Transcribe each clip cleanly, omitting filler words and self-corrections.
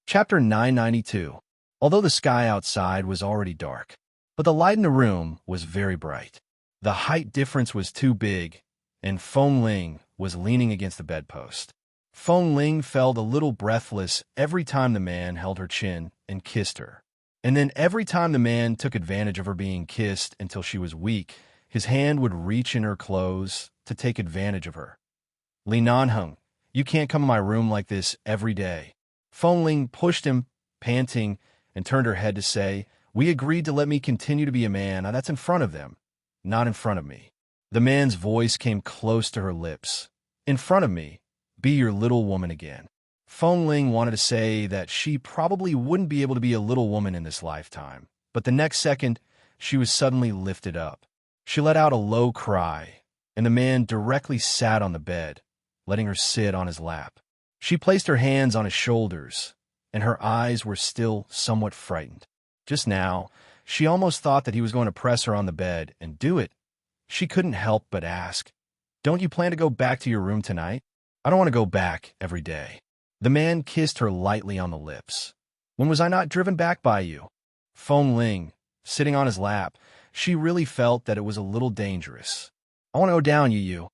Chapter 992. Although the sky outside was already dark, but the light in the room was very bright. The height difference was too big, and Feng Ling was leaning against the bedpost. Feng Ling felt a little breathless every time the man held her chin and kissed her. And then every time the man took advantage of her being kissed until she was weak, his hand would reach in her clothes to take advantage of her. Li Nanheng, you can't come in my room like this every day. Feng Ling pushed him, panting, and turned her head to say, "We agreed to let me continue to be a man. Now that's in front of them, not in front of me." The man's voice came close to her lips. "In front of me, be your little woman again." Feng Ling wanted to say that she probably wouldn't be able to be a little woman in this lifetime, but the next second, she was suddenly lifted up. She let out a low cry, and the man directly sat on the bed, letting her sit on his lap. She placed her hands on his shoulders, and her eyes were still somewhat frightened. Just now, she almost thought that he was going to press her on the bed and do it. She couldn't help but ask, "Don't you plan to go back to your room tonight?" "I don't want to go back every day." The man kissed her lightly on the lips. "When was I not driven back by you?" Feng Ling, sitting on his lap, she really felt that it was a little dangerous. "I want to go down, you."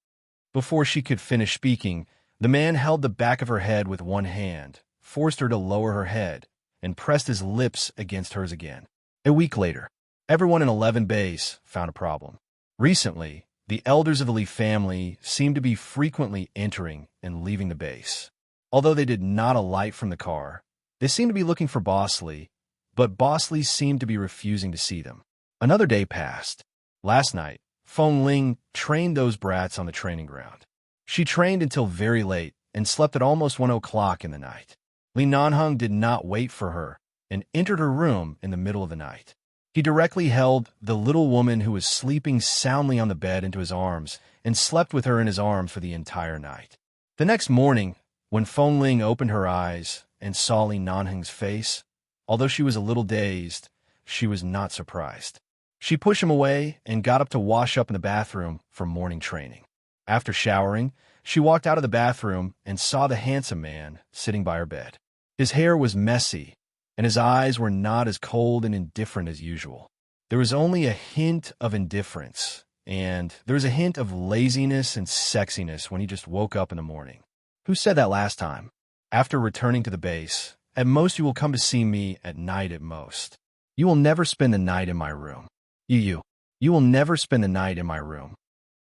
Before she could finish speaking, the man held the back of her head with one hand, forced her to lower her head, and pressed his lips against hers again. A week later, everyone in 11 Base found a problem. Recently, the elders of the Li family seemed to be frequently entering and leaving the base. Although they did not alight from the car, they seemed to be looking for Boss Li, but Boss Li seemed to be refusing to see them. Another day passed. Last night, Feng Ling trained those brats on the training ground. She trained until very late and slept at almost 1 o'clock in the night. Li Nanheng did not wait for her and entered her room in the middle of the night. He directly held the little woman who was sleeping soundly on the bed into his arms and slept with her in his arms for the entire night. The next morning, when Feng Ling opened her eyes and saw Li Nanheng's face, although she was a little dazed, she was not surprised. She pushed him away and got up to wash up in the bathroom for morning training. After showering, she walked out of the bathroom and saw the handsome man sitting by her bed. His hair was messy, and his eyes were not as cold and indifferent as usual. There was only a hint of indifference, and there was a hint of laziness and sexiness when he just woke up in the morning. Who said that last time? After returning to the base, at most you will come to see me at night at most. You will never spend the night in my room. You will never spend the night in my room.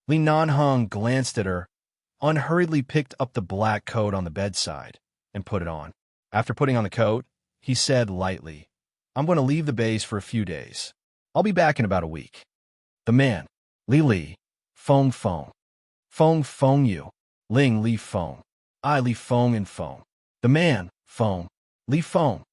Li Nanheng glanced at her, unhurriedly picked up the black coat on the bedside, and put it on. After putting on the coat, he said lightly, "I'm going to leave the base for a few days. I'll be back in about a week." The man, Li, Feng you, Ling Li Feng, I Li Feng and Feng. The man, Feng, Li Feng.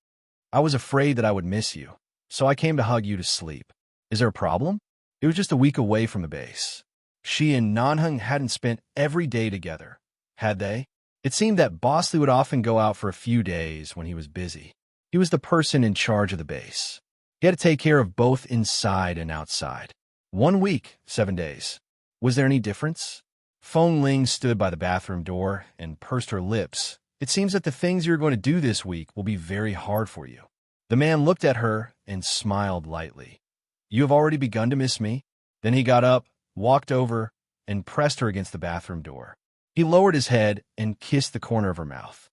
"I was afraid that I would miss you, so I came to hug you to sleep. Is there a problem?" It was just a week away from the base. She and Nanheng hadn't spent every day together, had they? It seemed that Boss Li would often go out for a few days when he was busy. He was the person in charge of the base. He had to take care of both inside and outside. 1 week, 7 days. Was there any difference? Feng Ling stood by the bathroom door and pursed her lips. "It seems that the things you're going to do this week will be very hard for you." The man looked at her and smiled lightly. "You have already begun to miss me?" Then he got up, walked over, and pressed her against the bathroom door. He lowered his head and kissed the corner of her mouth.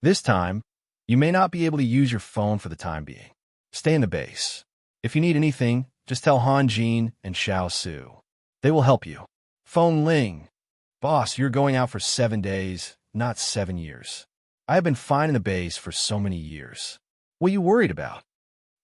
"This time, you may not be able to use your phone for the time being. Stay in the base. If you need anything, just tell Han Jin and Xiao Su. They will help you." Feng Ling, "Boss, you're going out for 7 days, not 7 years. I have been fine in the base for so many years. What are you worried about?"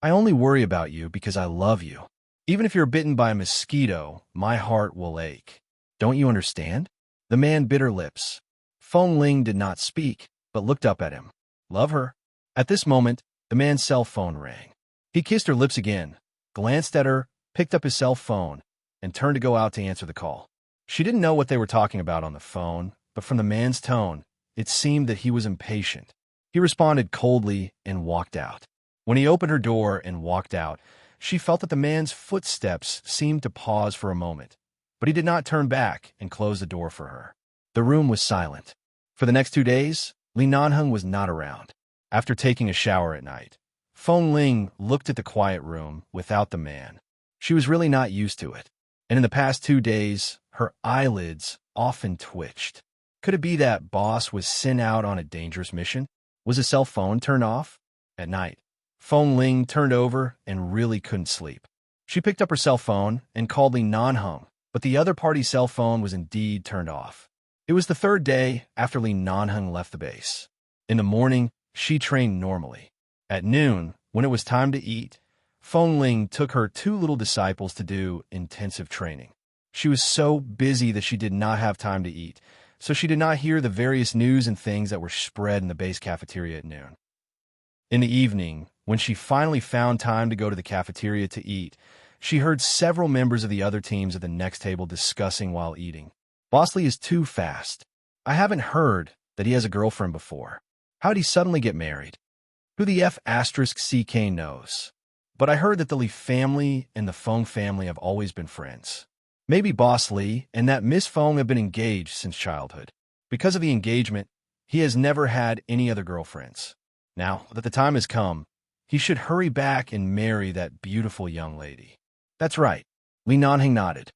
"I only worry about you because I love you. Even if you're bitten by a mosquito, my heart will ache. Don't you understand?" The man bit her lips. Feng Ling did not speak, but looked up at him. "Love her?" At this moment, the man's cell phone rang. He kissed her lips again, glanced at her, picked up his cell phone, and turned to go out to answer the call. She didn't know what they were talking about on the phone, but from the man's tone, it seemed that he was impatient. He responded coldly and walked out. When he opened her door and walked out, she felt that the man's footsteps seemed to pause for a moment, but he did not turn back and close the door for her. The room was silent. For the next 2 days, Li Nanheng was not around. After taking a shower at night, Feng Ling looked at the quiet room without the man. She was really not used to it, and in the past 2 days, her eyelids often twitched. Could it be that boss was sent out on a dangerous mission? Was his cell phone turned off? At night, Feng Ling turned over and really couldn't sleep. She picked up her cell phone and called Li Nanheng, but the other party's cell phone was indeed turned off. It was the third day after Li Nanheng left the base. In the morning, she trained normally. At noon, when it was time to eat, Feng Ling took her 2 little disciples to do intensive training. She was so busy that she did not have time to eat, so she did not hear the various news and things that were spread in the base cafeteria at noon. In the evening, when she finally found time to go to the cafeteria to eat, she heard several members of the other teams at the next table discussing while eating. Boss Lee is too fast. I haven't heard that he has a girlfriend before. How'd he suddenly get married? Who the F***CK knows? But I heard that the Lee family and the Feng family have always been friends. Maybe Boss Lee and that Miss Feng have been engaged since childhood. Because of the engagement, he has never had any other girlfriends. Now that the time has come, he should hurry back and marry that beautiful young lady. That's right. Li Nanheng nodded.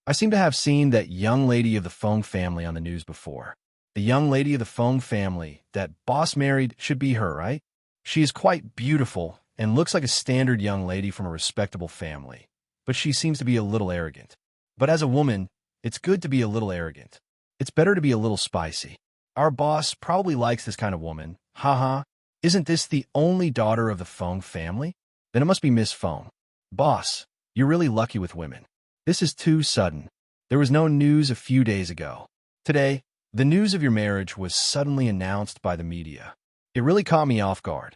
I seem to have seen that young lady of the Feng family on the news before. The young lady of the Feng family that boss married should be her, right? She is quite beautiful and looks like a standard young lady from a respectable family, but she seems to be a little arrogant. But as a woman, it's good to be a little arrogant. It's better to be a little spicy. Our boss probably likes this kind of woman. Haha. Isn't this the only daughter of the Feng family? Then it must be Miss Feng. Boss, you're really lucky with women. This is too sudden. There was no news a few days ago. Today, the news of your marriage was suddenly announced by the media. It really caught me off guard.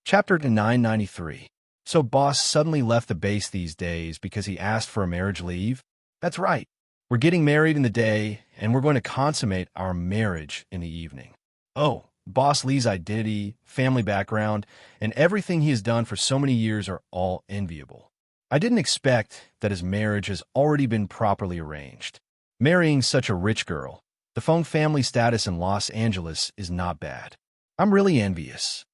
Chapter 993. So boss suddenly left the base these days because he asked for a marriage leave? That's right. We're getting married in the day, and we're going to consummate our marriage in the evening. Oh, Boss Lee's identity, family background, and everything he has done for so many years are all enviable. I didn't expect that his marriage has already been properly arranged. Marrying such a rich girl, the Feng family status in Los Angeles is not bad. I'm really envious.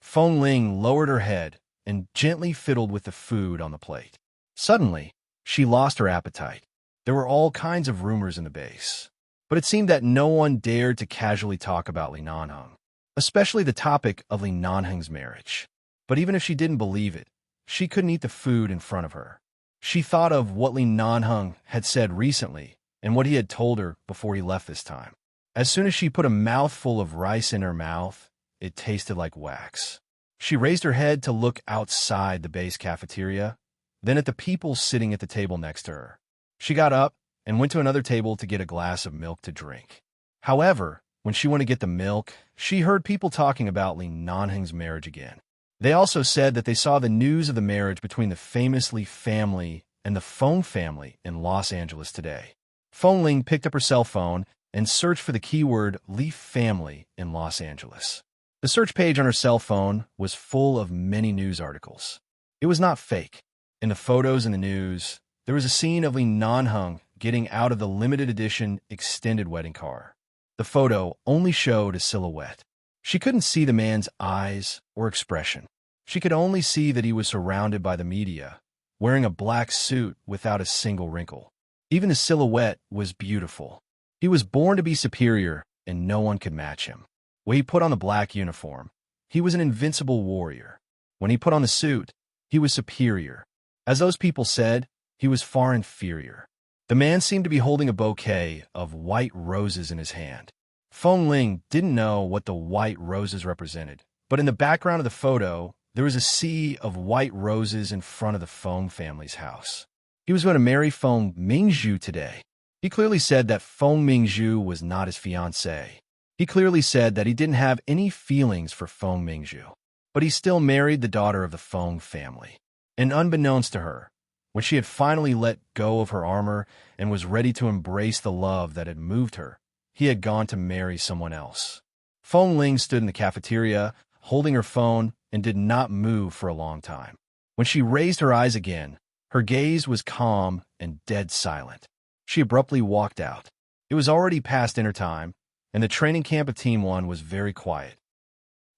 Feng Ling lowered her head and gently fiddled with the food on the plate. Suddenly, she lost her appetite. There were all kinds of rumors in the base, but it seemed that no one dared to casually talk about Li Nanheng, especially the topic of Li Nanheng's marriage. But even if she didn't believe it, she couldn't eat the food in front of her. She thought of what Li Nanheng had said recently and what he had told her before he left this time. As soon as she put a mouthful of rice in her mouth, it tasted like wax. She raised her head to look outside the base cafeteria, then at the people sitting at the table next to her. She got up and went to another table to get a glass of milk to drink. However, when she went to get the milk, she heard people talking about Li Nanheng's marriage again. They also said that they saw the news of the marriage between the famous Li family and the Feng family in Los Angeles today. Feng Ling picked up her cell phone and searched for the keyword Li family in Los Angeles. The search page on her cell phone was full of many news articles. It was not fake. In the photos in the news, there was a scene of Li Nanheng getting out of the limited edition extended wedding car. The photo only showed a silhouette. She couldn't see the man's eyes or expression. She could only see that he was surrounded by the media, wearing a black suit without a single wrinkle. Even the silhouette was beautiful. He was born to be superior, and no one could match him. When he put on the black uniform, he was an invincible warrior. When he put on the suit, he was superior. As those people said, he was far inferior. The man seemed to be holding a bouquet of white roses in his hand. Feng Ling didn't know what the white roses represented, but in the background of the photo, there was a sea of white roses in front of the Feng family's house. He was going to marry Feng Mingzhu today. He clearly said that Feng Mingzhu was not his fiancée. He clearly said that he didn't have any feelings for Feng Mingzhu, but he still married the daughter of the Feng family. And unbeknownst to her, when she had finally let go of her armor and was ready to embrace the love that had moved her, he had gone to marry someone else. Feng Ling stood in the cafeteria, holding her phone, and did not move for a long time. When she raised her eyes again, her gaze was calm and dead silent. She abruptly walked out. It was already past dinner time, and the training camp of Team 1 was very quiet.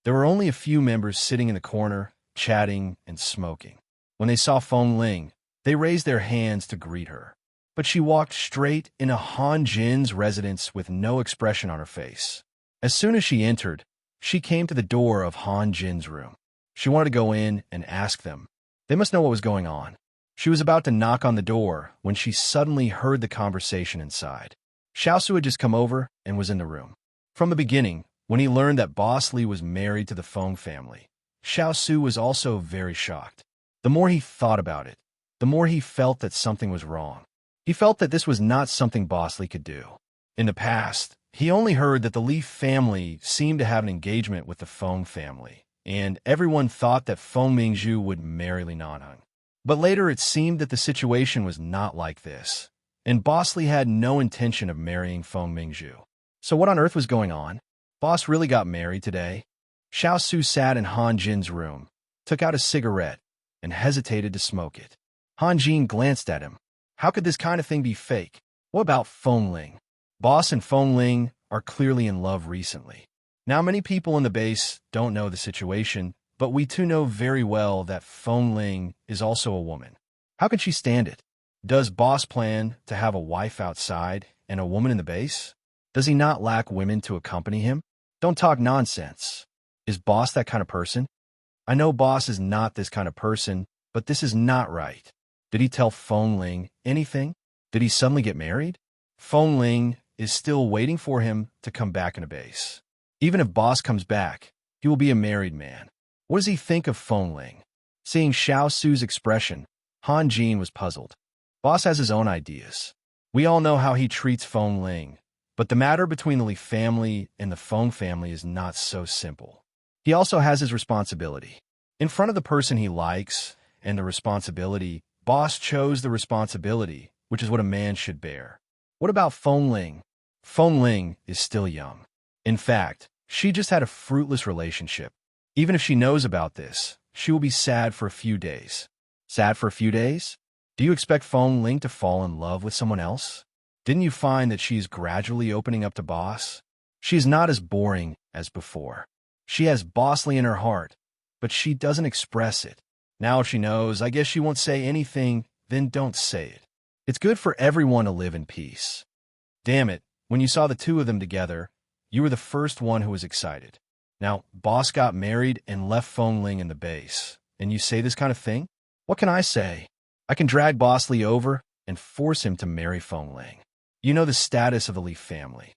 There were only a few members sitting in the corner, chatting and smoking. When they saw Feng Ling, they raised their hands to greet her. But she walked straight into Han Jin's residence with no expression on her face. As soon as she entered, she came to the door of Han Jin's room. She wanted to go in and ask them. They must know what was going on. She was about to knock on the door when she suddenly heard the conversation inside. Xiaosu had just come over and was in the room. From the beginning, when he learned that Boss Li was married to the Feng family, Xiaosu was also very shocked. The more he thought about it, the more he felt that something was wrong. He felt that this was not something Boss Li could do. In the past, he only heard that the Li family seemed to have an engagement with the Feng family, and everyone thought that Feng Mingzhu would marry Li Nanheng. But later it seemed that the situation was not like this, and Boss Li had no intention of marrying Feng Mingzhu. So what on earth was going on? Boss really got married today? Xiaosu sat in Han Jin's room, took out a cigarette, and hesitated to smoke it. Han Jin glanced at him. How could this kind of thing be fake? What about Feng Ling? Boss and Feng Ling are clearly in love recently. Now many people in the base don't know the situation, but we too know very well that Feng Ling is also a woman. How can she stand it? Does Boss plan to have a wife outside and a woman in the base? Does he not lack women to accompany him? Don't talk nonsense. Is Boss that kind of person? I know Boss is not this kind of person, but this is not right. Did he tell Feng Ling anything? Did he suddenly get married? Feng Ling is still waiting for him to come back into base. Even if Boss comes back, he will be a married man. What does he think of Feng Ling? Seeing Xiaosu's expression, Han Jin was puzzled. Boss has his own ideas. We all know how he treats Feng Ling, but the matter between the Li family and the Feng family is not so simple. He also has his responsibility. In front of the person he likes and the responsibility, Boss chose the responsibility, which is what a man should bear. What about Feng Ling? Feng Ling is still young. In fact, she just had a fruitless relationship. Even if she knows about this, she will be sad for a few days. Sad for a few days? Do you expect Feng Ling to fall in love with someone else? Didn't you find that she is gradually opening up to Boss? She is not as boring as before. She has Boss Li in her heart, but she doesn't express it. Now she knows, I guess she won't say anything, then don't say it. It's good for everyone to live in peace. Damn it, when you saw the two of them together, you were the first one who was excited. Now, Boss got married and left Feng Ling in the base, and you say this kind of thing? What can I say? I can drag Boss Li over and force him to marry Feng Ling. You know the status of the Li family.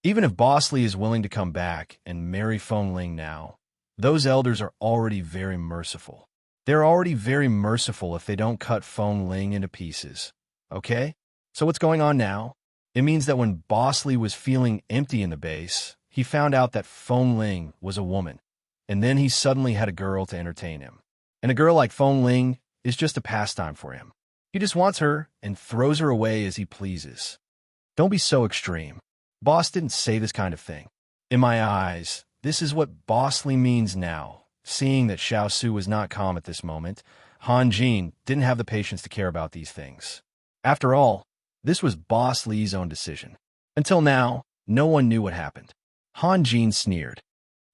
Even if Boss Li is willing to come back and marry Feng Ling now, those elders are already very merciful. They're already very merciful if they don't cut Feng Ling into pieces. Okay? So what's going on now? It means that when Boss Li was feeling empty in the base, he found out that Feng Ling was a woman, and then he suddenly had a girl to entertain him. And a girl like Feng Ling is just a pastime for him. He just wants her and throws her away as he pleases. Don't be so extreme. Boss didn't say this kind of thing. In my eyes, this is what Boss Li means now. Seeing that Xiaosu was not calm at this moment, Han Jin didn't have the patience to care about these things. After all, this was Boss Li's own decision. Until now, no one knew what happened. Han Jin sneered.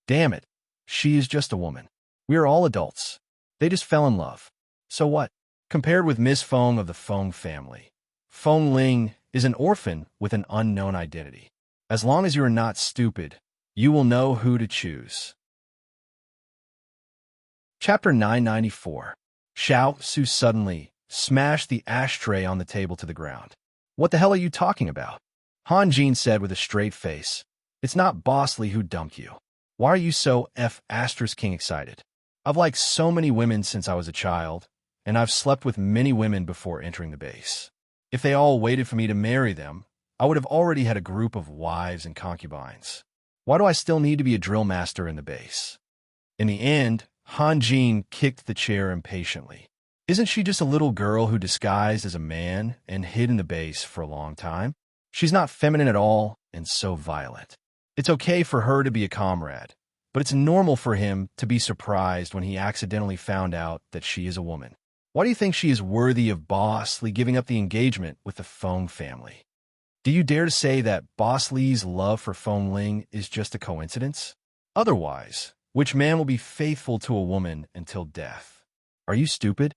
Damn it, she is just a woman. We are all adults. They just fell in love. So what? Compared with Miss Feng of the Feng family, Feng Ling is an orphan with an unknown identity. As long as you are not stupid, you will know who to choose. Chapter 994. Xiaosu suddenly smashed the ashtray on the table to the ground. What the hell are you talking about? Han Jin said with a straight face. It's not Boss Li who dumped you. Why are you so *king excited? I've liked so many women since I was a child, and I've slept with many women before entering the base. If they all waited for me to marry them, I would have already had a group of wives and concubines. Why do I still need to be a drill master in the base? In the end, Han Jin kicked the chair impatiently. Isn't she just a little girl who disguised as a man and hid in the base for a long time? She's not feminine at all and so violent. It's okay for her to be a comrade, but it's normal for him to be surprised when he accidentally found out that she is a woman. Why do you think she is worthy of Boss Li giving up the engagement with the Feng family? Do you dare to say that Boss Li's love for Feng Ling is just a coincidence? Otherwise, Which man will be faithful to a woman until death? Are you stupid?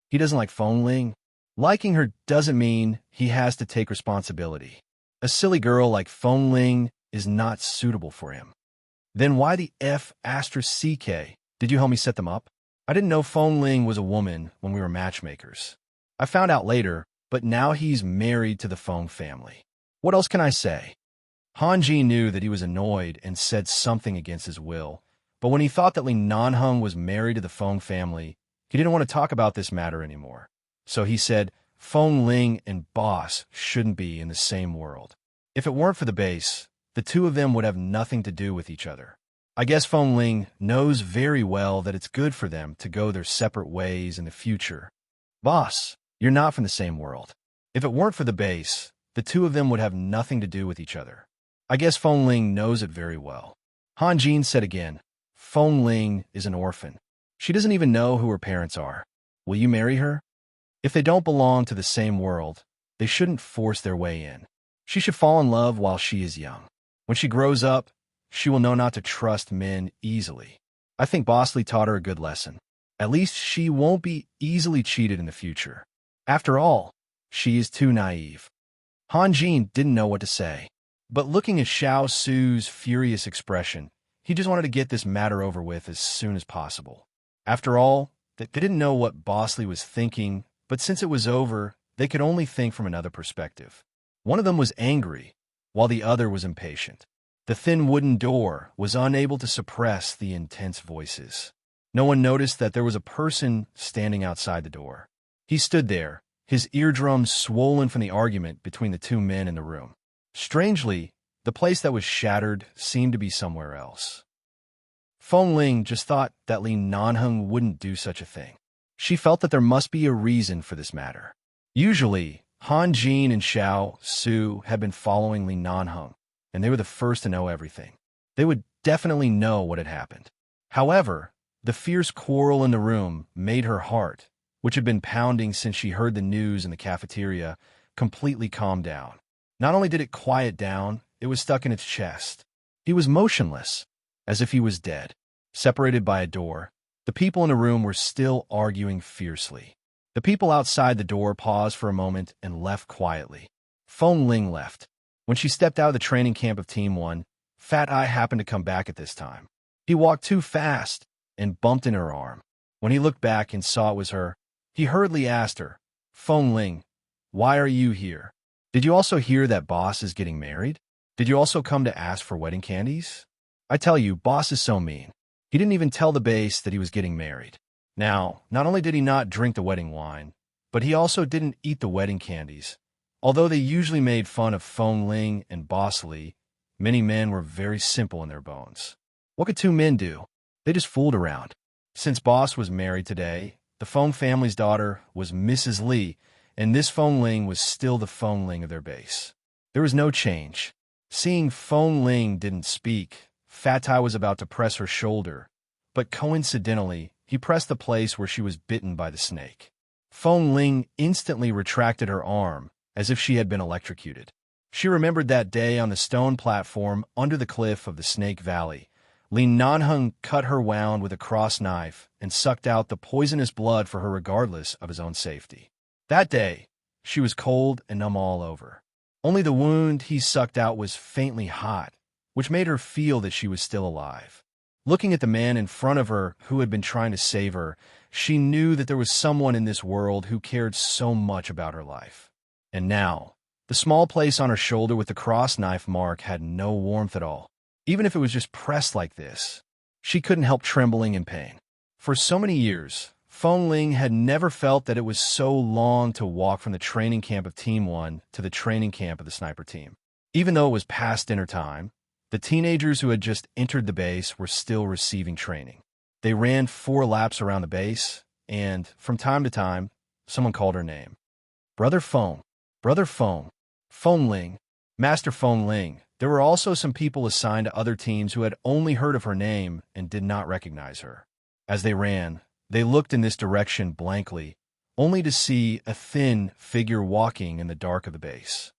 He doesn't like Feng Ling. Liking her doesn't mean he has to take responsibility. A silly girl like Feng Ling is not suitable for him. Then why the F***CK did you help me set them up? I didn't know Feng Ling was a woman when we were matchmakers. I found out later, but now he's married to the Feng family. What else can I say? Hanji knew that he was annoyed and said something against his will, but when he thought that Li Nanheng was married to the Feng family, he didn't want to talk about this matter anymore. So he said Feng Ling and Boss shouldn't be in the same world. If it weren't for the base, the two of them would have nothing to do with each other. I guess Feng Ling knows very well that it's good for them to go their separate ways in the future. Boss, you're not from the same world. If it weren't for the base, the two of them would have nothing to do with each other. I guess Feng Ling knows it very well. Han Jin said again, Feng Ling is an orphan. She doesn't even know who her parents are. Will you marry her? If they don't belong to the same world, they shouldn't force their way in. She should fall in love while she is young. When she grows up, she will know not to trust men easily. I think Bosley taught her a good lesson. At least she won't be easily cheated in the future. After all, she is too naive. Han Jin didn't know what to say. But looking at Xiao Su's furious expression, he just wanted to get this matter over with as soon as possible. After all, they didn't know what Bosley was thinking, but since it was over, they could only think from another perspective. One of them was angry, while the other was impatient. The thin wooden door was unable to suppress the intense voices. No one noticed that there was a person standing outside the door. He stood there, his eardrums swollen from the argument between the two men in the room. Strangely, the place that was shattered seemed to be somewhere else. Feng Ling just thought that Li Nanheng wouldn't do such a thing. She felt that there must be a reason for this matter. Usually, Han Jin and Xiao Su had been following Li Nanheng, and they were the first to know everything. They would definitely know what had happened. However, the fierce quarrel in the room made her heart, which had been pounding since she heard the news in the cafeteria, completely calm down. Not only did it quiet down, it was stuck in its chest. He was motionless, as if he was dead. Separated by a door, the people in the room were still arguing fiercely. The people outside the door paused for a moment and left quietly. Feng Ling left. When she stepped out of the training camp of Team 1, Fat Eye happened to come back at this time. He walked too fast and bumped in her arm. When he looked back and saw it was her, he hurriedly asked her, Feng Ling, why are you here? Did you also hear that Boss is getting married? Did you also come to ask for wedding candies? I tell you, Boss is so mean. He didn't even tell the base that he was getting married. Now, not only did he not drink the wedding wine, but he also didn't eat the wedding candies. Although they usually made fun of Feng Ling and Boss Li, many men were very simple in their bones. What could two men do? They just fooled around. Since Boss was married today, the Feng family's daughter was Mrs. Li, and this Feng Ling was still the Feng Ling of their base. There was no change. Seeing Feng Ling didn't speak, Fat Tai was about to press her shoulder, but coincidentally, he pressed the place where she was bitten by the snake. Feng Ling instantly retracted her arm, as if she had been electrocuted. She remembered that day on the stone platform under the cliff of the Snake Valley. Li Nanheng cut her wound with a cross knife and sucked out the poisonous blood for her regardless of his own safety. That day, she was cold and numb all over. Only the wound he sucked out was faintly hot, which made her feel that she was still alive. Looking at the man in front of her who had been trying to save her, she knew that there was someone in this world who cared so much about her life. And now, the small place on her shoulder with the cross knife mark had no warmth at all. Even if it was just pressed like this, she couldn't help trembling in pain. For so many years, Feng Ling had never felt that it was so long to walk from the training camp of Team 1 to the training camp of the sniper team. Even though it was past dinner time, the teenagers who had just entered the base were still receiving training. They ran 4 laps around the base, and, from time to time, someone called her name. Brother Feng, Brother Feng, Feng Ling, Master Feng Ling. There were also some people assigned to other teams who had only heard of her name and did not recognize her. As they ran, they looked in this direction blankly, only to see a thin figure walking in the dark of the base.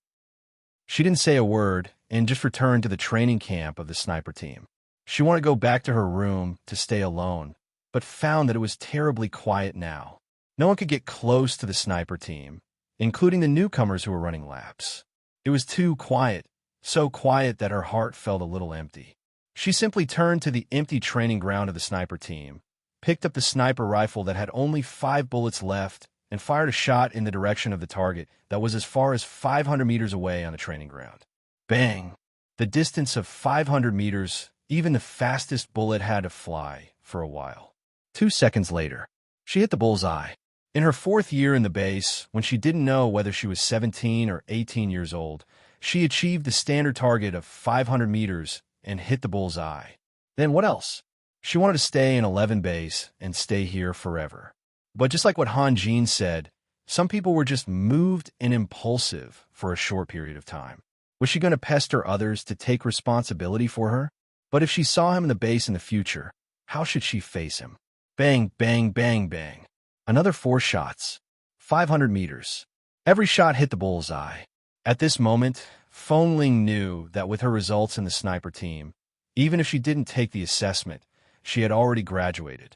She didn't say a word and just returned to the training camp of the sniper team. She wanted to go back to her room to stay alone, but found that it was terribly quiet now. No one could get close to the sniper team, including the newcomers who were running laps. It was too quiet, so quiet that her heart felt a little empty. She simply turned to the empty training ground of the sniper team, picked up the sniper rifle that had only 5 bullets left, and fired a shot in the direction of the target that was as far as 500 meters away on the training ground. Bang! The distance of 500 meters, even the fastest bullet had to fly for a while. 2 seconds later, she hit the bullseye. In her 4th year in the base, when she didn't know whether she was 17 or 18 years old, she achieved the standard target of 500 meters and hit the bullseye. Then what else? She wanted to stay in 11 base and stay here forever. But just like what Han Jin said, some people were just moved and impulsive for a short period of time. Was she going to pester others to take responsibility for her? But if she saw him in the base in the future, how should she face him? Bang, bang, bang, bang. Another 4 shots. 500 meters. Every shot hit the bullseye. At this moment, Feng Ling knew that with her results in the sniper team, even if she didn't take the assessment, she had already graduated.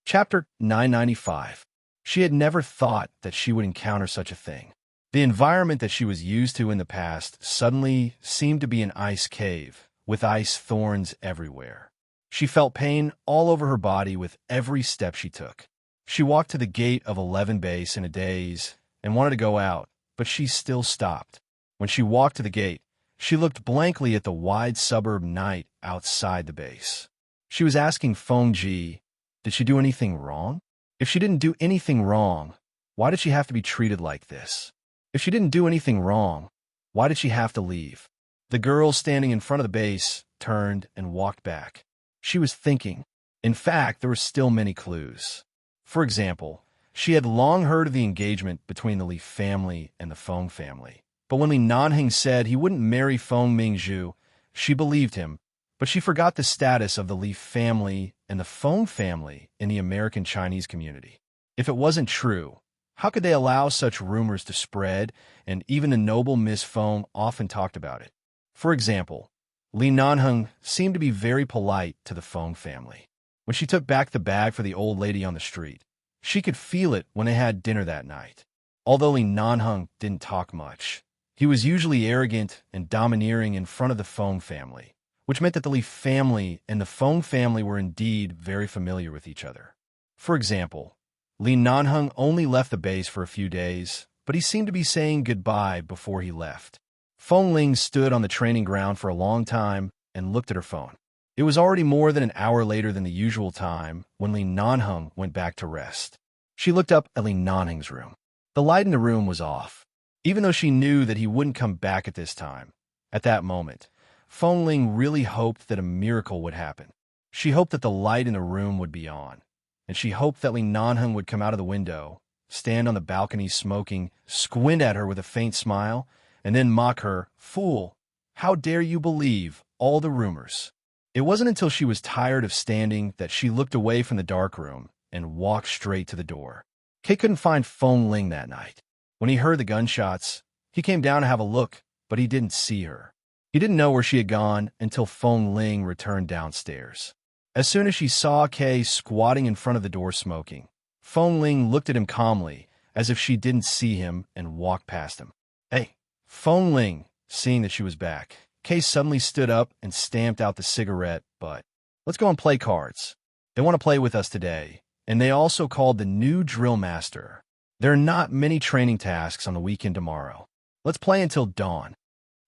Chapter 995. She had never thought that she would encounter such a thing. The environment that she was used to in the past suddenly seemed to be an ice cave, with ice thorns everywhere. She felt pain all over her body with every step she took. She walked to the gate of 11 base in a daze and wanted to go out, but she still stopped. When she walked to the gate, she looked blankly at the wide suburb night outside the base. She was asking Feng Ji, did she do anything wrong? If she didn't do anything wrong, why did she have to be treated like this? If she didn't do anything wrong, why did she have to leave? The girl standing in front of the base turned and walked back. She was thinking. In fact, there were still many clues. For example, she had long heard of the engagement between the Li family and the Feng family. But when Li Nanheng said he wouldn't marry Feng Mingzhu, she believed him, but she forgot the status of the Li family and the Feng family in the American Chinese community. If it wasn't true, how could they allow such rumors to spread, and even the noble Miss Feng often talked about it? For example, Li Nanheng seemed to be very polite to the Feng family. When she took back the bag for the old lady on the street, she could feel it when they had dinner that night. Although Li Nanheng didn't talk much, he was usually arrogant and domineering in front of the Feng family, which meant that the Li family and the Feng family were indeed very familiar with each other. For example, Li Nanheng only left the base for a few days, but he seemed to be saying goodbye before he left. Feng Ling stood on the training ground for a long time and looked at her phone. It was already more than an hour later than the usual time when Li Nanheng went back to rest. She looked up at Li Nanheng's room. The light in the room was off. Even though she knew that he wouldn't come back at this time, at that moment, Feng Ling really hoped that a miracle would happen. She hoped that the light in the room would be on, and she hoped that Li Nanheng would come out of the window, stand on the balcony smoking, squint at her with a faint smile, and then mock her, "Fool, how dare you believe all the rumors?" It wasn't until she was tired of standing that she looked away from the dark room and walked straight to the door. Kay couldn't find Feng Ling that night. When he heard the gunshots, he came down to have a look, but he didn't see her. He didn't know where she had gone until Feng Ling returned downstairs. As soon as she saw Kay squatting in front of the door smoking, Feng Ling looked at him calmly, as if she didn't see him, and walked past him. "Hey!" Feng Ling, seeing that she was back, Kay suddenly stood up and stamped out the cigarette butt. "Let's go and play cards. They want to play with us today, and they also called the new drill master. There are not many training tasks on the weekend tomorrow. Let's play until dawn."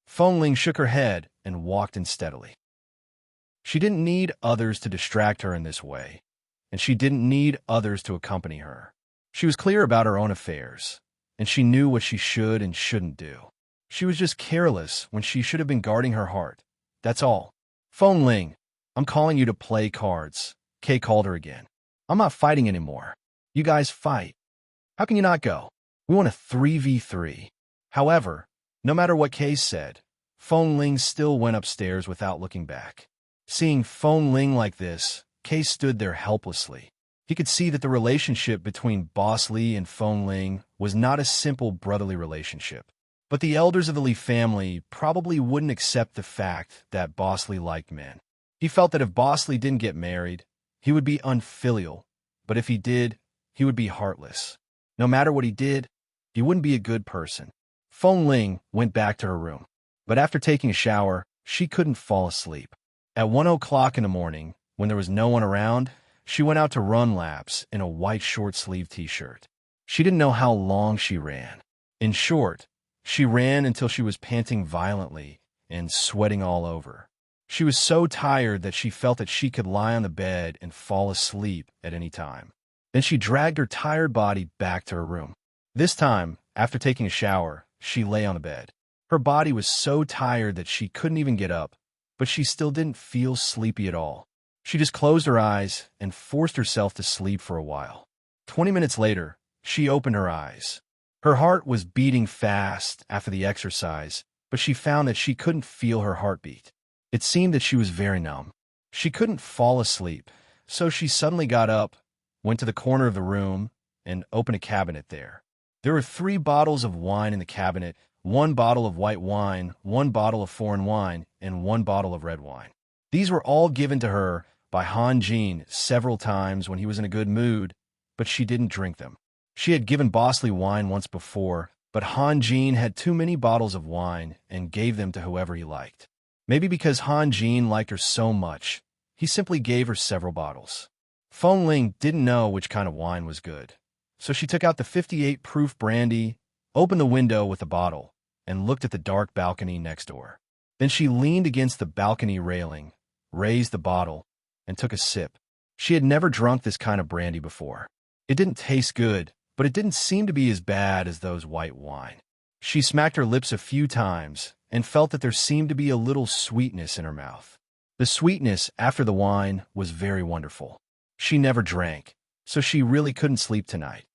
Feng Ling shook her head and walked in steadily. She didn't need others to distract her in this way, and she didn't need others to accompany her. She was clear about her own affairs, and she knew what she should and shouldn't do. She was just careless when she should have been guarding her heart. That's all. "Feng Ling, I'm calling you to play cards." Kay called her again. "I'm not fighting anymore. You guys fight. How can you not go? We want a 3v3. However, no matter what Kay said, Feng Ling still went upstairs without looking back. Seeing Feng Ling like this, Kay stood there helplessly. He could see that the relationship between Boss Li and Feng Ling was not a simple brotherly relationship. But the elders of the Lee family probably wouldn't accept the fact that Bosley liked men. He felt that if Bosley didn't get married, he would be unfilial, but if he did, he would be heartless. No matter what he did, he wouldn't be a good person. Feng Ling went back to her room, but after taking a shower, she couldn't fall asleep. At 1 o'clock in the morning, when there was no one around, she went out to run laps in a white short-sleeved t-shirt. She didn't know how long she ran. In short, she ran until she was panting violently and sweating all over. She was so tired that she felt that she could lie on the bed and fall asleep at any time. Then she dragged her tired body back to her room. This time, after taking a shower, she lay on the bed. Her body was so tired that she couldn't even get up, but she still didn't feel sleepy at all. She just closed her eyes and forced herself to sleep for a while. 20 minutes later, she opened her eyes. Her heart was beating fast after the exercise, but she found that she couldn't feel her heartbeat. It seemed that she was very numb. She couldn't fall asleep, so she suddenly got up, went to the corner of the room, and opened a cabinet there. There were 3 bottles of wine in the cabinet, 1 bottle of white wine, 1 bottle of foreign wine, and 1 bottle of red wine. These were all given to her by Han Jin several times when he was in a good mood, but she didn't drink them. She had given Bosley wine once before, but Han Jin had too many bottles of wine and gave them to whoever he liked. Maybe because Han Jin liked her so much, he simply gave her several bottles. Feng Ling didn't know which kind of wine was good, so she took out the 58 proof brandy, opened the window with the bottle, and looked at the dark balcony next door. Then she leaned against the balcony railing, raised the bottle, and took a sip. She had never drunk this kind of brandy before. It didn't taste good, but it didn't seem to be as bad as those white wine. She smacked her lips a few times and felt that there seemed to be a little sweetness in her mouth. The sweetness after the wine was very wonderful. She never drank, so she really couldn't sleep tonight.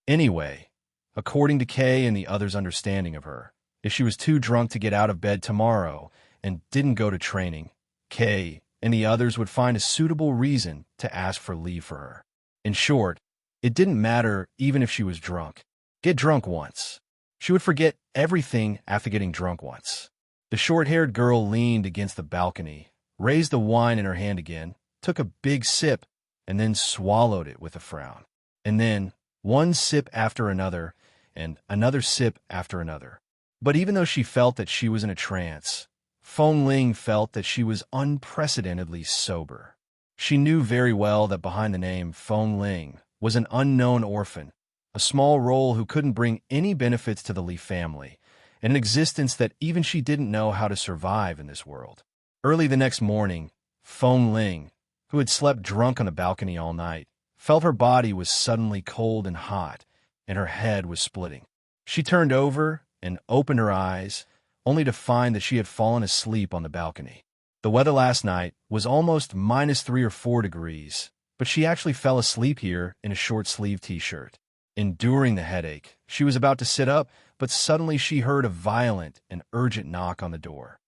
Anyway, according to Kay and the others' understanding of her, if she was too drunk to get out of bed tomorrow and didn't go to training, Kay and the others would find a suitable reason to ask for leave for her. In short, it didn't matter even if she was drunk. Get drunk once. She would forget everything after getting drunk once. The short-haired girl leaned against the balcony, raised the wine in her hand again, took a big sip, and then swallowed it with a frown. And then, one sip after another, and another sip after another. But even though she felt that she was in a trance, Feng Ling felt that she was unprecedentedly sober. She knew very well that behind the name Feng Ling was an unknown orphan, a small role who couldn't bring any benefits to the Lee family, and an existence that even she didn't know how to survive in this world. Early the next morning, Feng Ling, who had slept drunk on the balcony all night, felt her body was suddenly cold and hot, and her head was splitting. She turned over and opened her eyes, only to find that she had fallen asleep on the balcony. The weather last night was almost -3 or 4 degrees, but she actually fell asleep here in a short-sleeved t-shirt. Enduring the headache, she was about to sit up, but suddenly she heard a violent and urgent knock on the door.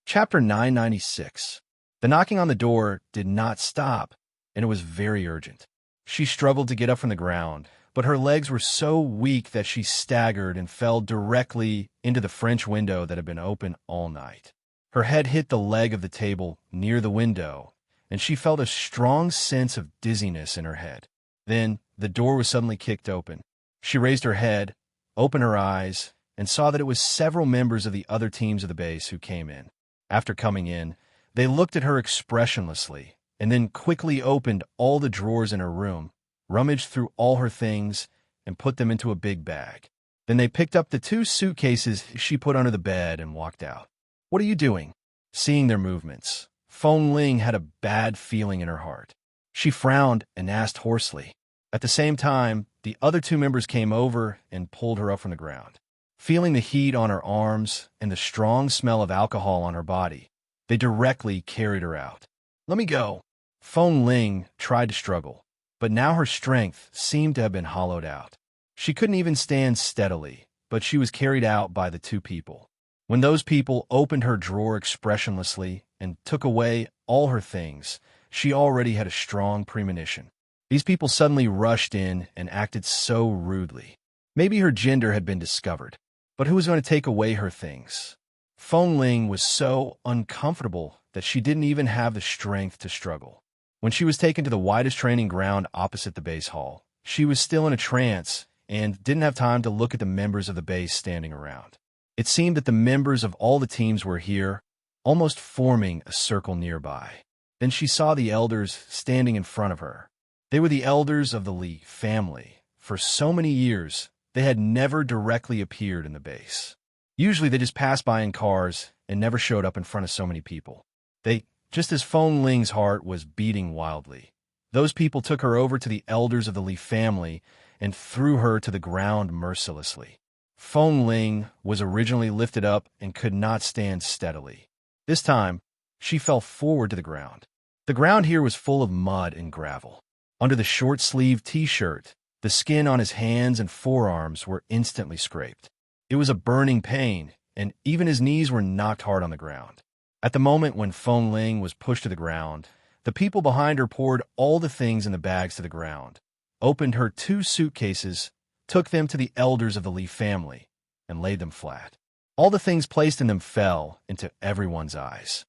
Chapter 996. The knocking on the door did not stop, and it was very urgent. She struggled to get up from the ground, but her legs were so weak that she staggered and fell directly into the French window that had been open all night. Her head hit the leg of the table near the window, and she felt a strong sense of dizziness in her head. Then the door was suddenly kicked open. She raised her head, opened her eyes, and saw that it was several members of the other teams of the base who came in. After coming in, they looked at her expressionlessly, and then quickly opened all the drawers in her room, rummaged through all her things, and put them into a big bag. Then they picked up the 2 suitcases she put under the bed and walked out. "What are you doing?" Seeing their movements, Feng Ling had a bad feeling in her heart. She frowned and asked hoarsely. At the same time, the other 2 members came over and pulled her up from the ground. Feeling the heat on her arms and the strong smell of alcohol on her body, they directly carried her out. "Let me go." Feng Ling tried to struggle, but now her strength seemed to have been hollowed out. She couldn't even stand steadily, but she was carried out by the 2 people. When those people opened her drawer expressionlessly and took away all her things, she already had a strong premonition. These people suddenly rushed in and acted so rudely. Maybe her gender had been discovered, but who was going to take away her things? Feng Ling was so uncomfortable that she didn't even have the strength to struggle. When she was taken to the widest training ground opposite the base hall, she was still in a trance and didn't have time to look at the members of the base standing around. It seemed that the members of all the teams were here, almost forming a circle nearby. Then she saw the elders standing in front of her. They were the elders of the Li family. For so many years, they had never directly appeared in the base. Usually they just passed by in cars and never showed up in front of so many people. Just as Feng Ling's heart was beating wildly, those people took her over to the elders of the Li family and threw her to the ground mercilessly. Feng Ling was originally lifted up and could not stand steadily. This time, she fell forward to the ground. The ground here was full of mud and gravel. Under the short-sleeved t-shirt, the skin on his hands and forearms were instantly scraped. It was a burning pain, and even his knees were knocked hard on the ground. At the moment when Feng Ling was pushed to the ground, the people behind her poured all the things in the bags to the ground, opened her 2 suitcases, took them to the elders of the Li family, and laid them flat. All the things placed in them fell into everyone's eyes.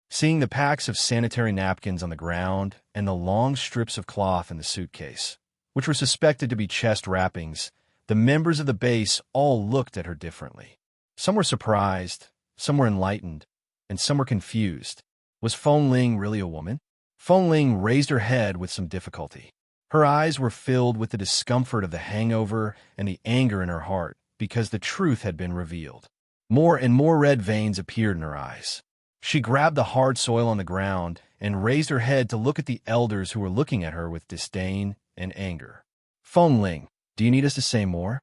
Seeing the packs of sanitary napkins on the ground and the long strips of cloth in the suitcase, which were suspected to be chest wrappings, the members of the base all looked at her differently. Some were surprised, some were enlightened, and some were confused. Was Feng Ling really a woman? Feng Ling raised her head with some difficulty. Her eyes were filled with the discomfort of the hangover and the anger in her heart because the truth had been revealed. More and more red veins appeared in her eyes. She grabbed the hard soil on the ground and raised her head to look at the elders who were looking at her with disdain and anger. Feng Ling, do you need us to say more?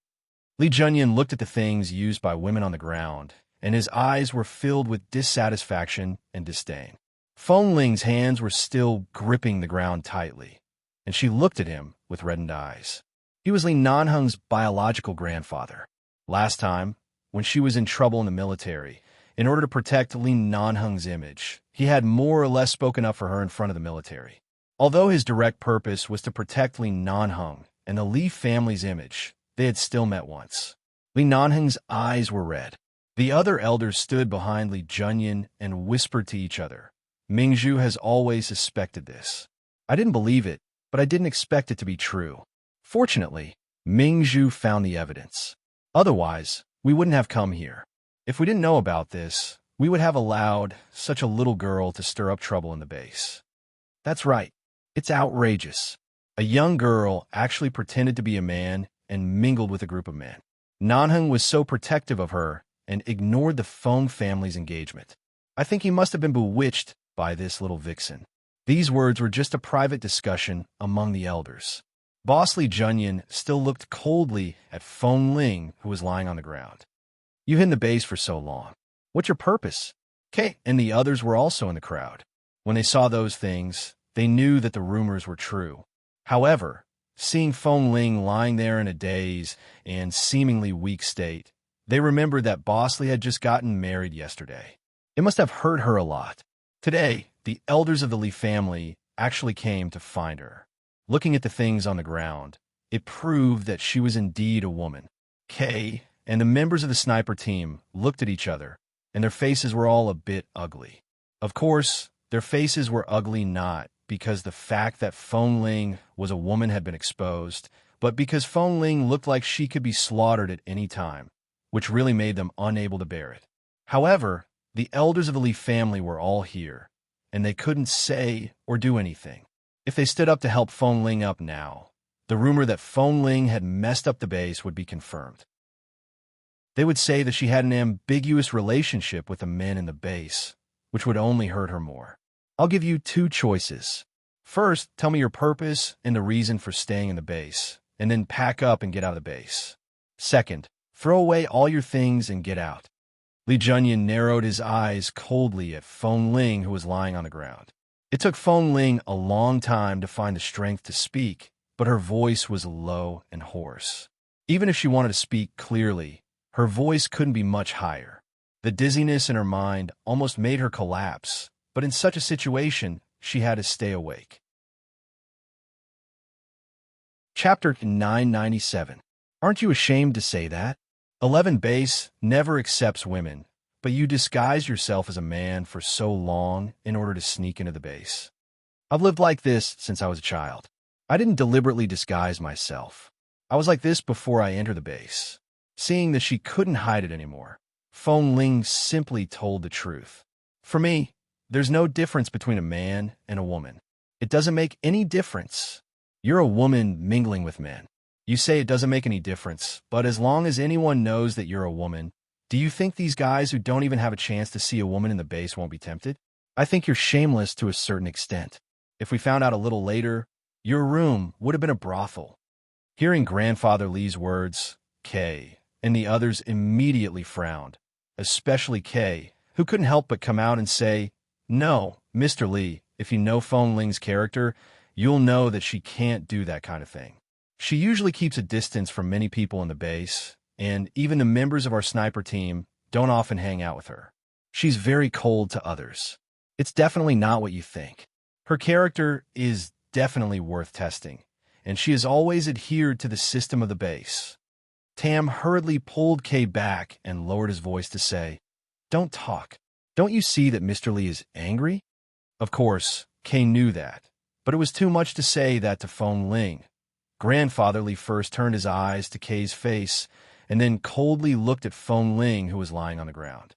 Li Junyan looked at the things used by women on the ground, and his eyes were filled with dissatisfaction and disdain. Feng Ling's hands were still gripping the ground tightly, and she looked at him with reddened eyes. He was Li Nanheng's biological grandfather. Last time, when she was in trouble in the military, in order to protect Li Nanheng's image, he had more or less spoken up for her in front of the military. Although his direct purpose was to protect Li Nanheng and the Li family's image, they had still met once. Li Nanheng's eyes were red. The other elders stood behind Li Junyan and whispered to each other. Mingzhu has always suspected this. I didn't believe it, but I didn't expect it to be true. Fortunately, Mingzhu found the evidence. Otherwise, we wouldn't have come here. If we didn't know about this, we would have allowed such a little girl to stir up trouble in the base. That's right. It's outrageous. A young girl actually pretended to be a man and mingled with a group of men. Nanheng was so protective of her and ignored the Feng family's engagement. I think he must have been bewitched by this little vixen. These words were just a private discussion among the elders. Boss Li Junyan still looked coldly at Feng Ling, who was lying on the ground. You hid in the base for so long. What's your purpose? Kay and the others were also in the crowd. When they saw those things, they knew that the rumors were true. However, seeing Feng Ling lying there in a daze and seemingly weak state, they remembered that Boss Li had just gotten married yesterday. It must have hurt her a lot. Today, the elders of the Li family actually came to find her. Looking at the things on the ground, it proved that she was indeed a woman. Kay and the members of the sniper team looked at each other, and their faces were all a bit ugly. Of course, their faces were ugly not because the fact that Feng Ling was a woman had been exposed, but because Feng Ling looked like she could be slaughtered at any time, which really made them unable to bear it. However, the elders of the Li family were all here, and they couldn't say or do anything. If they stood up to help Feng Ling up now, the rumor that Feng Ling had messed up the base would be confirmed. They would say that she had an ambiguous relationship with the men in the base, which would only hurt her more. I'll give you 2 choices. First, tell me your purpose and the reason for staying in the base, and then pack up and get out of the base. Second, throw away all your things and get out. Li Junyan narrowed his eyes coldly at Feng Ling, who was lying on the ground. It took Feng Ling a long time to find the strength to speak, but her voice was low and hoarse. Even if she wanted to speak clearly, her voice couldn't be much higher. The dizziness in her mind almost made her collapse, but in such a situation, she had to stay awake. Chapter 997. Aren't you ashamed to say that? 11 base never accepts women, but you disguise yourself as a man for so long in order to sneak into the base. I've lived like this since I was a child. I didn't deliberately disguise myself. I was like this before I entered the base. Seeing that she couldn't hide it anymore, Feng Ling simply told the truth. For me, there's no difference between a man and a woman. It doesn't make any difference. You're a woman mingling with men. You say it doesn't make any difference, but as long as anyone knows that you're a woman, do you think these guys who don't even have a chance to see a woman in the base won't be tempted? I think you're shameless to a certain extent. If we found out a little later, your room would have been a brothel. Hearing Grandfather Li's words, Kay and the others immediately frowned, especially Kay, who couldn't help but come out and say, "No, Mr. Li, if you know Feng Ling's character, you'll know that she can't do that kind of thing. She usually keeps a distance from many people in the base, and even the members of our sniper team don't often hang out with her. She's very cold to others. It's definitely not what you think. Her character is definitely worth testing, and she has always adhered to the system of the base." Tam hurriedly pulled Kay back and lowered his voice to say, "Don't talk. Don't you see that Mr. Li is angry?" Of course, Kay knew that, but it was too much to say that to Feng Ling. Grandfather Li first turned his eyes to Kay's face and then coldly looked at Feng Ling, who was lying on the ground.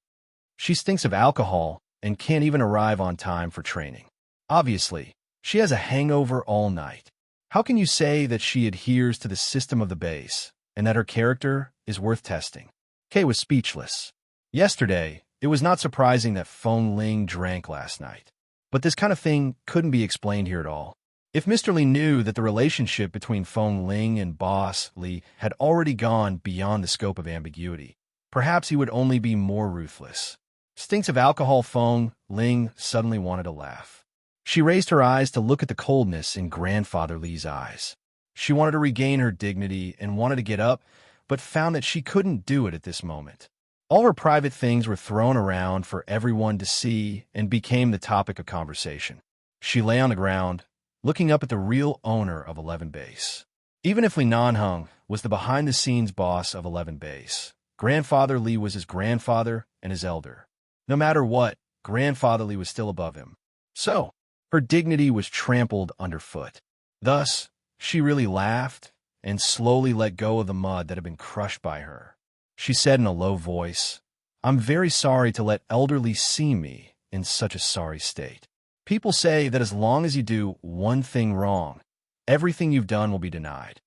She stinks of alcohol and can't even arrive on time for training. Obviously, she has a hangover all night. How can you say that she adheres to the system of the base and that her character is worth testing? Kay was speechless. Yesterday, it was not surprising that Feng Ling drank last night. But this kind of thing couldn't be explained here at all. If Mr. Li knew that the relationship between Feng Ling and Boss Li had already gone beyond the scope of ambiguity, perhaps he would only be more ruthless. Stinks of alcohol. Feng Ling suddenly wanted to laugh. She raised her eyes to look at the coldness in Grandfather Li's eyes. She wanted to regain her dignity and wanted to get up, but found that she couldn't do it at this moment. All her private things were thrown around for everyone to see and became the topic of conversation. She lay on the ground, looking up at the real owner of 11 Base. Even if Li Nanheng was the behind-the-scenes boss of 11 Base, Grandfather Li was his grandfather and his elder. No matter what, Grandfather Li was still above him. So, her dignity was trampled underfoot. Thus, she really laughed and slowly let go of the mud that had been crushed by her. She said in a low voice, "I'm very sorry to let Elder Li see me in such a sorry state. People say that as long as you do one thing wrong, everything you've done will be denied.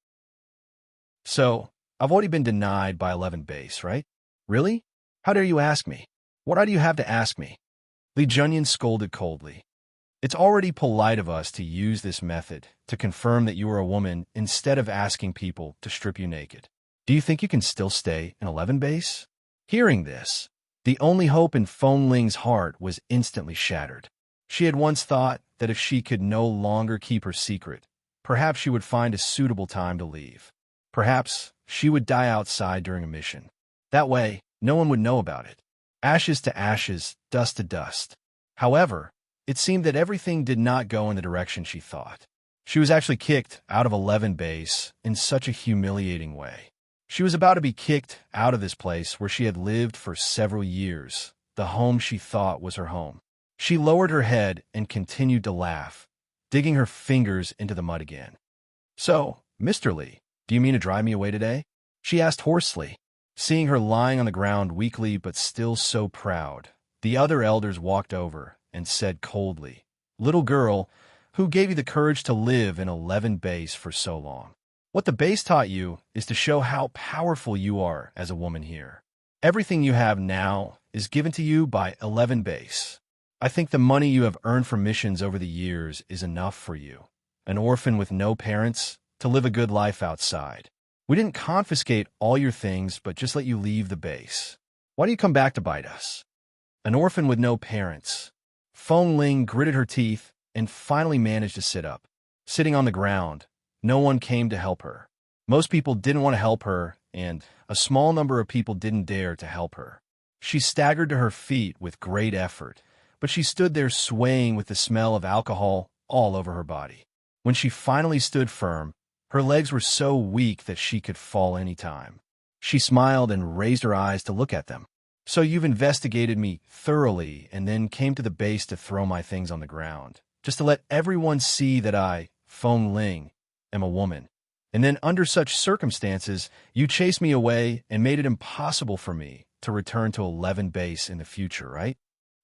So, I've already been denied by 11 Base, right? Really? How dare you ask me? What do you have to ask me?" Li Junyan scolded coldly. "It's already polite of us to use this method to confirm that you are a woman instead of asking people to strip you naked. Do you think you can still stay in 11 Base?" Hearing this, the only hope in Feng Ling's heart was instantly shattered. She had once thought that if she could no longer keep her secret, perhaps she would find a suitable time to leave. Perhaps she would die outside during a mission. That way, no one would know about it. Ashes to ashes, dust to dust. However, it seemed that everything did not go in the direction she thought. She was actually kicked out of 11 Base in such a humiliating way. She was about to be kicked out of this place where she had lived for several years, the home she thought was her home. She lowered her head and continued to laugh, digging her fingers into the mud again. "So, Mr. Li, do you mean to drive me away today?" she asked hoarsely. Seeing her lying on the ground weakly but still so proud, the other elders walked over and said coldly, "Little girl, who gave you the courage to live in 11 Base for so long? What the base taught you is to show how powerful you are as a woman here. Everything you have now is given to you by 11 Base. I think the money you have earned from missions over the years is enough for you, an orphan with no parents, to live a good life outside. We didn't confiscate all your things, but just let you leave the base. Why do you come back to bite us? An orphan with no parents." Feng Ling gritted her teeth and finally managed to sit up. Sitting on the ground, no one came to help her. Most people didn't want to help her, and a small number of people didn't dare to help her. She staggered to her feet with great effort, but she stood there swaying with the smell of alcohol all over her body. When she finally stood firm, Her legs were so weak that she could fall any time. She smiled and raised her eyes to look at them. So you've investigated me thoroughly and then came to the base to throw my things on the ground, just to let everyone see that I, Feng Ling, am a woman. And then under such circumstances, you chased me away and made it impossible for me to return to 11 base in the future, right?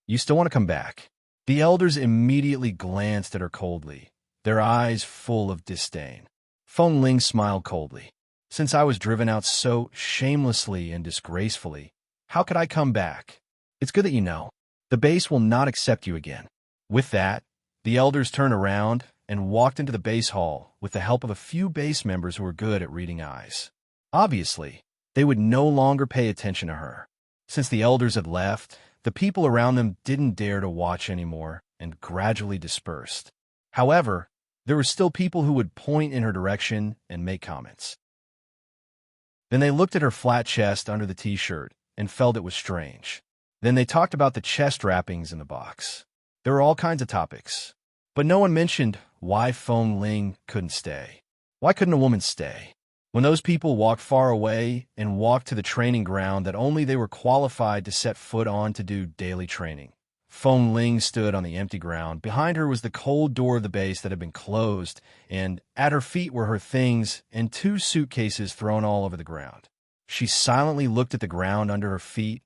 You still want to come back? The elders immediately glanced at her coldly, their eyes full of disdain. Feng Ling smiled coldly. Since I was driven out so shamelessly and disgracefully, how could I come back? It's good that you know. The base will not accept you again. With that, the elders turned around and walked into the base hall with the help of a few base members who were good at reading eyes. Obviously, they would no longer pay attention to her. Since the elders had left, the people around them didn't dare to watch anymore and gradually dispersed. However, there were still people who would point in her direction and make comments. Then they looked at her flat chest under the t-shirt and felt it was strange. Then they talked about the chest wrappings in the box. There were all kinds of topics. But no one mentioned why Feng Ling couldn't stay. Why couldn't a woman stay? When those people walked far away and walked to the training ground that only they were qualified to set foot on to do daily training, Feng Ling stood on the empty ground. Behind her was the cold door of the base that had been closed, and at her feet were her things and 2 suitcases thrown all over the ground. She silently looked at the ground under her feet,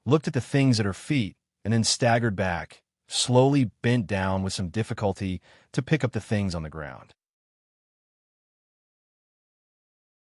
looked at the things at her feet, and then staggered back, slowly bent down with some difficulty to pick up the things on the ground.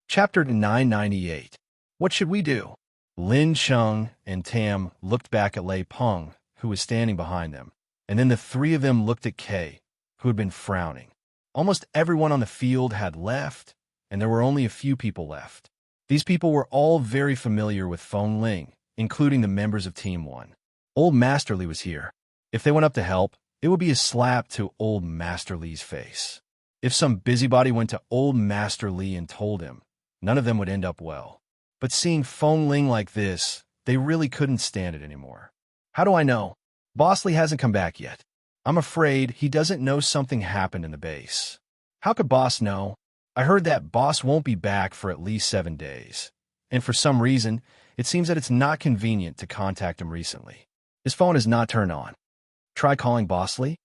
Chapter 998. What should we do? Lin Cheng and Tam looked back at Lei Peng, who was standing behind them, and then the 3 of them looked at Kay, who had been frowning. Almost everyone on the field had left, and there were only a few people left. These people were all very familiar with Feng Ling, including the members of Team 1. Old Master Li was here. If they went up to help, it would be a slap to Old Master Li's face. If some busybody went to Old Master Li and told him, none of them would end up well. But seeing Feng Ling like this, they really couldn't stand it anymore. How do I know? Boss Li hasn't come back yet. I'm afraid he doesn't know something happened in the base. How could Boss know? I heard that Boss won't be back for at least 7 days. And for some reason, it seems that it's not convenient to contact him recently. His phone is not turned on. Try calling Boss Li.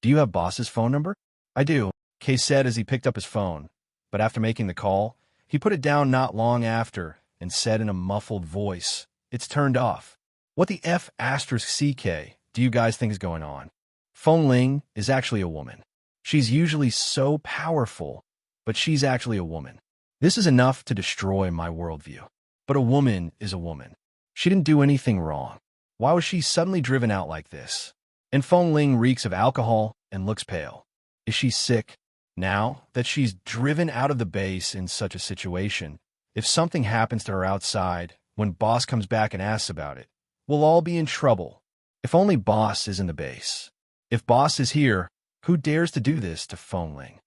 Do you have Boss's phone number? I do, Kay said as he picked up his phone. But after making the call, he put it down not long after and said in a muffled voice, "It's turned off." What the F***CK do you guys think is going on? Feng Ling is actually a woman. She's usually so powerful, but she's actually a woman. This is enough to destroy my worldview. But a woman is a woman. She didn't do anything wrong. Why was she suddenly driven out like this? And Feng Ling reeks of alcohol and looks pale. Is she sick? Now that she's driven out of the base in such a situation, if something happens to her outside, when Boss comes back and asks about it, we'll all be in trouble. If only Boss is in the base. If Boss is here, who dares to do this to Feng Ling?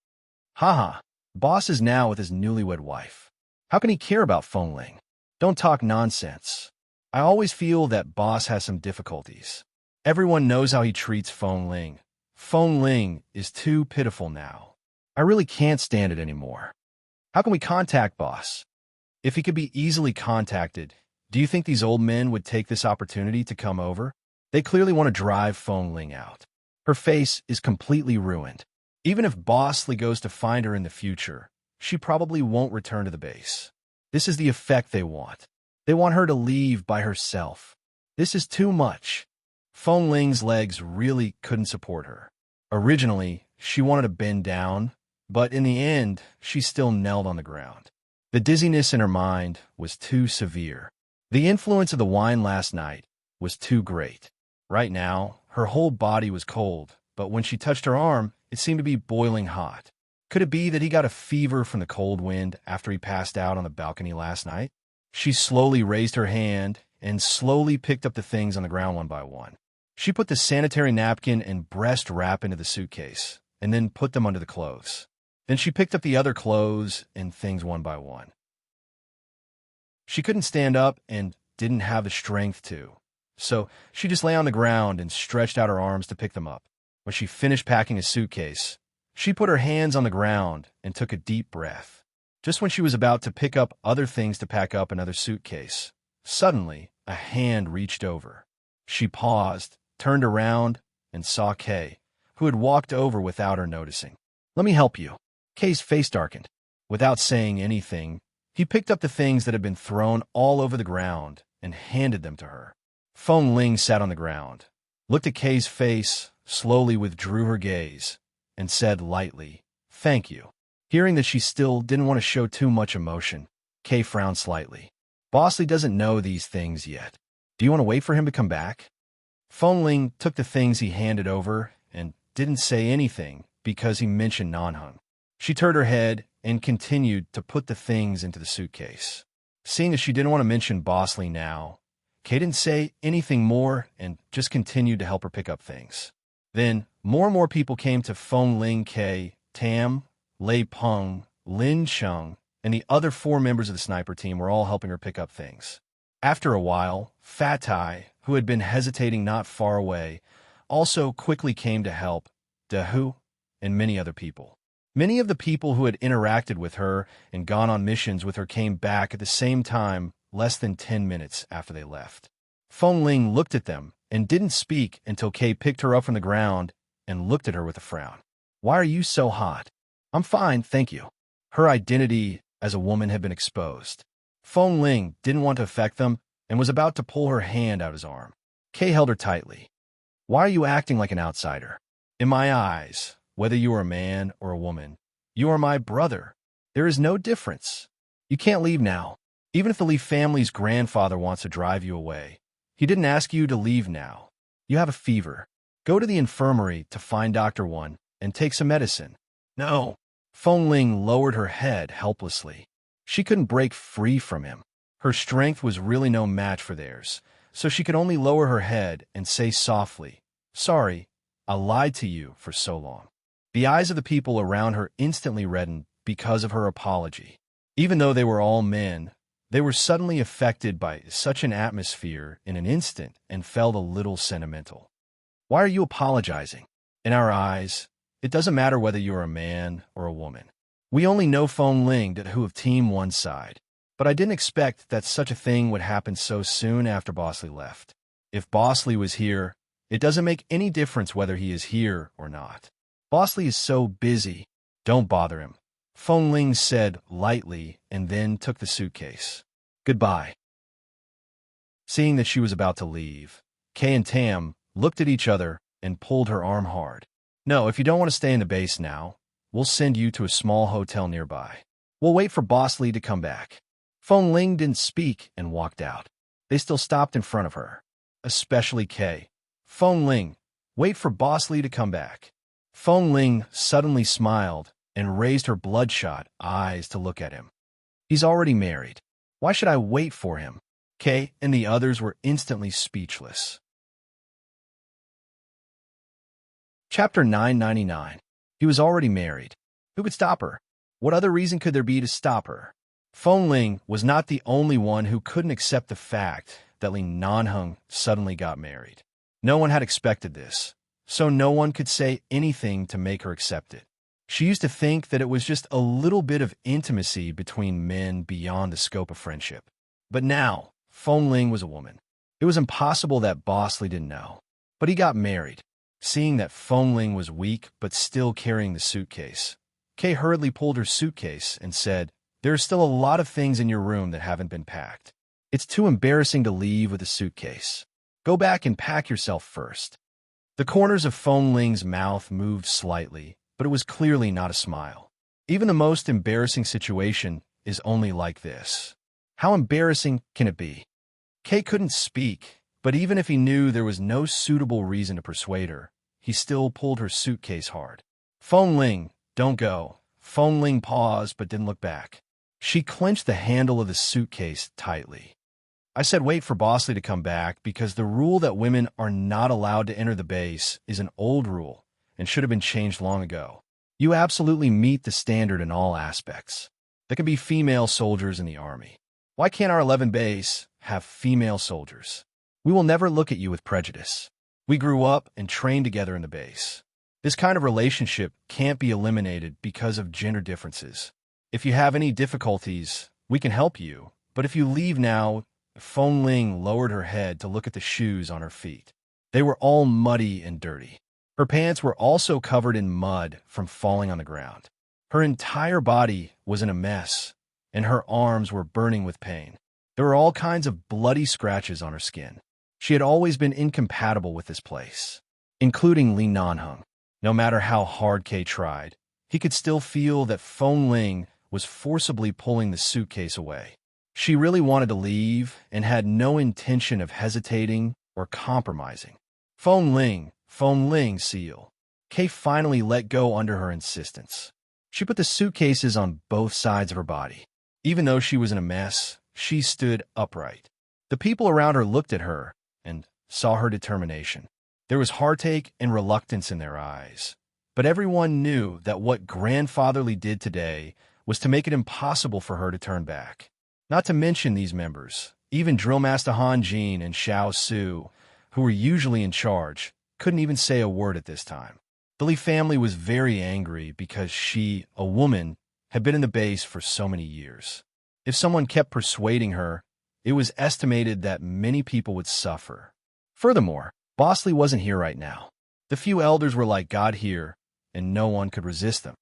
Haha, Boss is now with his newlywed wife. How can he care about Feng Ling? Don't talk nonsense. I always feel that Boss has some difficulties. Everyone knows how he treats Feng Ling. Feng Ling is too pitiful now. I really can't stand it anymore. How can we contact Boss? If he could be easily contacted, do you think these old men would take this opportunity to come over? They clearly want to drive Feng Ling out. Her face is completely ruined. Even if Boss Li goes to find her in the future, she probably won't return to the base. This is the effect they want. They want her to leave by herself. This is too much. Feng Ling's legs really couldn't support her. Originally, she wanted to bend down, but in the end, she still knelt on the ground. The dizziness in her mind was too severe. The influence of the wine last night was too great. Right now, her whole body was cold, but when she touched her arm, it seemed to be boiling hot. Could it be that he got a fever from the cold wind after he passed out on the balcony last night? She slowly raised her hand and slowly picked up the things on the ground one by one. She put the sanitary napkin and breast wrap into the suitcase, and then put them under the clothes. Then she picked up the other clothes and things one by one. She couldn't stand up and didn't have the strength to, so she just lay on the ground and stretched out her arms to pick them up. When she finished packing a suitcase, she put her hands on the ground and took a deep breath. Just when she was about to pick up other things to pack up another suitcase, suddenly a hand reached over. She paused, turned around, and saw Kay, who had walked over without her noticing. "Let me help you." Kay's face darkened. Without saying anything, he picked up the things that had been thrown all over the ground and handed them to her. Feng Ling sat on the ground, looked at Kay's face, slowly withdrew her gaze, and said lightly, "Thank you." Hearing that she still didn't want to show too much emotion, Kay frowned slightly. "Bosley doesn't know these things yet. Do you want to wait for him to come back?" Feng Ling took the things he handed over and didn't say anything because he mentioned Nanheng. She turned her head and continued to put the things into the suitcase. Seeing as she didn't want to mention Bosley now, Kay didn't say anything more and just continued to help her pick up things. Then, more and more people came to Feng Ling, Kay, Tam, Lei Peng, Lin Cheng, and the other 4 members of the sniper team were all helping her pick up things. After a while, Fatai, who had been hesitating not far away, also quickly came to help, Dehu, and many other people. Many of the people who had interacted with her and gone on missions with her came back at the same time less than 10 minutes after they left. Feng Ling looked at them and didn't speak until Kay picked her up from the ground and looked at her with a frown. "Why are you so hot?" "I'm fine, thank you." Her identity as a woman had been exposed. Feng Ling didn't want to affect them and was about to pull her hand out his arm. Kay held her tightly. "Why are you acting like an outsider? In my eyes, whether you are a man or a woman, you are my brother. There is no difference. You can't leave now. Even if the Lee family's grandfather wants to drive you away, he didn't ask you to leave now. You have a fever. Go to the infirmary to find Dr. One and take some medicine." "No." Feng Ling lowered her head helplessly. She couldn't break free from him. Her strength was really no match for theirs, so she could only lower her head and say softly, "Sorry, I lied to you for so long." The eyes of the people around her instantly reddened because of her apology. Even though they were all men, they were suddenly affected by such an atmosphere in an instant and felt a little sentimental. "Why are you apologizing? In our eyes, it doesn't matter whether you're a man or a woman. We only know Feng Ling who of Team One side, but I didn't expect that such a thing would happen so soon after Bosley left. If Bosley was here, it doesn't make any difference whether he is here or not. Bosley is so busy. Don't bother him," Feng Ling said lightly and then took the suitcase. "Goodbye." Seeing that she was about to leave, Kay and Tam looked at each other and pulled her arm hard. "No, if you don't want to stay in the base now, we'll send you to a small hotel nearby. We'll wait for Bosley to come back." Feng Ling didn't speak and walked out. They still stopped in front of her, especially Kay. "Feng Ling, wait for Bosley to come back." Feng Ling suddenly smiled and raised her bloodshot eyes to look at him. "He's already married. Why should I wait for him?" Kay and the others were instantly speechless. Chapter 999. He was already married. Who could stop her? What other reason could there be to stop her? Feng Ling was not the only one who couldn't accept the fact that Li Nanheng suddenly got married. No one had expected this, so no one could say anything to make her accept it. She used to think that it was just a little bit of intimacy between men beyond the scope of friendship. But now, Feng Ling was a woman. It was impossible that Bosley didn't know. But he got married. Seeing that Feng Ling was weak but still carrying the suitcase, Kay hurriedly pulled her suitcase and said, "There are still a lot of things in your room that haven't been packed. It's too embarrassing to leave with a suitcase. Go back and pack yourself first." The corners of Feng Ling's mouth moved slightly, but it was clearly not a smile. Even the most embarrassing situation is only like this. How embarrassing can it be? Kay couldn't speak, but even if he knew there was no suitable reason to persuade her, he still pulled her suitcase hard. "Feng Ling, don't go." Feng Ling paused but didn't look back. She clenched the handle of the suitcase tightly. "I said wait for Bosley to come back because the rule that women are not allowed to enter the base is an old rule and should have been changed long ago. You absolutely meet the standard in all aspects. There can be female soldiers in the army. Why can't our 11 base have female soldiers? We will never look at you with prejudice. We grew up and trained together in the base. This kind of relationship can't be eliminated because of gender differences. If you have any difficulties, we can help you. But if you leave now, Feng Ling lowered her head to look at the shoes on her feet. They were all muddy and dirty. Her pants were also covered in mud from falling on the ground. Her entire body was in a mess, and her arms were burning with pain. There were all kinds of bloody scratches on her skin. She had always been incompatible with this place, including Li Nanheng. No matter how hard Kay tried, he could still feel that Feng Ling was forcibly pulling the suitcase away. She really wanted to leave and had no intention of hesitating or compromising. Feng Ling, seal. Kay finally let go under her insistence. She put the suitcases on both sides of her body. Even though she was in a mess, she stood upright. The people around her looked at her and saw her determination. There was heartache and reluctance in their eyes. But everyone knew that what grandfatherly did today was to make it impossible for her to turn back. Not to mention these members, even Drillmaster Han Jin and Xiao Su, who were usually in charge, couldn't even say a word at this time. The Li family was very angry because she, a woman, had been in the base for so many years. If someone kept persuading her, it was estimated that many people would suffer. Furthermore, Boss Li wasn't here right now. The few elders were like God here, and no one could resist them.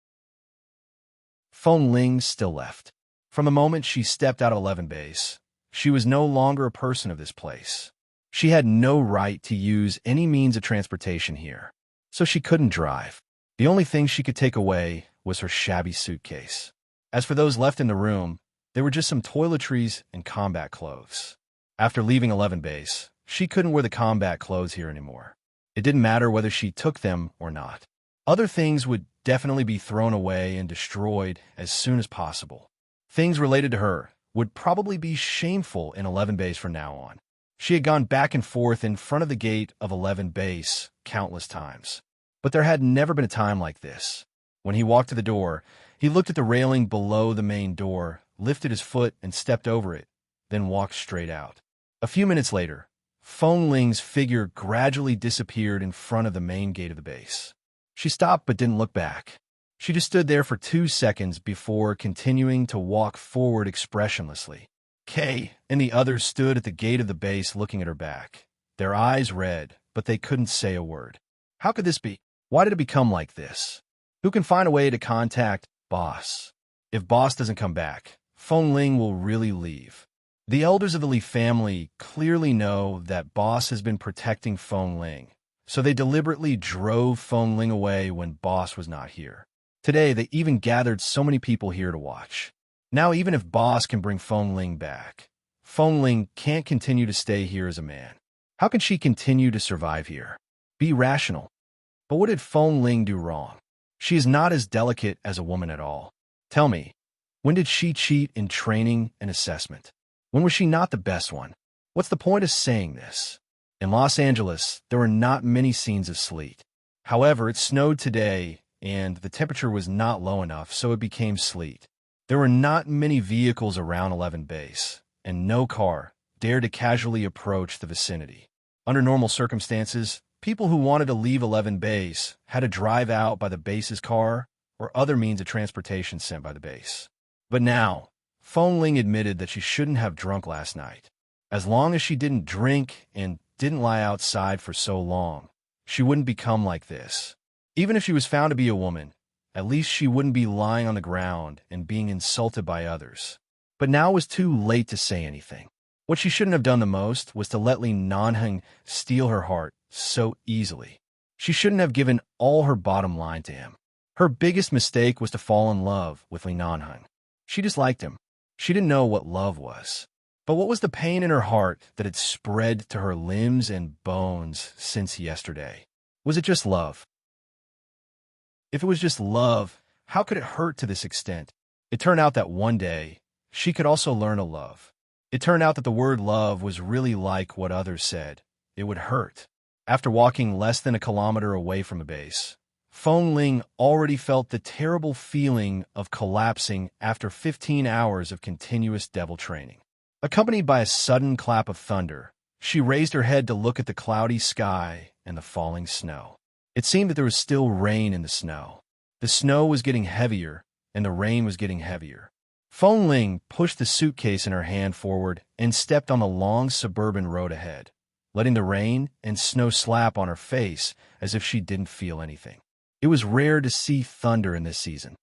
Feng Ling still left. From the moment she stepped out of 11 base, she was no longer a person of this place. She had no right to use any means of transportation here, so she couldn't drive. The only thing she could take away was her shabby suitcase. As for those left in the room, there were just some toiletries and combat clothes. After leaving 11 base, she couldn't wear the combat clothes here anymore. It didn't matter whether she took them or not. Other things would definitely be thrown away and destroyed as soon as possible. Things related to her would probably be shameful in 11 base from now on. She had gone back and forth in front of the gate of 11 base countless times. But there had never been a time like this. When he walked to the door, he looked at the railing below the main door, lifted his foot and stepped over it, then walked straight out. A few minutes later, Feng Ling's figure gradually disappeared in front of the main gate of the base. She stopped but didn't look back. She just stood there for 2 seconds before continuing to walk forward expressionlessly. Kay and the others stood at the gate of the base looking at her back, their eyes red, but they couldn't say a word. How could this be? Why did it become like this? Who can find a way to contact Boss? If Boss doesn't come back, Feng Ling will really leave. The elders of the Li family clearly know that Boss has been protecting Feng Ling, so they deliberately drove Feng Ling away when Boss was not here. Today, they even gathered so many people here to watch. Now, even if Boss can bring Feng Ling back, Feng Ling can't continue to stay here as a man. How can she continue to survive here? Be rational. But what did Feng Ling do wrong? She is not as delicate as a woman at all. Tell me, when did she cheat in training and assessment? When was she not the best one? What's the point of saying this? In Los Angeles, there were not many scenes of sleet. However, it snowed today, and the temperature was not low enough, so it became sleet. There were not many vehicles around 11 base, and no car dared to casually approach the vicinity. Under normal circumstances, people who wanted to leave 11 base had to drive out by the base's car or other means of transportation sent by the base. But now, Feng Ling admitted that she shouldn't have drunk last night. As long as she didn't drink and didn't lie outside for so long, she wouldn't become like this. Even if she was found to be a woman, at least she wouldn't be lying on the ground and being insulted by others. But now it was too late to say anything. What she shouldn't have done the most was to let Li Nanheng steal her heart so easily. She shouldn't have given all her bottom line to him. Her biggest mistake was to fall in love with Li Nanheng. She disliked him. She didn't know what love was. But what was the pain in her heart that had spread to her limbs and bones since yesterday? Was it just love? If it was just love, how could it hurt to this extent? It turned out that one day, she could also learn to love. It turned out that the word love was really like what others said. It would hurt. After walking less than a kilometer away from the base, Feng Ling already felt the terrible feeling of collapsing after 15 hours of continuous devil training. Accompanied by a sudden clap of thunder, she raised her head to look at the cloudy sky and the falling snow. It seemed that there was still rain in the snow. The snow was getting heavier, and the rain was getting heavier. Feng Ling pushed the suitcase in her hand forward and stepped on the long suburban road ahead, letting the rain and snow slap on her face as if she didn't feel anything. It was rare to see thunder in this season.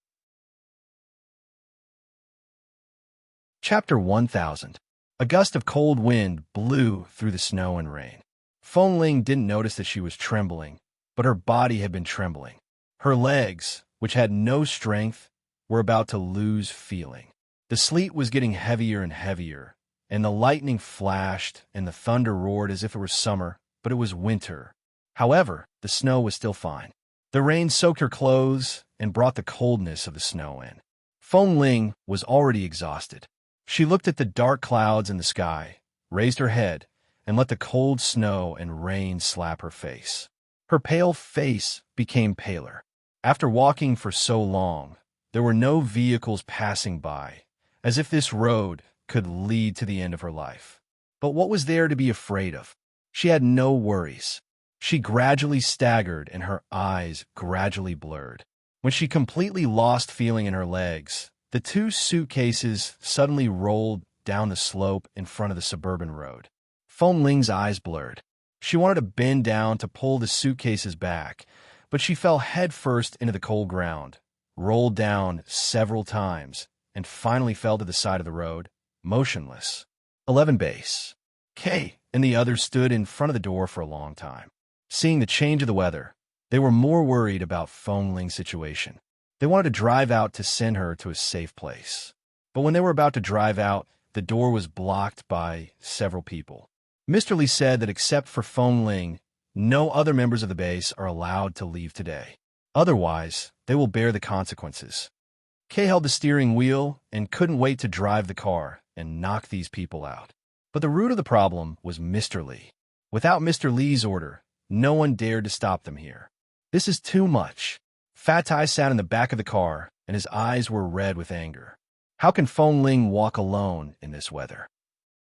Chapter 1000. A gust of cold wind blew through the snow and rain. Feng Ling didn't notice that she was trembling, but her body had been trembling. Her legs, which had no strength, were about to lose feeling. The sleet was getting heavier and heavier, and the lightning flashed and the thunder roared as if it were summer, but it was winter. However, the snow was still fine. The rain soaked her clothes and brought the coldness of the snow in. Feng Ling was already exhausted. She looked at the dark clouds in the sky, raised her head, and let the cold snow and rain slap her face. Her pale face became paler. After walking for so long, there were no vehicles passing by, as if this road could lead to the end of her life. But what was there to be afraid of? She had no worries. She gradually staggered and her eyes gradually blurred. When she completely lost feeling in her legs, the two suitcases suddenly rolled down the slope in front of the suburban road. Feng Ling's eyes blurred. She wanted to bend down to pull the suitcases back, but she fell headfirst into the cold ground, rolled down several times, and finally fell to the side of the road, motionless. 11 base. Kay and the others stood in front of the door for a long time. Seeing the change of the weather, they were more worried about Feng Ling's situation. They wanted to drive out to send her to a safe place. But when they were about to drive out, the door was blocked by several people. Mr. Lee said that except for Feng Ling, no other members of the base are allowed to leave today. Otherwise, they will bear the consequences. Kay held the steering wheel and couldn't wait to drive the car and knock these people out. But the root of the problem was Mr. Lee. Without Mr. Lee's order, no one dared to stop them here. This is too much. Fat Tai sat in the back of the car, and his eyes were red with anger. How can Feng Ling walk alone in this weather?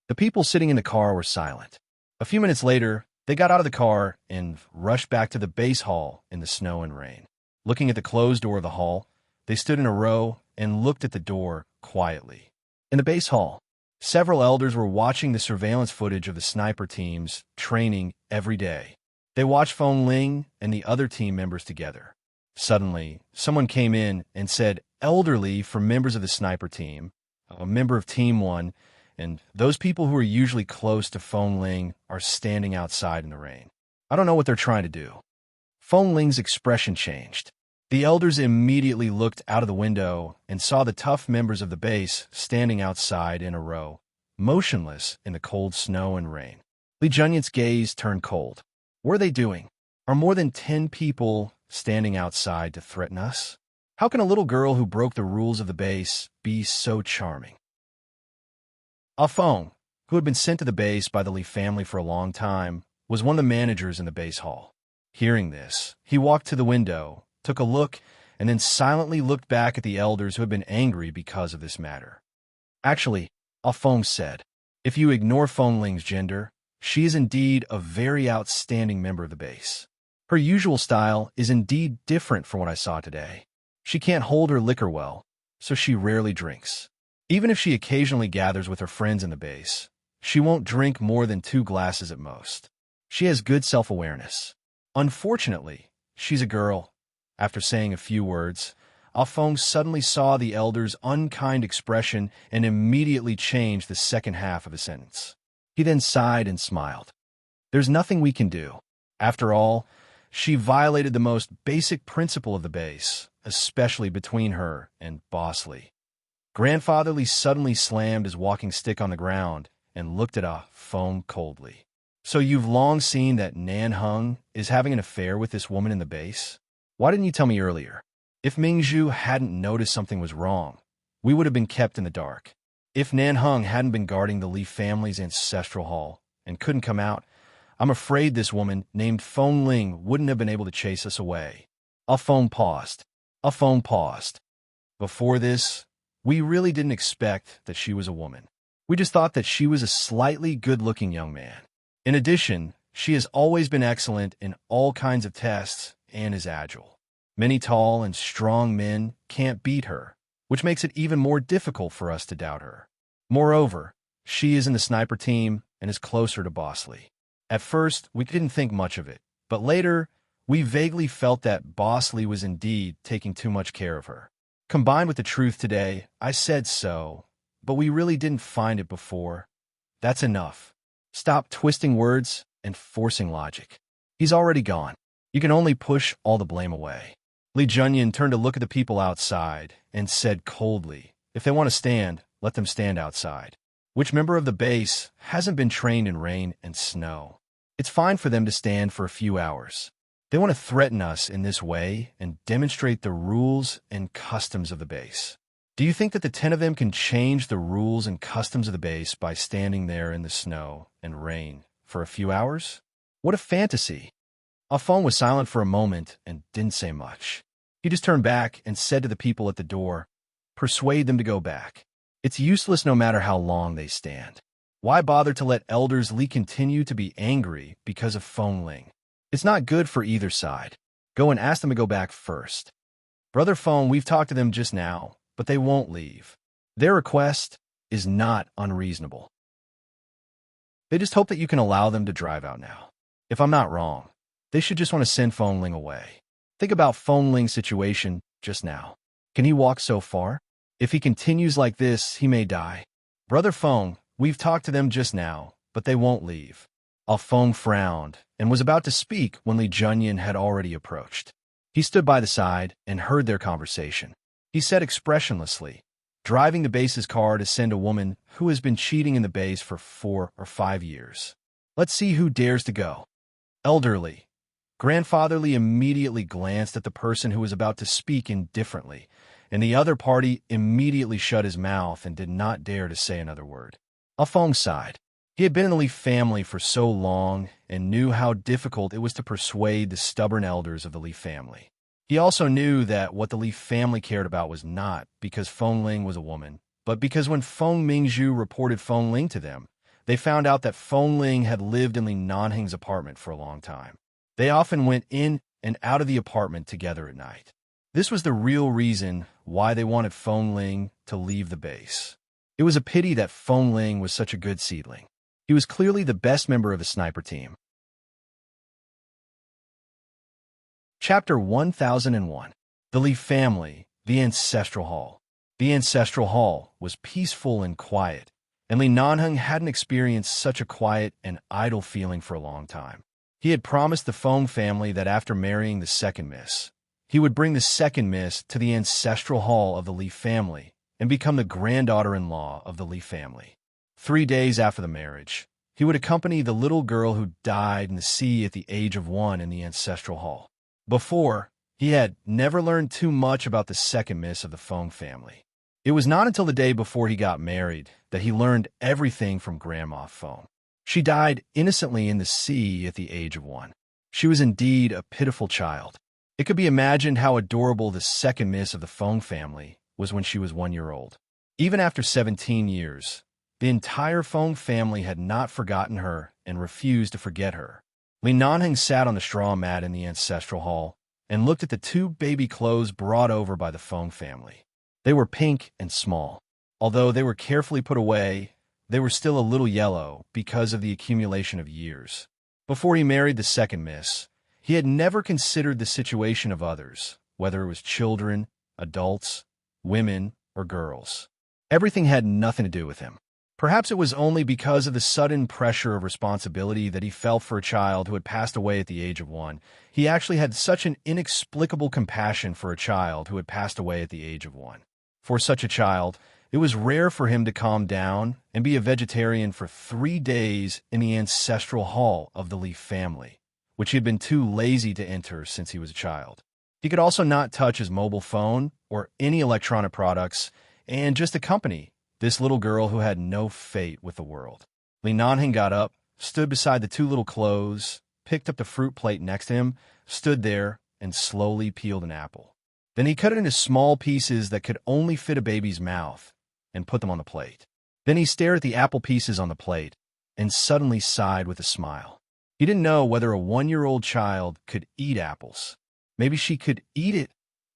The people sitting in the car were silent. A few minutes later, they got out of the car and rushed back to the base hall in the snow and rain. Looking at the closed door of the hall, they stood in a row and looked at the door quietly. In the base hall, several elders were watching the surveillance footage of the sniper teams training every day. They watched Feng Ling and the other team members together. Suddenly, someone came in and said, "Elderly for members of the sniper team, a member of Team 1, and those people who are usually close to Feng Ling are standing outside in the rain. I don't know what they're trying to do." Feng Ling's expression changed. The elders immediately looked out of the window and saw the tough members of the base standing outside in a row, motionless in the cold snow and rain. Li Junyent's gaze turned cold. What are they doing? Are more than 10 people standing outside to threaten us? How can a little girl who broke the rules of the base be so charming? Ah Feng, who had been sent to the base by the Li family for a long time, was one of the managers in the base hall. Hearing this, he walked to the window, took a look, and then silently looked back at the elders who had been angry because of this matter. Actually, Ah Feng said, if you ignore Feng Ling's gender, she is indeed a very outstanding member of the base. Her usual style is indeed different from what I saw today. She can't hold her liquor well, so she rarely drinks. Even if she occasionally gathers with her friends in the base, she won't drink more than 2 glasses at most. She has good self-awareness. Unfortunately, she's a girl. After saying a few words, Ah Feng suddenly saw the elder's unkind expression and immediately changed the second half of the sentence. He then sighed and smiled. There's nothing we can do. After all, she violated the most basic principle of the base, especially between her and Boss Lee. Grandfather Lee suddenly slammed his walking stick on the ground and looked at Ah Feng coldly. So you've long seen that Nan Hung is having an affair with this woman in the base? Why didn't you tell me earlier? If Mingzhu hadn't noticed something was wrong, we would have been kept in the dark. If Nan Hung hadn't been guarding the Li family's ancestral hall and couldn't come out, I'm afraid this woman named Feng Ling wouldn't have been able to chase us away. Ah Feng paused. Ah Feng paused. Before this, we really didn't expect that she was a woman. We just thought that she was a slightly good-looking young man. In addition, she has always been excellent in all kinds of tests and is agile. Many tall and strong men can't beat her, which makes it even more difficult for us to doubt her. Moreover, she is in the sniper team and is closer to Bosley. At first, we didn't think much of it, but later, we vaguely felt that Bosley was indeed taking too much care of her. Combined with the truth today, I said so, but we really didn't find it before. That's enough. Stop twisting words and forcing logic. He's already gone. You can only push all the blame away. Lee Junyan turned to look at the people outside and said coldly, if they want to stand, let them stand outside. Which member of the base hasn't been trained in rain and snow? It's fine for them to stand for a few hours. They want to threaten us in this way and demonstrate the rules and customs of the base. Do you think that the 10 of them can change the rules and customs of the base by standing there in the snow and rain for a few hours? What a fantasy. Afong was silent for a moment and didn't say much. He just turned back and said to the people at the door, persuade them to go back. It's useless no matter how long they stand. Why bother to let Elders Li continue to be angry because of Feng Ling? It's not good for either side. Go and ask them to go back first. Brother Feng, we've talked to them just now, but they won't leave. Their request is not unreasonable. They just hope that you can allow them to drive out now. If I'm not wrong, they should just want to send Feng Ling away. Think about Feng Ling's situation just now. Can he walk so far? If he continues like this, he may die. Brother Feng, we've talked to them just now, but they won't leave. Feng frowned and was about to speak when Li Junyan had already approached. He stood by the side and heard their conversation. He said expressionlessly, driving the base's car to send a woman who has been cheating in the base for 4 or 5 years. Let's see who dares to go. Elderly. Grandfatherly immediately glanced at the person who was about to speak indifferently, and the other party immediately shut his mouth and did not dare to say another word. Feng sighed. He had been in the Li family for so long and knew how difficult it was to persuade the stubborn elders of the Li family. He also knew that what the Li family cared about was not because Feng Ling was a woman, but because when Feng Mingzhu reported Feng Ling to them, they found out that Feng Ling had lived in Li Nanheng's apartment for a long time. They often went in and out of the apartment together at night. This was the real reason why they wanted Feng Ling to leave the base. It was a pity that Feng Ling was such a good seedling. He was clearly the best member of the sniper team. Chapter 1001. The Li Family, the Ancestral Hall. The Ancestral Hall was peaceful and quiet, and Li Nanheng hadn't experienced such a quiet and idle feeling for a long time. He had promised the Feng family that after marrying the second miss, he would bring the second miss to the Ancestral Hall of the Li family and become the granddaughter-in-law of the Li family. 3 days after the marriage, he would accompany the little girl who died in the sea at the age of 1 in the Ancestral Hall. Before, he had never learned too much about the second miss of the Feng family. It was not until the day before he got married that he learned everything from Grandma Feng. She died innocently in the sea at the age of 1. She was indeed a pitiful child. It could be imagined how adorable the second miss of the Feng family was when she was 1 year old. Even after 17 years, the entire Feng family had not forgotten her and refused to forget her. Li Nanheng sat on the straw mat in the Ancestral Hall and looked at the 2 baby clothes brought over by the Feng family. They were pink and small. Although they were carefully put away, they were still a little yellow because of the accumulation of years. Before he married the second miss, he had never considered the situation of others, whether it was children, adults, women, or girls. Everything had nothing to do with him. Perhaps it was only because of the sudden pressure of responsibility that he felt for a child who had passed away at the age of 1. He actually had such an inexplicable compassion for a child who had passed away at the age of 1. For such a child, it was rare for him to calm down and be a vegetarian for 3 days in the Ancestral Hall of the Li family, which he had been too lazy to enter since he was a child. He could also not touch his mobile phone or any electronic products and just accompany this little girl who had no fate with the world. Li Nanheng got up, stood beside the 2 little clothes, picked up the fruit plate next to him, stood there, and slowly peeled an apple. Then he cut it into small pieces that could only fit a baby's mouth and put them on the plate. Then he stared at the apple pieces on the plate and suddenly sighed with a smile. He didn't know whether a 1-year-old child could eat apples. Maybe she could eat it.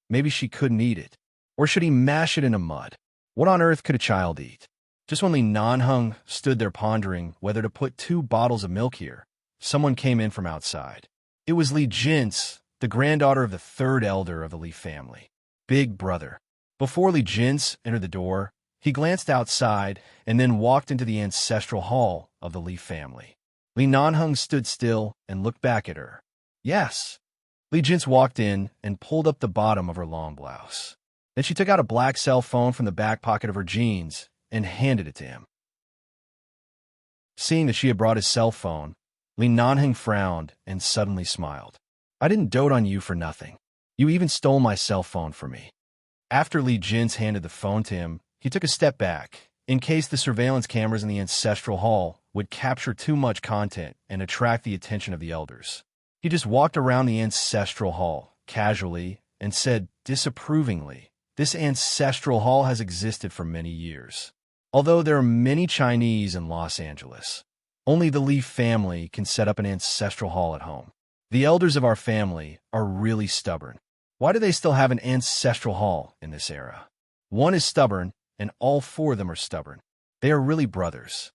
Maybe she couldn't eat it. Or should he mash it into mud? What on earth could a child eat? Just when Li Nanheng stood there pondering whether to put 2 bottles of milk here, someone came in from outside. It was Li Jin's, the granddaughter of the 3rd elder of the Li family. Big brother. Before Li Jin's entered the door, he glanced outside and then walked into the ancestral hall of the Li family. Li Nanheng stood still and looked back at her. Yes. Li Jin's walked in and pulled up the bottom of her long blouse. Then she took out a black cell phone from the back pocket of her jeans and handed it to him. Seeing that she had brought his cell phone, Li Nanheng frowned and suddenly smiled. I didn't dote on you for nothing. You even stole my cell phone from me. After Li Jin's handed the phone to him, he took a step back, in case the surveillance cameras in the ancestral hall would capture too much content and attract the attention of the elders. He just walked around the ancestral hall, casually, and said disapprovingly, "This ancestral hall has existed for many years. Although there are many Chinese in Los Angeles, only the Li family can set up an ancestral hall at home. The elders of our family are really stubborn. Why do they still have an ancestral hall in this era? One is stubborn, and all 4 of them are stubborn. They are really brothers."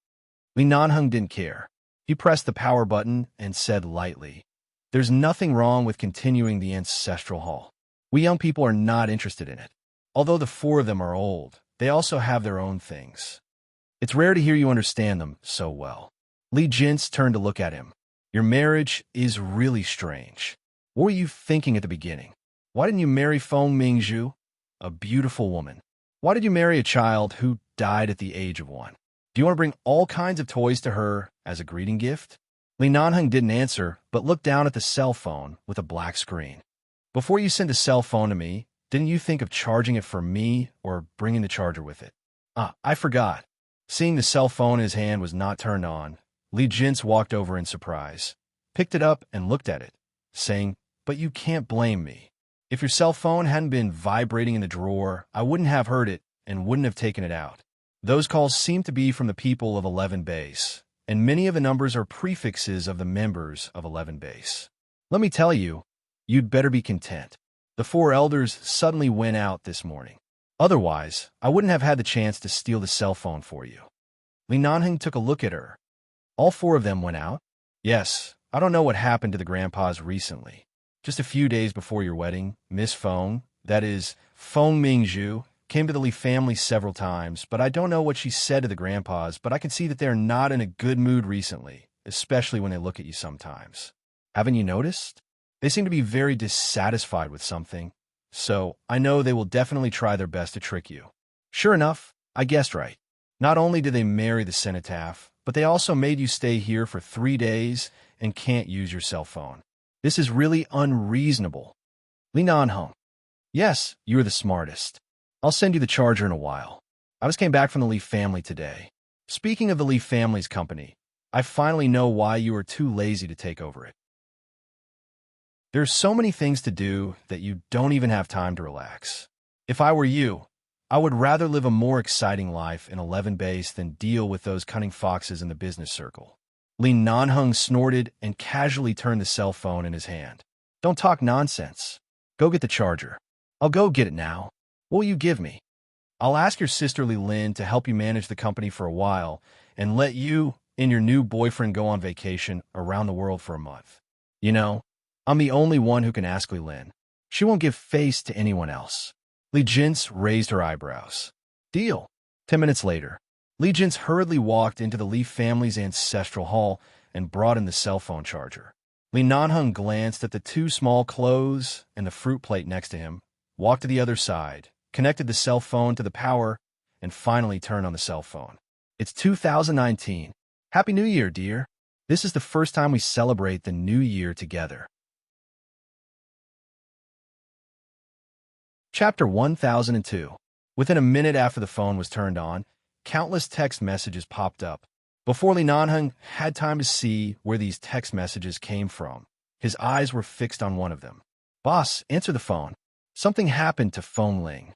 Li Nanheng didn't care. He pressed the power button and said lightly, "There's nothing wrong with continuing the ancestral hall. We young people are not interested in it. Although the 4 of them are old, they also have their own things. It's rare to hear you understand them so well." Li Jin's turned to look at him. "Your marriage is really strange. What were you thinking at the beginning? Why didn't you marry Feng Mingzhu, a beautiful woman? Why did you marry a child who died at the age of 1? Do you want to bring all kinds of toys to her as a greeting gift?" Li Nanheng didn't answer, but looked down at the cell phone with a black screen. "Before you sent a cell phone to me, didn't you think of charging it for me or bringing the charger with it?" I forgot." Seeing the cell phone in his hand was not turned on, Li Jin's walked over in surprise, picked it up and looked at it, saying, "But you can't blame me. If your cell phone hadn't been vibrating in the drawer, I wouldn't have heard it and wouldn't have taken it out. Those calls seem to be from the people of 11 Base, and many of the numbers are prefixes of the members of 11 Base. Let me tell you, you'd better be content. The 4 elders suddenly went out this morning. Otherwise, I wouldn't have had the chance to steal the cell phone for you." Li Nanheng took a look at her. "All 4 of them went out?" "Yes, I don't know what happened to the grandpas recently. Just a few days before your wedding, Miss Feng, that is, Feng Mingzhu, came to the Li family several times, but I don't know what she said to the grandpas, but I can see that they're not in a good mood recently, especially when they look at you sometimes. Haven't you noticed? They seem to be very dissatisfied with something, so I know they will definitely try their best to trick you." Sure enough, I guessed right. Not only did they marry the cenotaph, but they also made you stay here for 3 days and can't use your cell phone. This is really unreasonable. Li Nanheng. "Yes, you're the smartest. I'll send you the charger in a while. I just came back from the Li family today. Speaking of the Li family's company, I finally know why you were too lazy to take over it. There's so many things to do that you don't even have time to relax. If I were you, I would rather live a more exciting life in 11 Base than deal with those cunning foxes in the business circle." Li Nanheng snorted and casually turned the cell phone in his hand. "Don't talk nonsense. Go get the charger. I'll go get it now. What will you give me? I'll ask your sister Li Lin to help you manage the company for a while and let you and your new boyfriend go on vacation around the world for a month. You know, I'm the only one who can ask Li Lin. She won't give face to anyone else." Li Jin's raised her eyebrows. "Deal." 10 minutes later, Li Jin's hurriedly walked into the Li family's ancestral hall and brought in the cell phone charger. Li Nanheng glanced at the 2 small clothes and the fruit plate next to him, walked to the other side, connected the cell phone to the power, and finally turned on the cell phone. "It's 2019. Happy New Year, dear. This is the first time we celebrate the new year together." Chapter 1002. Within a minute after the phone was turned on, countless text messages popped up. Before Li Nanheng had time to see where these text messages came from, his eyes were fixed on one of them. "Boss, answer the phone. Something happened to Feng Ling."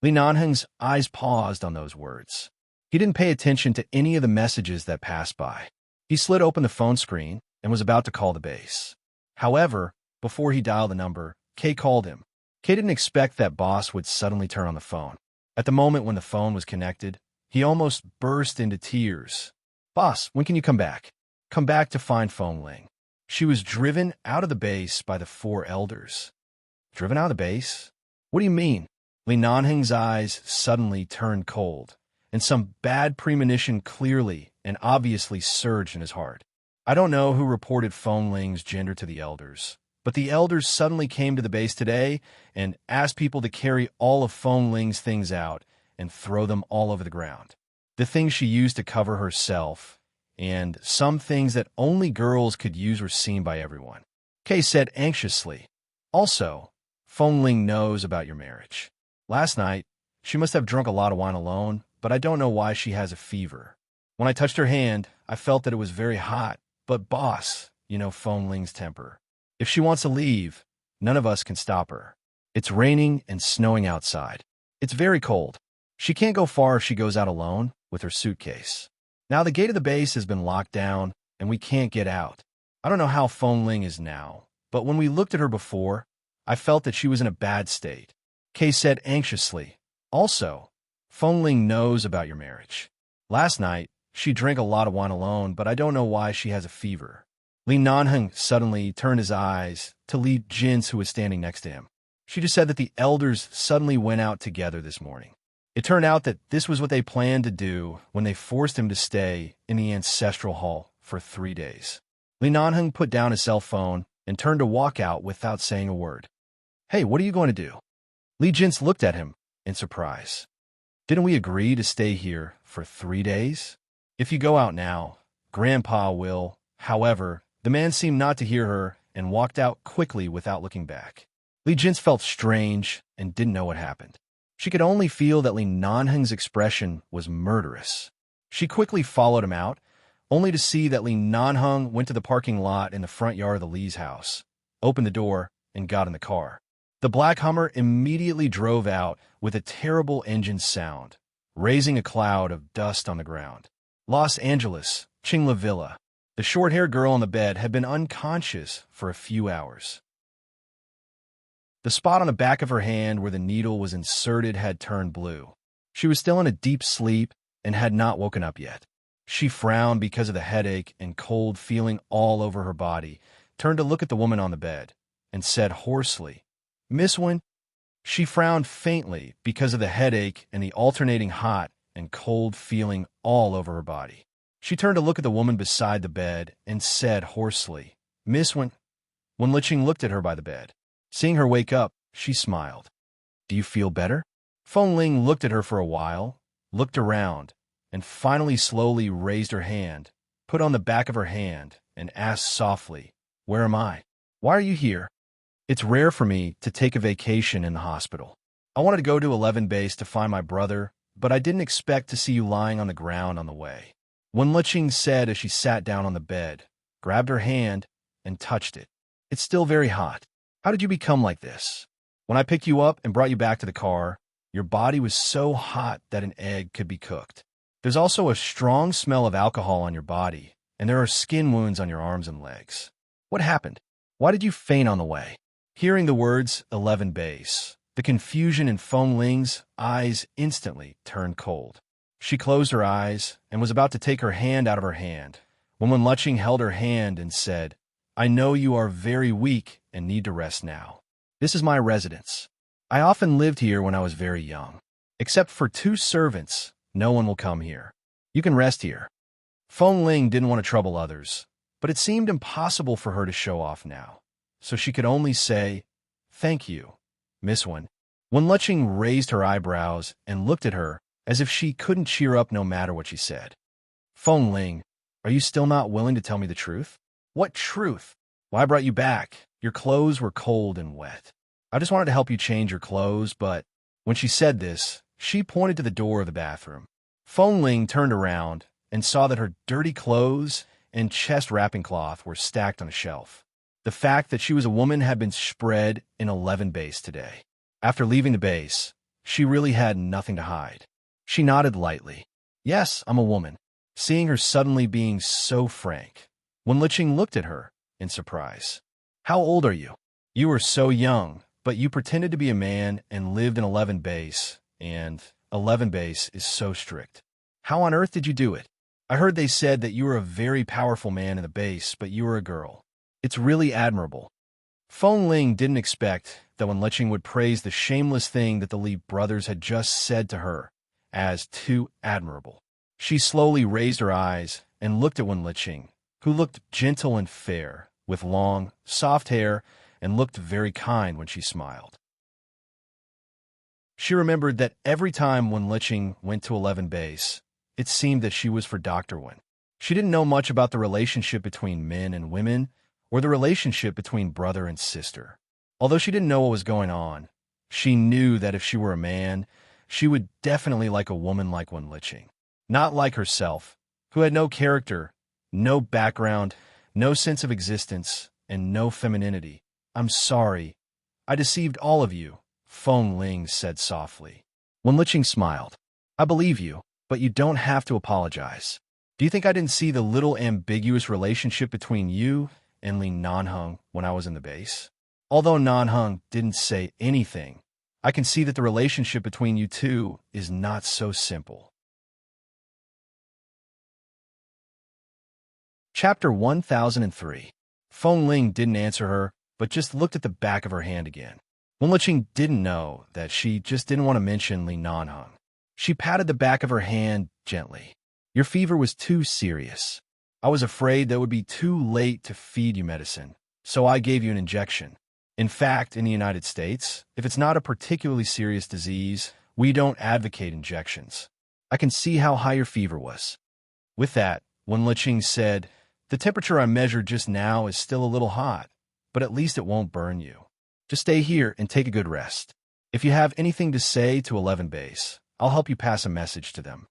Li Nanheng's eyes paused on those words. He didn't pay attention to any of the messages that passed by. He slid open the phone screen and was about to call the base. However, before he dialed the number, Kay called him. Kay didn't expect that boss would suddenly turn on the phone. At the moment when the phone was connected, he almost burst into tears. Boss, when can you come back? Come back to find Feng Ling. She was driven out of the base by the four elders. Driven out of the base? What do you mean? Li Nanheng's eyes suddenly turned cold, and some bad premonition clearly and obviously surged in his heart. I don't know who reported Feng Ling's gender to the elders, but the elders suddenly came to the base today and asked people to carry all of Feng Ling's things out and throw them all over the ground. The things she used to cover herself, and some things that only girls could use were seen by everyone. Kay said anxiously, also, Feng Ling knows about your marriage. Last night, she must have drunk a lot of wine alone, but I don't know why she has a fever. When I touched her hand, I felt that it was very hot, but boss, you know Feng Ling's temper. If she wants to leave, none of us can stop her. It's raining and snowing outside. It's very cold. She can't go far if she goes out alone with her suitcase. Now the gate of the base has been locked down, and we can't get out. I don't know how Feng Ling is now, but when we looked at her before, I felt that she was in a bad state. Kay said anxiously, also, Feng Ling knows about your marriage. Last night, she drank a lot of wine alone, but I don't know why she has a fever. Li Nanheng suddenly turned his eyes to Li Jins, who was standing next to him. She just said that the elders suddenly went out together this morning. It turned out that this was what they planned to do when they forced him to stay in the ancestral hall for 3 days. Li Nanheng put down his cell phone and turned to walk out without saying a word. Hey, what are you going to do? Li Jins looked at him in surprise. Didn't we agree to stay here for 3 days? If you go out now, Grandpa will. However, the man seemed not to hear her and walked out quickly without looking back. Li Jins felt strange and didn't know what happened. She could only feel that Li Nanheng's expression was murderous. She quickly followed him out, only to see that Li Nanheng went to the parking lot in the front yard of the Li's house, opened the door, and got in the car. The black Hummer immediately drove out with a terrible engine sound, raising a cloud of dust on the ground. Los Angeles, Qingla Villa. The short-haired girl on the bed had been unconscious for a few hours. The spot on the back of her hand where the needle was inserted had turned blue. She was still in a deep sleep and had not woken up yet. She frowned because of the headache and cold feeling all over her body, turned to look at the woman on the bed, and said hoarsely, Miss Wen? She frowned faintly because of the headache and the alternating hot and cold feeling all over her body. She turned to look at the woman beside the bed and said hoarsely, Miss Wen? When Liqing looked at her by the bed. Seeing her wake up, she smiled. Do you feel better? Feng Ling looked at her for a while, looked around, and finally slowly raised her hand, put on the back of her hand, and asked softly, Where am I? Why are you here? It's rare for me to take a vacation in the hospital. I wanted to go to 11 base to find my brother, but I didn't expect to see you lying on the ground on the way. Wen Liqing said as she sat down on the bed, grabbed her hand, and touched it. It's still very hot. How did you become like this? When I picked you up and brought you back to the car, your body was so hot that an egg could be cooked. There's also a strong smell of alcohol on your body, and there are skin wounds on your arms and legs. What happened? Why did you faint on the way? Hearing the words 11 base, the confusion in Feng Ling's eyes instantly turned cold. She closed her eyes and was about to take her hand out of her hand when Wen Liqing held her hand and said, I know you are very weak and need to rest now. This is my residence. I often lived here when I was very young. Except for 2 servants, no one will come here. You can rest here. Feng Ling didn't want to trouble others, but it seemed impossible for her to show off now, so she could only say, Thank you, Miss Wen. Wen Liqing raised her eyebrows and looked at her as if she couldn't cheer up no matter what she said. Feng Ling, are you still not willing to tell me the truth? What truth? Why I brought you back? Your clothes were cold and wet. I just wanted to help you change your clothes, but when she said this, she pointed to the door of the bathroom. Feng Ling turned around and saw that her dirty clothes and chest wrapping cloth were stacked on a shelf. The fact that she was a woman had been spread in 11 base today. After leaving the base, she really had nothing to hide. She nodded lightly. Yes, I'm a woman. Seeing her suddenly being so frank, Wen Liqing looked at her in surprise. How old are you? You are so young, but you pretended to be a man and lived in 11 base, and 11 base is so strict. How on earth did you do it? I heard they said that you were a very powerful man in the base, but you were a girl. It's really admirable. Feng Ling didn't expect that Wen Liqing would praise the shameless thing that the Li brothers had just said to her as too admirable. She slowly raised her eyes and looked at Wen Liqing, who looked gentle and fair, with long, soft hair, and looked very kind when she smiled. She remembered that every time Wen Liqing went to 11 base, it seemed that she was for Dr. Wen. She didn't know much about the relationship between men and women, or the relationship between brother and sister. Although she didn't know what was going on, she knew that if she were a man, she would definitely like a woman like Wen Liqing. Not like herself, who had no character, no background, no sense of existence, and no femininity. I'm sorry. I deceived all of you, Feng Ling said softly. Wen Liqing smiled. I believe you, but you don't have to apologize. Do you think I didn't see the little ambiguous relationship between you and Li Nanheng when I was in the base? Although Nanheng didn't say anything, I can see that the relationship between you two is not so simple. Chapter 1003. Feng Ling didn't answer her, but just looked at the back of her hand again. Wen Liqing didn't know that she just didn't want to mention Li Nanheng. She patted the back of her hand gently. Your fever was too serious. I was afraid that it would be too late to feed you medicine, so I gave you an injection. In fact, in the United States, if it's not a particularly serious disease, we don't advocate injections. I can see how high your fever was. With that, Wen Liqing said, the temperature I measured just now is still a little hot, but at least it won't burn you. Just stay here and take a good rest. If you have anything to say to 11 base, I'll help you pass a message to them.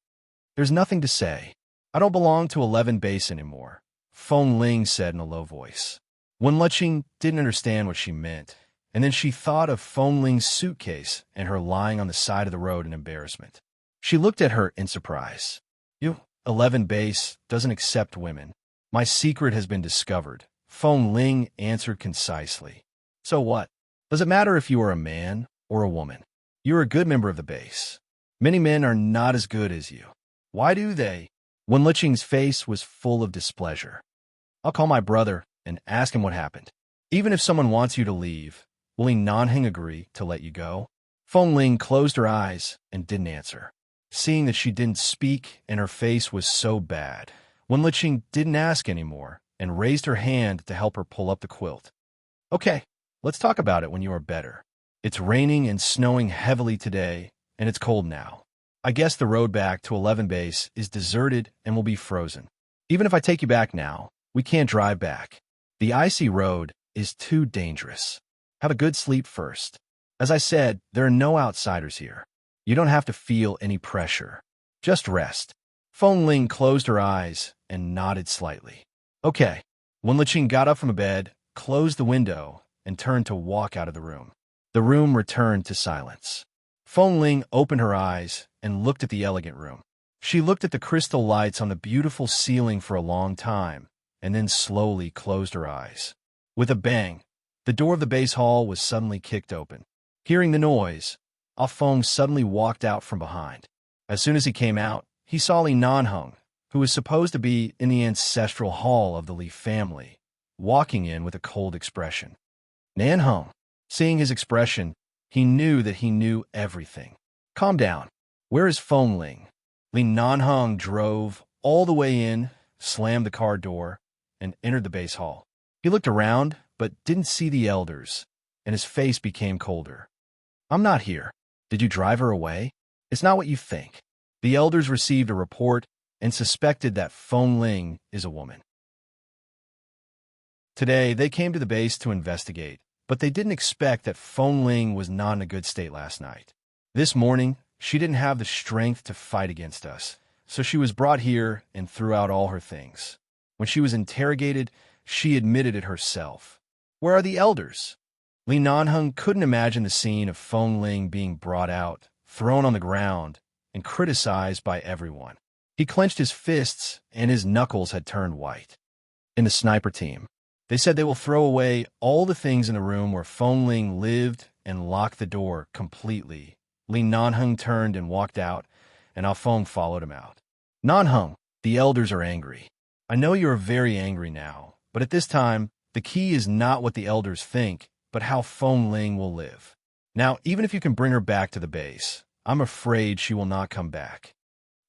There's nothing to say. I don't belong to 11 base anymore, Feng Ling said in a low voice. Wen Liqing didn't understand what she meant, and then she thought of Feng Ling's suitcase and her lying on the side of the road in embarrassment. She looked at her in surprise. You, 11 base, doesn't accept women. My secret has been discovered, Feng Ling answered concisely. So what? Does it matter if you are a man or a woman? You're a good member of the base. Many men are not as good as you. Why do they? Wen Liqing's face was full of displeasure. I'll call my brother and ask him what happened. Even if someone wants you to leave, will Li Nanheng agree to let you go? Feng Ling closed her eyes and didn't answer. Seeing that she didn't speak and her face was so bad, Wen Liqing didn't ask anymore and raised her hand to help her pull up the quilt. Okay, let's talk about it when you are better. It's raining and snowing heavily today, and it's cold now. I guess the road back to 11 base is deserted and will be frozen. Even if I take you back now, we can't drive back. The icy road is too dangerous. Have a good sleep first. As I said, there are no outsiders here. You don't have to feel any pressure. Just rest. Feng Ling closed her eyes and nodded slightly. Okay. Wen Liqing got up from the bed, closed the window, and turned to walk out of the room. The room returned to silence. Feng Ling opened her eyes and looked at the elegant room. She looked at the crystal lights on the beautiful ceiling for a long time, and then slowly closed her eyes. With a bang, the door of the base hall was suddenly kicked open. Hearing the noise, Ah Feng suddenly walked out from behind. As soon as he came out, he saw Li Nanheng, who was supposed to be in the ancestral hall of the Li family, walking in with a cold expression. Nanheng, seeing his expression, he knew that he knew everything. Calm down. Where is Feng Ling? Li Nanheng drove all the way in, slammed the car door, and entered the base hall. He looked around, but didn't see the elders, and his face became colder. I'm not here. Did you drive her away? It's not what you think. The elders received a report and suspected that Feng Ling is a woman. Today, they came to the base to investigate, but they didn't expect that Feng Ling was not in a good state last night. This morning, she didn't have the strength to fight against us, so she was brought here and threw out all her things. When she was interrogated, she admitted it herself. Where are the elders? Li Nanheng couldn't imagine the scene of Feng Ling being brought out, thrown on the ground, and criticized by everyone. He clenched his fists, and his knuckles had turned white. In the sniper team, they said they will throw away all the things in the room where Feng Ling lived and locked the door completely. Li Nanheng turned and walked out, and Ah Feng followed him out. Nanheng, the elders are angry. I know you are very angry now, but at this time, the key is not what the elders think, but how Feng Ling will live. Now, even if you can bring her back to the base, I'm afraid she will not come back.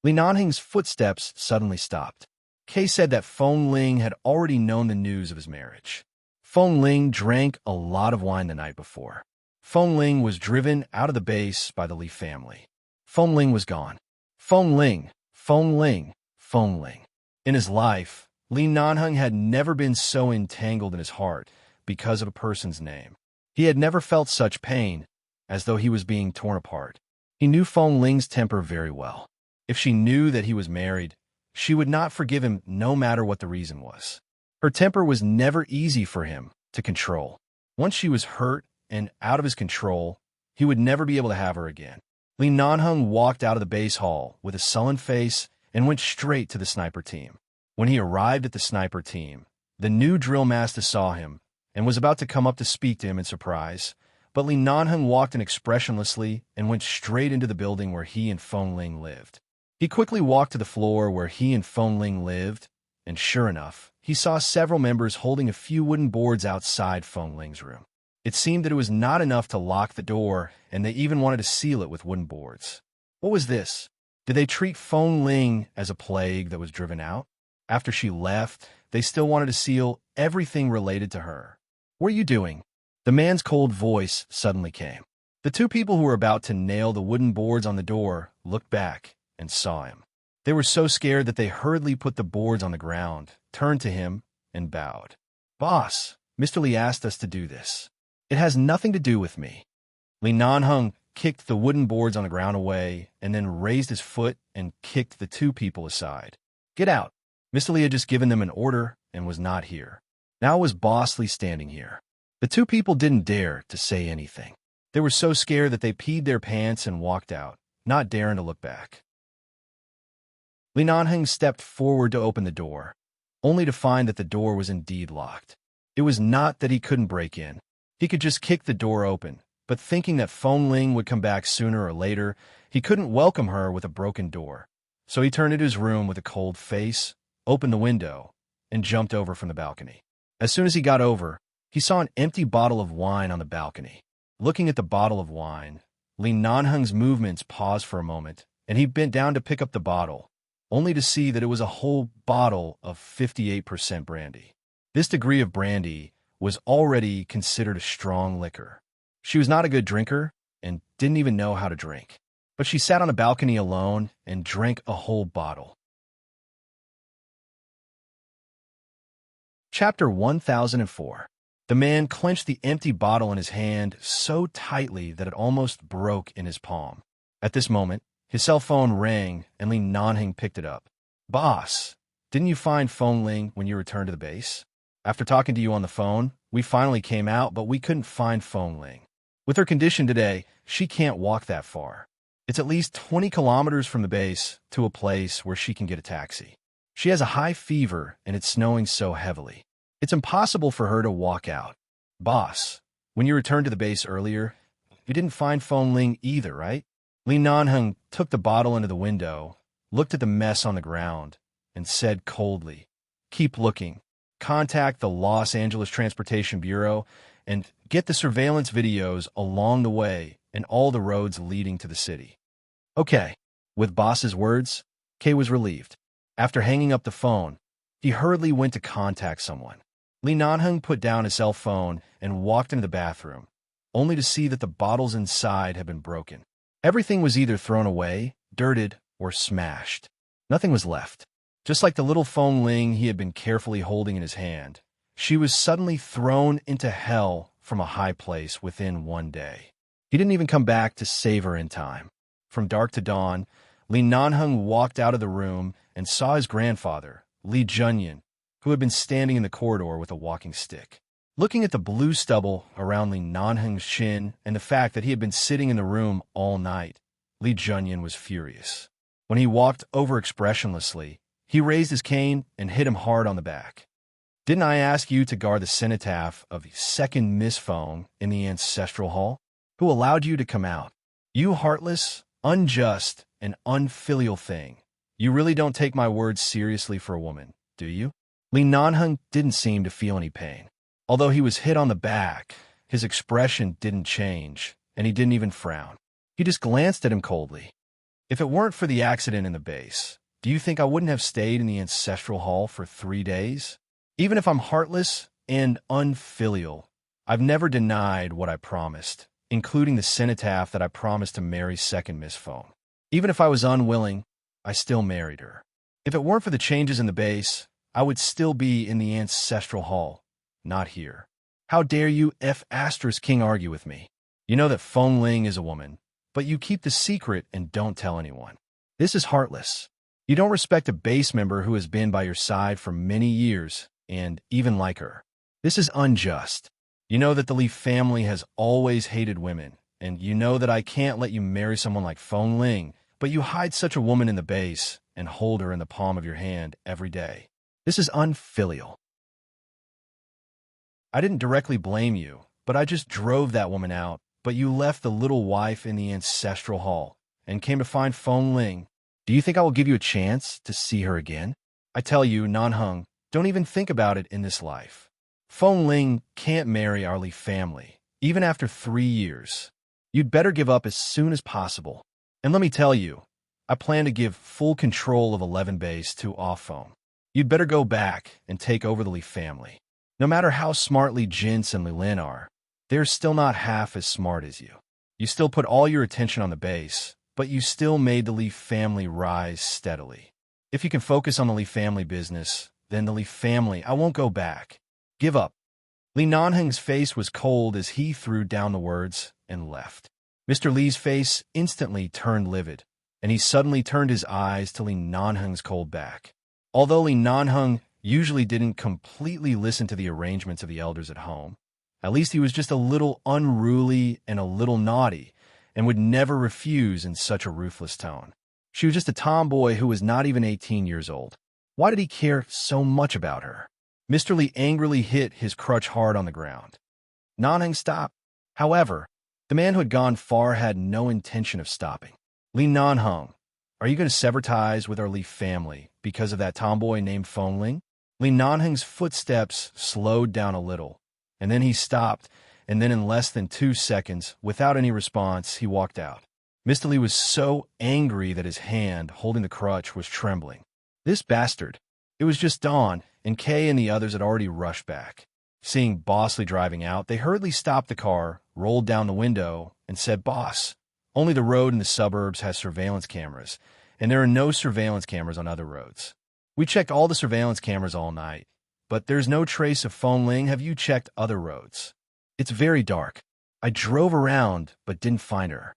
Li Nanheng's footsteps suddenly stopped. Kay said that Feng Ling had already known the news of his marriage. Feng Ling drank a lot of wine the night before. Feng Ling was driven out of the base by the Li family. Feng Ling was gone. Feng Ling, Feng Ling, Feng Ling. In his life, Li Nanheng had never been so entangled in his heart because of a person's name. He had never felt such pain, as though he was being torn apart. He knew Feng Ling's temper very well. If she knew that he was married, she would not forgive him no matter what the reason was. Her temper was never easy for him to control. Once she was hurt and out of his control, he would never be able to have her again. Li Nanheng walked out of the base hall with a sullen face and went straight to the sniper team. When he arrived at the sniper team, the new drill master saw him and was about to come up to speak to him in surprise, but Li Nanheng walked in expressionlessly and went straight into the building where he and Feng Ling lived. He quickly walked to the floor where he and Feng Ling lived, and sure enough, he saw several members holding a few wooden boards outside Feng Ling's room. It seemed that it was not enough to lock the door, and they even wanted to seal it with wooden boards. What was this? Did they treat Feng Ling as a plague that was driven out? After she left, they still wanted to seal everything related to her. What are you doing? The man's cold voice suddenly came. The two people who were about to nail the wooden boards on the door looked back and saw him. They were so scared that they hurriedly put the boards on the ground, turned to him, and bowed. Boss, Mr. Li asked us to do this. It has nothing to do with me. Li Nanheng kicked the wooden boards on the ground away and then raised his foot and kicked the two people aside. Get out. Mr. Li had just given them an order and was not here. Now was Boss Li standing here. The two people didn't dare to say anything. They were so scared that they peed their pants and walked out, not daring to look back. Li Nanheng stepped forward to open the door, only to find that the door was indeed locked. It was not that he couldn't break in. He could just kick the door open, but thinking that Feng Ling would come back sooner or later, he couldn't welcome her with a broken door. So he turned into his room with a cold face, opened the window, and jumped over from the balcony. As soon as he got over, he saw an empty bottle of wine on the balcony. Looking at the bottle of wine, Li Nanheng's movements paused for a moment, and he bent down to pick up the bottle, only to see that it was a whole bottle of 58% brandy. This degree of brandy was already considered a strong liquor. She was not a good drinker and didn't even know how to drink, but she sat on a balcony alone and drank a whole bottle. Chapter 1004. The man clenched the empty bottle in his hand so tightly that it almost broke in his palm. At this moment, his cell phone rang and Li Nanheng picked it up. Boss, didn't you find Feng Ling when you returned to the base? After talking to you on the phone, we finally came out, but we couldn't find Feng Ling. With her condition today, she can't walk that far. It's at least 20 kilometers from the base to a place where she can get a taxi. She has a high fever and it's snowing so heavily. It's impossible for her to walk out. Boss, when you returned to the base earlier, you didn't find Feng Ling either, right? Li Nanheng took the bottle into the window, looked at the mess on the ground, and said coldly, keep looking. Contact the Los Angeles Transportation Bureau and get the surveillance videos along the way and all the roads leading to the city. Okay. With Boss's words, Kay was relieved. After hanging up the phone, he hurriedly went to contact someone. Li Nanheng put down his cell phone and walked into the bathroom, only to see that the bottles inside had been broken. Everything was either thrown away, dirted, or smashed. Nothing was left. Just like the little Feng Ling he had been carefully holding in his hand, she was suddenly thrown into hell from a high place within one day. He didn't even come back to save her in time. From dark to dawn, Li Nanheng walked out of the room and saw his grandfather, Li Junyan, who had been standing in the corridor with a walking stick. Looking at the blue stubble around Li Nanheng's chin and the fact that he had been sitting in the room all night, Li Junyan was furious. When he walked over expressionlessly, he raised his cane and hit him hard on the back. Didn't I ask you to guard the cenotaph of second Miss Feng in the ancestral hall? Who allowed you to come out? You heartless, unjust, and unfilial thing. You really don't take my words seriously for a woman, do you? Li Nanheng didn't seem to feel any pain. Although he was hit on the back, his expression didn't change, and he didn't even frown. He just glanced at him coldly. If it weren't for the accident in the base, do you think I wouldn't have stayed in the ancestral hall for 3 days? Even if I'm heartless and unfilial, I've never denied what I promised, including the cenotaph that I promised to marry second Miss Foam. Even if I was unwilling, I still married her. If it weren't for the changes in the base, I would still be in the ancestral hall, not here. How dare you King argue with me? You know that Feng Ling is a woman, but you keep the secret and don't tell anyone. This is heartless. You don't respect a base member who has been by your side for many years, and even like her. This is unjust. You know that the Li family has always hated women, and you know that I can't let you marry someone like Feng Ling, but you hide such a woman in the base and hold her in the palm of your hand every day. This is unfilial. I didn't directly blame you, but I just drove that woman out, but you left the little wife in the ancestral hall and came to find Feng Ling. Do you think I will give you a chance to see her again? I tell you, Nanheng, don't even think about it in this life. Feng Ling can't marry our Li family, even after 3 years. You'd better give up as soon as possible. And let me tell you, I plan to give full control of 11 Base to Off-Foam. You'd better go back and take over the Li family. No matter how smartly Jinx and Lilin are, they're still not half as smart as you. You still put all your attention on the base, but you still made the Li family rise steadily. If you can focus on the Li family business, then the Li family, I won't go back. Give up. Li Nanheng's face was cold as he threw down the words and left. Mr. Li's face instantly turned livid, and he suddenly turned his eyes to Li Nanheng's cold back. Although Li Nanheng usually didn't completely listen to the arrangements of the elders at home, at least he was just a little unruly and a little naughty, and would never refuse in such a ruthless tone. She was just a tomboy who was not even 18 years old. Why did he care so much about her? Mr. Li angrily hit his crutch hard on the ground. Nanheng stopped. However, the man who had gone far had no intention of stopping. Li Nanheng, are you going to sever ties with our Li family because of that tomboy named Feng Ling? Li Nanheng's footsteps slowed down a little, and then he stopped, and then in less than 2 seconds, without any response, he walked out. Mr. Li was so angry that his hand, holding the crutch, was trembling. This bastard. It was just dawn, and Kay and the others had already rushed back. Seeing Boss Li driving out, they hurriedly stopped the car, rolled down the window, and said, "Boss, only the road in the suburbs has surveillance cameras, and there are no surveillance cameras on other roads. We checked all the surveillance cameras all night, but there's no trace of Feng Ling. Have you checked other roads? It's very dark. I drove around, but didn't find her."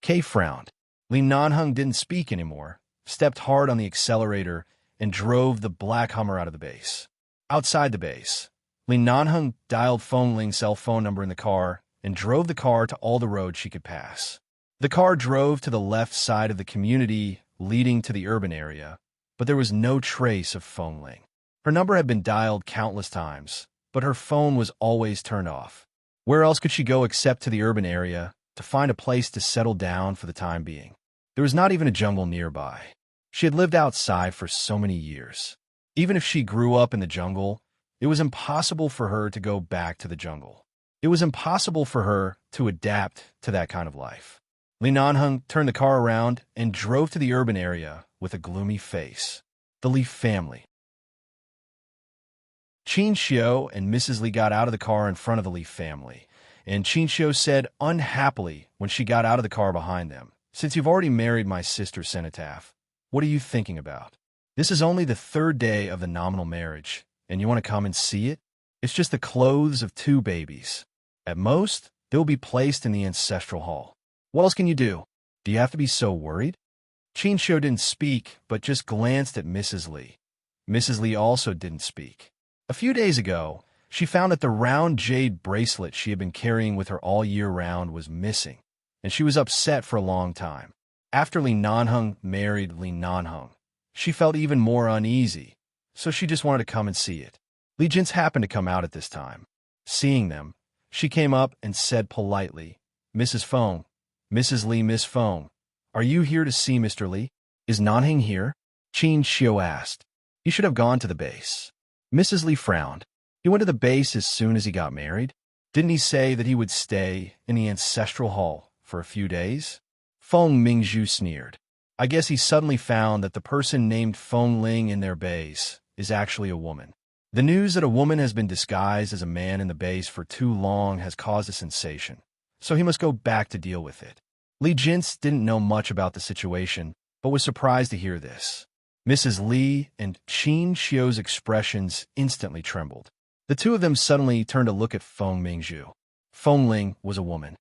Kay frowned. Li Nanheng didn't speak anymore, stepped hard on the accelerator, and drove the black Hummer out of the base. Outside the base, Li Nanheng dialed Feng Ling's cell phone number in the car and drove the car to all the roads she could pass. The car drove to the left side of the community leading to the urban area, but there was no trace of Feng Ling. Her number had been dialed countless times, but her phone was always turned off. Where else could she go except to the urban area to find a place to settle down for the time being? There was not even a jungle nearby. She had lived outside for so many years. Even if she grew up in the jungle, it was impossible for her to go back to the jungle. It was impossible for her to adapt to that kind of life. Li Nanheng turned the car around and drove to the urban area with a gloomy face. The Li family. Qin Xiu and Mrs. Li got out of the car in front of the Li family, and Qin Xiu said unhappily when she got out of the car behind them, "Since you've already married my sister Cenotaph, what are you thinking about? This is only the 3rd day of the nominal marriage, and you want to come and see it? It's just the clothes of 2 babies. At most, they'll be placed in the ancestral hall. What else can you do? Do you have to be so worried?" Qin Xiu didn't speak, but just glanced at Mrs. Li. Mrs. Li also didn't speak. A few days ago, she found that the round jade bracelet she had been carrying with her all year round was missing, and she was upset for a long time. After Li Nanheng married Li Nanheng, she felt even more uneasy, so she just wanted to come and see it. Li Jinx happened to come out at this time. Seeing them, she came up and said politely, Mrs. Feng. Mrs. Li, Miss Feng. Are you here to see Mr. Li? Is Nanhing here? Qin Xiu asked. He should have gone to the base. Mrs. Li frowned. He went to the base as soon as he got married? Didn't he say that he would stay in the ancestral hall for a few days? Feng Mingzhu sneered. I guess he suddenly found that the person named Feng Ling in their base is actually a woman. The news that a woman has been disguised as a man in the base for too long has caused a sensation, so he must go back to deal with it. Li Jintz didn't know much about the situation, but was surprised to hear this. Mrs. Li and Qin Xiu's expressions instantly trembled. The two of them suddenly turned to look at Feng Mingzhu. Feng Ling was a woman.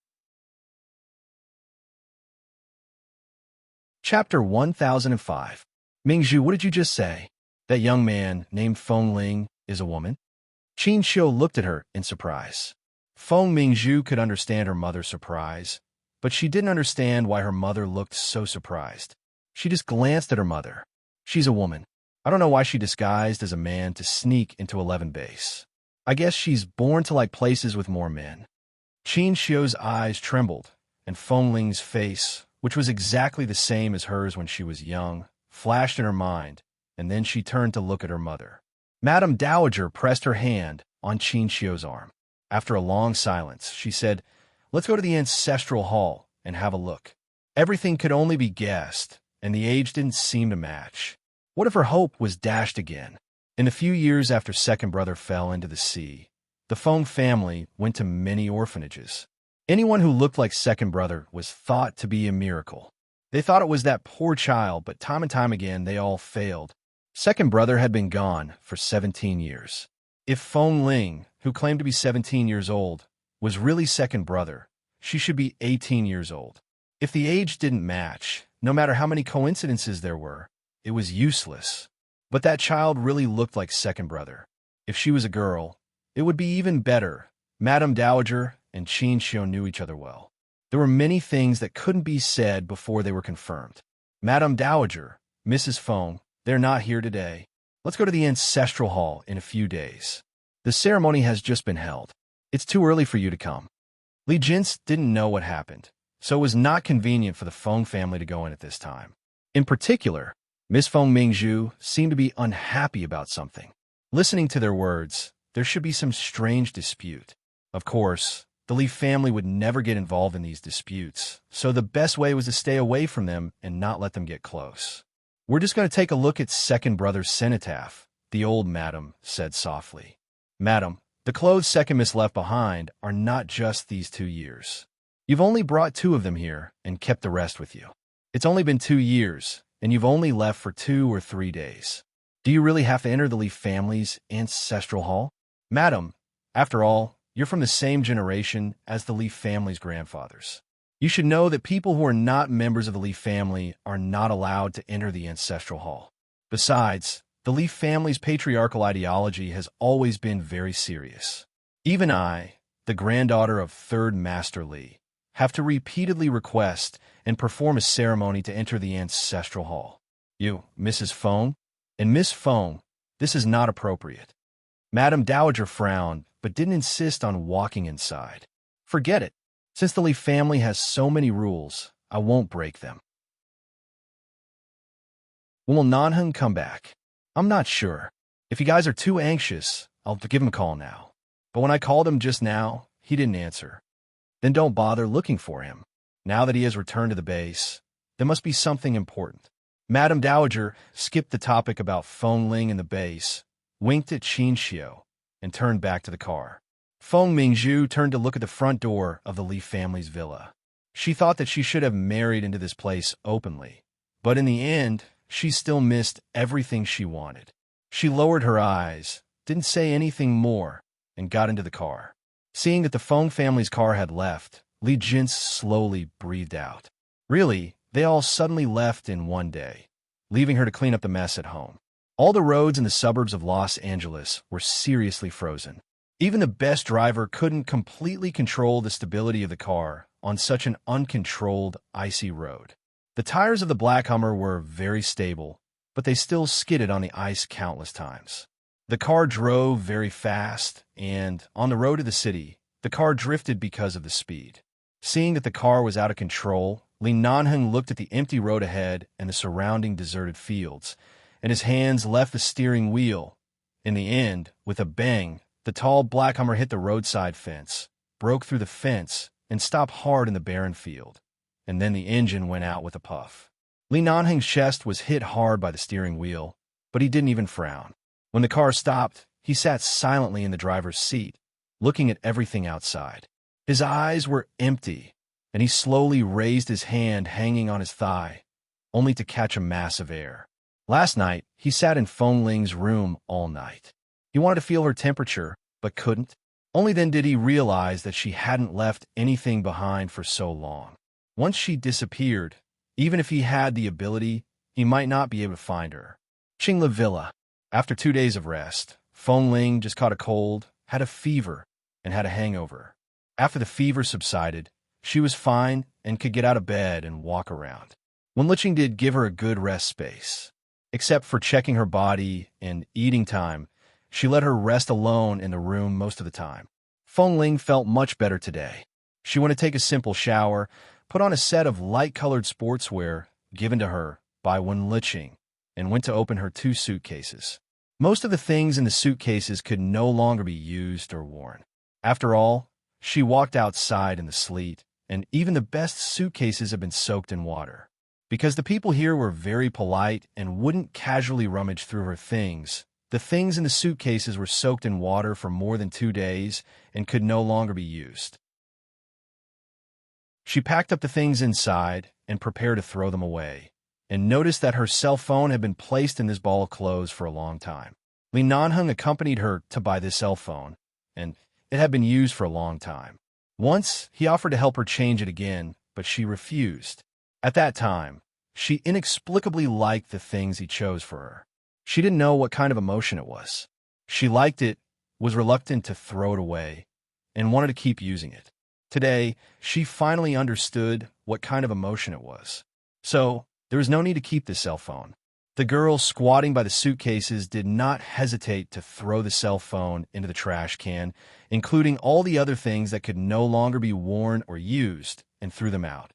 Chapter 1005. Mingzhu, what did you just say? That young man named Feng Ling is a woman? Qin Xiu looked at her in surprise. Feng Mingzhu could understand her mother's surprise, but she didn't understand why her mother looked so surprised. She just glanced at her mother. She's a woman. I don't know why she disguised as a man to sneak into 11 base. I guess she's born to like places with more men. Qin Xiu's eyes trembled, and Feng Ling's face, which was exactly the same as hers when she was young, flashed in her mind, and then she turned to look at her mother. Madame Dowager pressed her hand on Qin Xiu's arm. After a long silence, she said, "Let's go to the ancestral hall and have a look." Everything could only be guessed, and the age didn't seem to match. What if her hope was dashed again? In the few years after second brother fell into the sea, the Feng family went to many orphanages. Anyone who looked like second brother was thought to be a miracle. They thought it was that poor child, but time and time again they all failed. Second brother had been gone for 17 years. If Feng Ling, who claimed to be 17 years old, was really second brother, she should be 18 years old. If the age didn't match, no matter how many coincidences there were, it was useless. But that child really looked like second brother. If she was a girl, it would be even better. Madame Dowager and Qin Xiu knew each other well. There were many things that couldn't be said before they were confirmed. Madame Dowager, Mrs. Feng, they're not here today. Let's go to the ancestral hall in a few days. The ceremony has just been held. It's too early for you to come. Li Jintz didn't know what happened, so it was not convenient for the Feng family to go in at this time. In particular, Miss Feng Mingzhu seemed to be unhappy about something. Listening to their words, there should be some strange dispute. Of course, the Li family would never get involved in these disputes, so the best way was to stay away from them and not let them get close. We're just going to take a look at second brother's cenotaph, the old madam said softly. Madam, the clothes second miss left behind are not just these 2 years. You've only brought 2 of them here and kept the rest with you. It's only been 2 years, and you've only left for 2 or 3 days. Do you really have to enter the Li family's ancestral hall? Madam, after all, you're from the same generation as the Li family's grandfathers. You should know that people who are not members of the Li family are not allowed to enter the ancestral hall. Besides, the Li family's patriarchal ideology has always been very serious. Even I, the granddaughter of third Master Li, have to repeatedly request and perform a ceremony to enter the ancestral hall. You, Mrs. Feng, and Miss Feng, this is not appropriate. Madame Dowager frowned, but didn't insist on walking inside. Forget it. Since the Li family has so many rules, I won't break them. When will Nanheng come back? I'm not sure. If you guys are too anxious, I'll give him a call now. But when I called him just now, he didn't answer. Then don't bother looking for him. Now that he has returned to the base, there must be something important. Madame Dowager skipped the topic about Feng Ling in the base, winked at Qin Xiu, and turned back to the car. Feng Mingzhu turned to look at the front door of the Li family's villa. She thought that she should have married into this place openly, but in the end, she still missed everything she wanted. She lowered her eyes, didn't say anything more, and got into the car. Seeing that the Feng family's car had left, Li Jintz slowly breathed out. Really, they all suddenly left in one day, leaving her to clean up the mess at home. All the roads in the suburbs of Los Angeles were seriously frozen. Even the best driver couldn't completely control the stability of the car on such an uncontrolled, icy road. The tires of the Black Hummer were very stable, but they still skidded on the ice countless times. The car drove very fast, and on the road to the city, the car drifted because of the speed. Seeing that the car was out of control, Li Nanheng looked at the empty road ahead and the surrounding deserted fields, and his hands left the steering wheel. In the end, with a bang, the tall black Hummer hit the roadside fence, broke through the fence, and stopped hard in the barren field. And then the engine went out with a puff. Li Nanheng's chest was hit hard by the steering wheel, but he didn't even frown. When the car stopped, he sat silently in the driver's seat, looking at everything outside. His eyes were empty, and he slowly raised his hand hanging on his thigh, only to catch a mass of air. Last night, he sat in Feng Ling's room all night. He wanted to feel her temperature, but couldn't. Only then did he realize that she hadn't left anything behind for so long. Once she disappeared, even if he had the ability, he might not be able to find her. Qingla Villa. After 2 days of rest, Feng Ling just caught a cold, had a fever, and had a hangover. After the fever subsided, she was fine and could get out of bed and walk around. Wen Liqing did give her a good rest space. Except for checking her body and eating time, she let her rest alone in the room most of the time. Feng Ling felt much better today. She went to take a simple shower, put on a set of light-colored sportswear given to her by Wen Liqing, and went to open her 2 suitcases. Most of the things in the suitcases could no longer be used or worn. After all, she walked outside in the sleet, and even the best suitcases had been soaked in water. Because the people here were very polite and wouldn't casually rummage through her things, the things in the suitcases were soaked in water for more than 2 days and could no longer be used. She packed up the things inside and prepared to throw them away, and noticed that her cell phone had been placed in this ball of clothes for a long time. Li Nanheng accompanied her to buy this cell phone, and it had been used for a long time. Once, he offered to help her change it again, but she refused. At that time, she inexplicably liked the things he chose for her. She didn't know what kind of emotion it was. She liked it, was reluctant to throw it away, and wanted to keep using it. Today, she finally understood what kind of emotion it was. So, there was no need to keep the cell phone. The girl squatting by the suitcases did not hesitate to throw the cell phone into the trash can, including all the other things that could no longer be worn or used, and threw them out.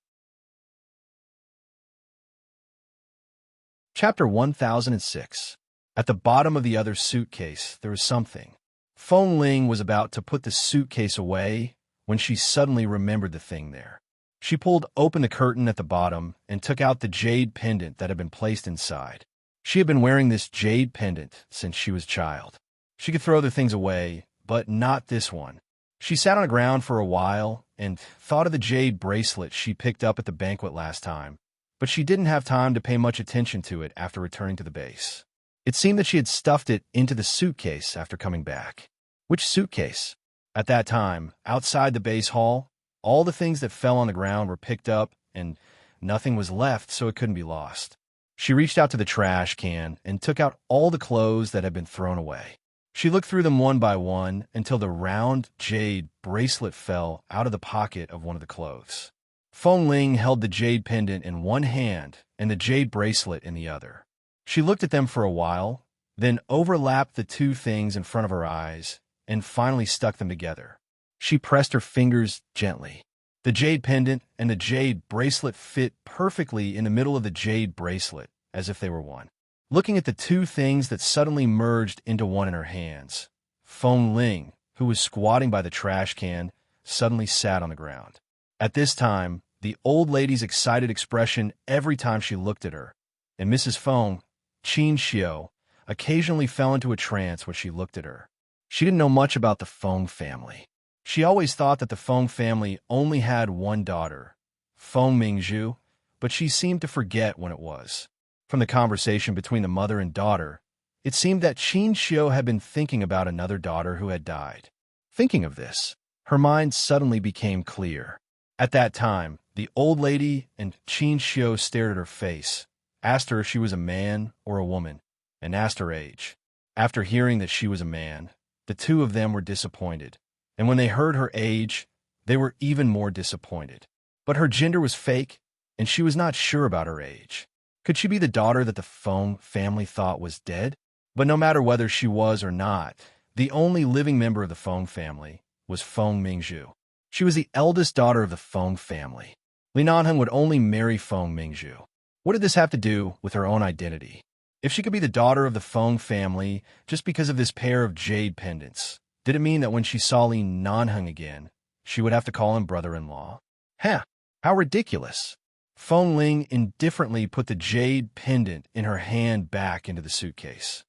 Chapter 1006. At the bottom of the other suitcase, there was something. Feng Ling was about to put the suitcase away when she suddenly remembered the thing there. She pulled open the curtain at the bottom and took out the jade pendant that had been placed inside. She had been wearing this jade pendant since she was a child. She could throw the things away, but not this one. She sat on the ground for a while and thought of the jade bracelet she picked up at the banquet last time, but she didn't have time to pay much attention to it after returning to the base. It seemed that she had stuffed it into the suitcase after coming back. Which suitcase? At that time, outside the base hall, all the things that fell on the ground were picked up, and nothing was left, so it couldn't be lost. She reached out to the trash can and took out all the clothes that had been thrown away. She looked through them one by one until the round jade bracelet fell out of the pocket of one of the clothes. Feng Ling held the jade pendant in one hand and the jade bracelet in the other. She looked at them for a while, then overlapped the 2 things in front of her eyes, and finally stuck them together. She pressed her fingers gently. The jade pendant and the jade bracelet fit perfectly in the middle of the jade bracelet, as if they were one. Looking at the 2 things that suddenly merged into one in her hands, Feng Ling, who was squatting by the trash can, suddenly sat on the ground. At this time, the old lady's excited expression every time she looked at her, and Mrs. Feng, Qin Xiu, occasionally fell into a trance when she looked at her. She didn't know much about the Feng family. She always thought that the Feng family only had one daughter, Feng Mingzhu, but she seemed to forget when it was. From the conversation between the mother and daughter, it seemed that Qin Xiu had been thinking about another daughter who had died. Thinking of this, her mind suddenly became clear. At that time, the old lady and Qin Xiu stared at her face, asked her if she was a man or a woman, and asked her age. After hearing that she was a man, the 2 of them were disappointed, and when they heard her age, they were even more disappointed. But her gender was fake, and she was not sure about her age. Could she be the daughter that the Feng family thought was dead? But no matter whether she was or not, the only living member of the Feng family was Feng Mingzhu. She was the eldest daughter of the Feng family. Li Nanheng would only marry Feng Mingzhu. What did this have to do with her own identity? If she could be the daughter of the Feng family just because of this pair of jade pendants, did it mean that when she saw Li Nanheng again, she would have to call him brother-in-law? Huh, how ridiculous. Feng Ling indifferently put the jade pendant in her hand back into the suitcase.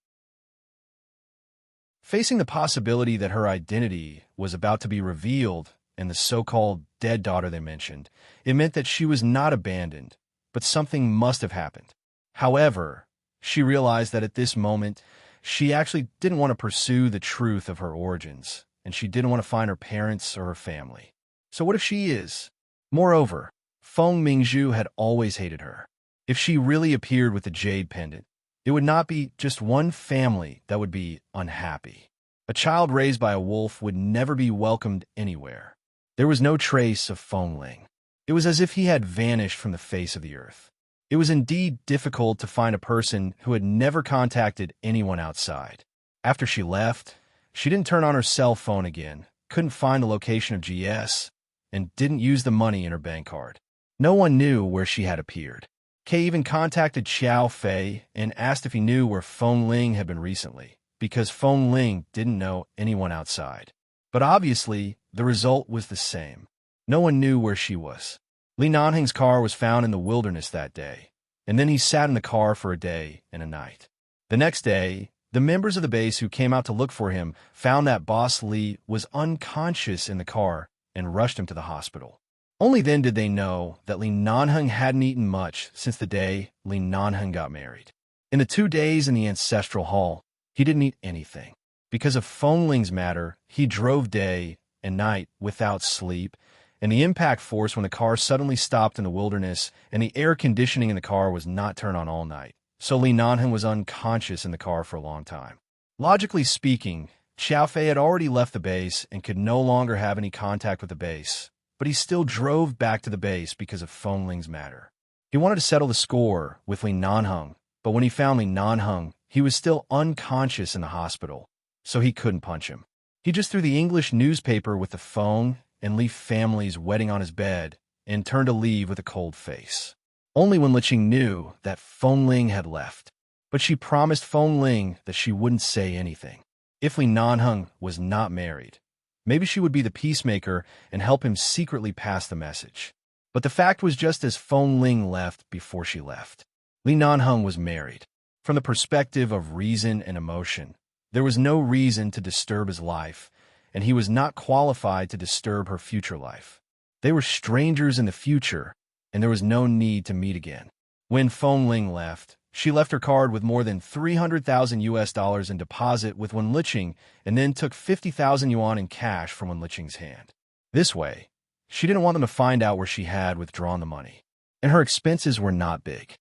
Facing the possibility that her identity was about to be revealed and the so-called dead daughter they mentioned, it meant that she was not abandoned, but something must have happened. However, she realized that at this moment, she actually didn't want to pursue the truth of her origins, and she didn't want to find her parents or her family. So what if she is? Moreover, Feng Mingzhu had always hated her. If she really appeared with the jade pendant, it would not be just one family that would be unhappy. A child raised by a wolf would never be welcomed anywhere. There was no trace of Feng Ling. It was as if he had vanished from the face of the earth. It was indeed difficult to find a person who had never contacted anyone outside. After she left, she didn't turn on her cell phone again, couldn't find the location of GS, and didn't use the money in her bank card. No one knew where she had appeared. Kay even contacted Xiao Fei and asked if he knew where Feng Ling had been recently, because Feng Ling didn't know anyone outside. But obviously, the result was the same. No one knew where she was. Li Nanheng's car was found in the wilderness that day, and then he sat in the car for a day and a night. The next day, the members of the base who came out to look for him found that Boss Li was unconscious in the car and rushed him to the hospital. Only then did they know that Li Nanheng hadn't eaten much since the day Li Nanheng got married. In the 2 days in the ancestral hall, he didn't eat anything. Because of Feng Ling's matter, he drove day and night without sleep, and the impact force when the car suddenly stopped in the wilderness and the air conditioning in the car was not turned on all night. So Li Nanheng was unconscious in the car for a long time. Logically speaking, Xiao Fei had already left the base and could no longer have any contact with the base, but he still drove back to the base because of Feng Ling's matter. He wanted to settle the score with Li Nanheng, but when he found Li Nanheng, he was still unconscious in the hospital, so he couldn't punch him. He just threw the English newspaper with the Feng and Li family's wedding on his bed and turned to leave with a cold face. Only when Liqing knew that Feng Ling had left, but she promised Feng Ling that she wouldn't say anything. If Li Nanheng was not married, maybe she would be the peacemaker and help him secretly pass the message. But the fact was just as Feng Ling left before she left. Li Nanheng was married. From the perspective of reason and emotion, there was no reason to disturb his life, and he was not qualified to disturb her future life. They were strangers in the future, and there was no need to meet again. When Feng Ling left, she left her card with more than 300,000 US dollars in deposit with Wen Liqing and then took 50,000 yuan in cash from Wen Liqing's hand. This way, she didn't want them to find out where she had withdrawn the money, and her expenses were not big.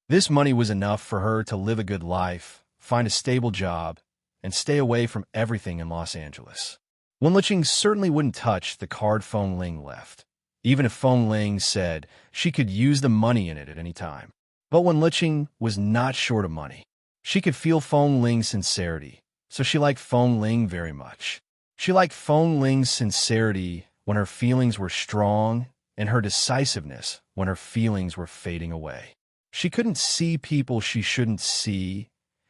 This money was enough for her to live a good life, find a stable job, and stay away from everything in Los Angeles. Wen Liqing certainly wouldn't touch the card Feng Ling left, even if Feng Ling said she could use the money in it at any time. But Wen Liqing was not short of money. She could feel Feng Ling's sincerity, so she liked Feng Ling very much. She liked Feng Ling's sincerity when her feelings were strong and her decisiveness when her feelings were fading away. She couldn't see people she shouldn't see,